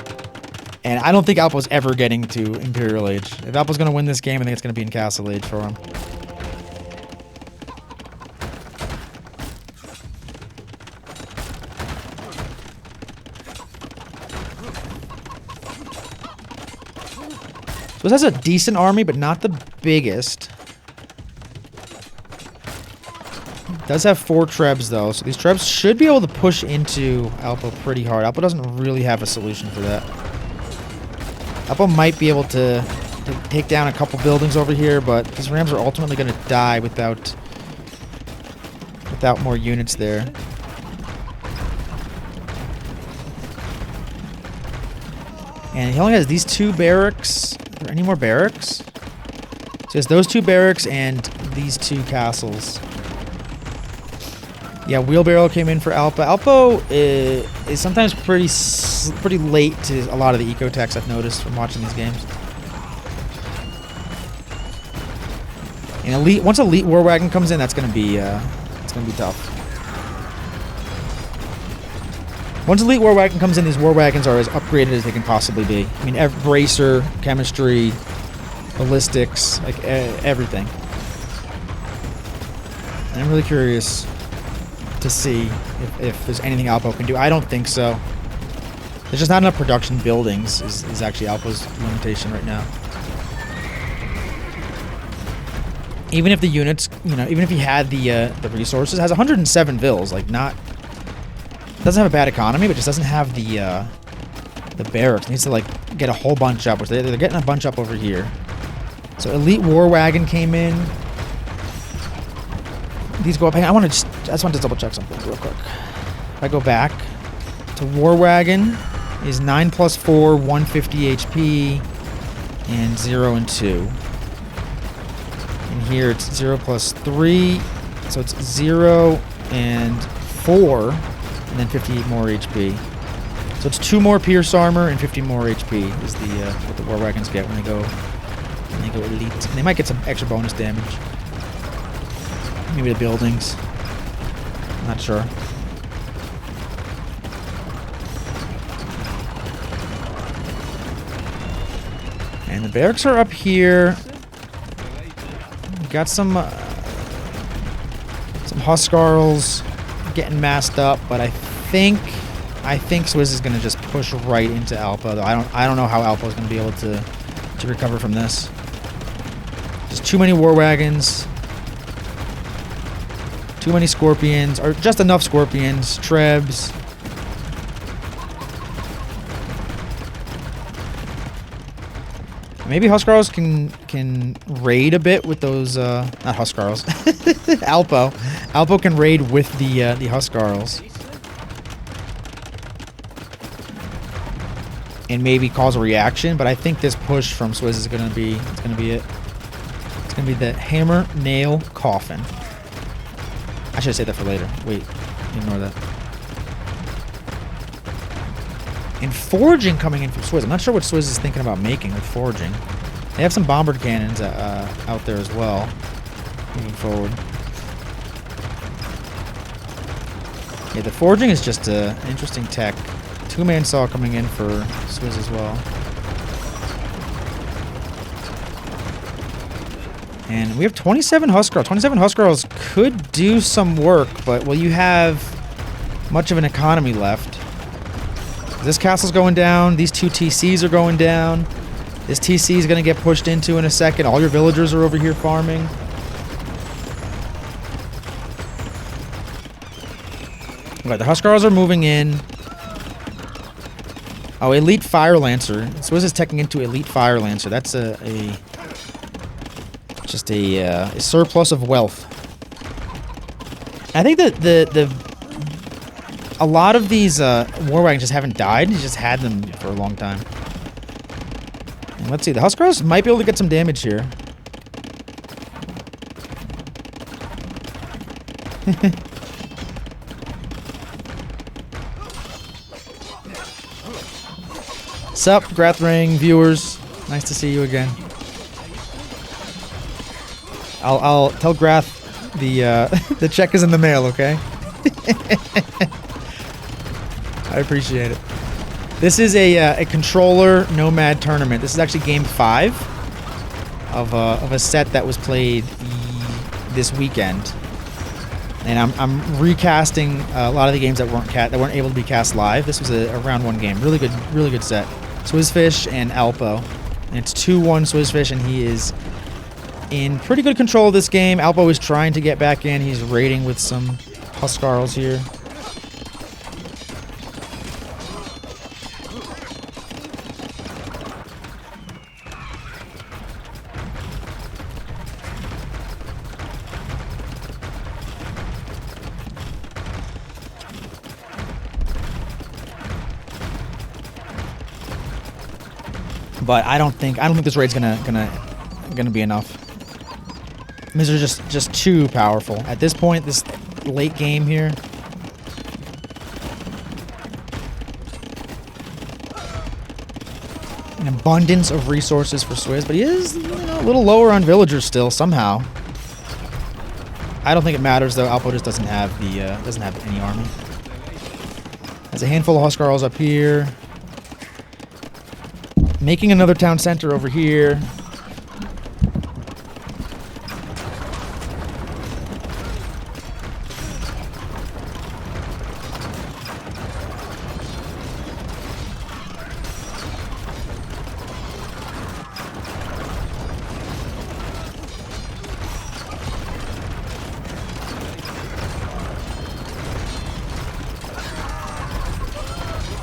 And I don't think AlPO's ever getting to Imperial Age. If AlPO's going to win this game, I think it's going to be in Castle Age for him. So this has a decent army, but not the biggest. It does have 4 trebs, though, so these trebs should be able to push into AlPO pretty hard. AlPO doesn't really have a solution for that. AlPO might be able to take down a couple buildings over here, but these rams are ultimately going to die without more units there. And he only has these 2 barracks. Are there any more barracks? So he has those 2 barracks and these 2 castles. Yeah, wheelbarrow came in for AlPO. AlPO is sometimes pretty late to a lot of the eco techs I've noticed from watching these games. And once Elite War Wagon comes in, that's gonna be tough. Once Elite War Wagon comes in, these War Wagons are as upgraded as they can possibly be. I mean, bracer, chemistry, ballistics, like everything. And I'm really curious to see if there's anything AlPO can do. I don't think so. There's just not enough production buildings is actually AlPO's limitation right now. Even if the units, even if he had the resources, has 107 vills, like doesn't have a bad economy, but just doesn't have the barracks. Needs to like get a whole bunch up, which they're getting a bunch up over here. So Elite War Wagon came in. These go up. Hang on, I just want to double check something real quick. If I go back to War Wagon, is 9 + 4, 150 HP, and 0 and 2. And here it's 0 + 3, so it's 0 and 4, and then 58 more HP. So it's 2 more Pierce Armor and 50 more HP is what the War Wagons get when they go Elite. And they might get some extra bonus damage. Maybe the buildings. I'm not sure. And the barracks are up here. We got some Huskarls getting massed up, but I think Swizz is gonna just push right into AlPO. Though I don't know how AlPO is gonna be able to recover from this. Just too many War Wagons. Too many Scorpions, or just enough Scorpions, Trebs. Maybe Huskarls can raid a bit with those, not Huskarls, AlPO. AlPO can raid with the Huskarls. And maybe cause a reaction, but I think this push from Swizz is gonna be it. It's gonna be the hammer, nail, coffin. I should have saved that for later. Wait, ignore that. And foraging coming in from Swizz. I'm not sure what Swizz is thinking about making with foraging. They have some bombard cannons out there as well. Moving forward. Yeah, the foraging is just an interesting tech. 2-man saw coming in for Swizz as well. And we have 27 Huskarls. 27 Huskarls could do some work, but will you have much of an economy left? This castle's going down. These 2 TCs are going down. This TC is going to get pushed into in a second. All your villagers are over here farming. Alright, the Huskarls are moving in. Oh, Elite Fire Lancer. Swizz is teching into Elite Fire Lancer. That's just a surplus of wealth. I think that a lot of these War Wagons just haven't died. He's just had them for a long time. And let's see. The Huskarls might be able to get some damage here. Sup, Grathring viewers. Nice to see you again. I'll tell Grath the check is in the mail, okay? I appreciate it. This is a controller Nomad tournament. This is actually game 5 of a set that was played this weekend, and I'm recasting a lot of the games that weren't able to be cast live. This was a round 1 game. Really good set. SwizhFish and AlPO, and it's 2-1 SwizhFish, and he is in pretty good control of this game. AlPO is trying to get back in. He's raiding with some Huskarls here. But I don't think this raid's gonna be enough. These are just too powerful at this point. This late game here. An abundance of resources for Swizz, but he is a little lower on villagers still somehow. I don't think it matters though. AlPO just doesn't have any army. Has a handful of Huskarls up here. Making another town center over here.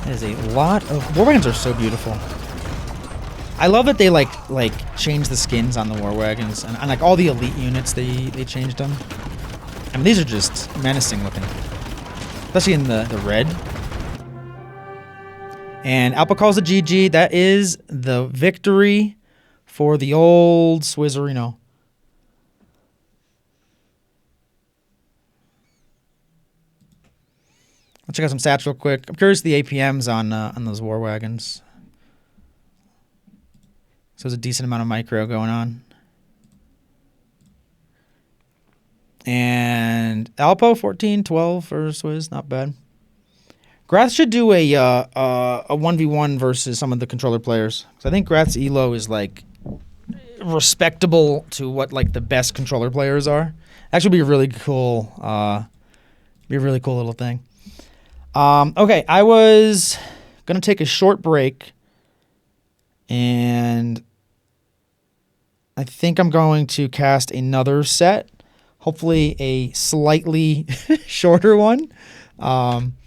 There's a lot of... War wagons are so beautiful. I love that they like changed the skins on the war wagons, and like all the elite units they changed them. I mean, these are just menacing looking, especially in the red. And AlPO calls a GG. That is the victory for the old Swizzerino. Let's check out some stats real quick. I'm curious the APMs on those war wagons. So there's a decent amount of micro going on. And AlPO 14-12 for Swizz, not bad. Grath should do a 1v1 versus some of the controller players. So I think Grath's elo is like respectable to what like the best controller players are. Actually, be a really cool, little thing. Okay, I was gonna take a short break, and I think I'm going to cast another set, hopefully a slightly shorter one.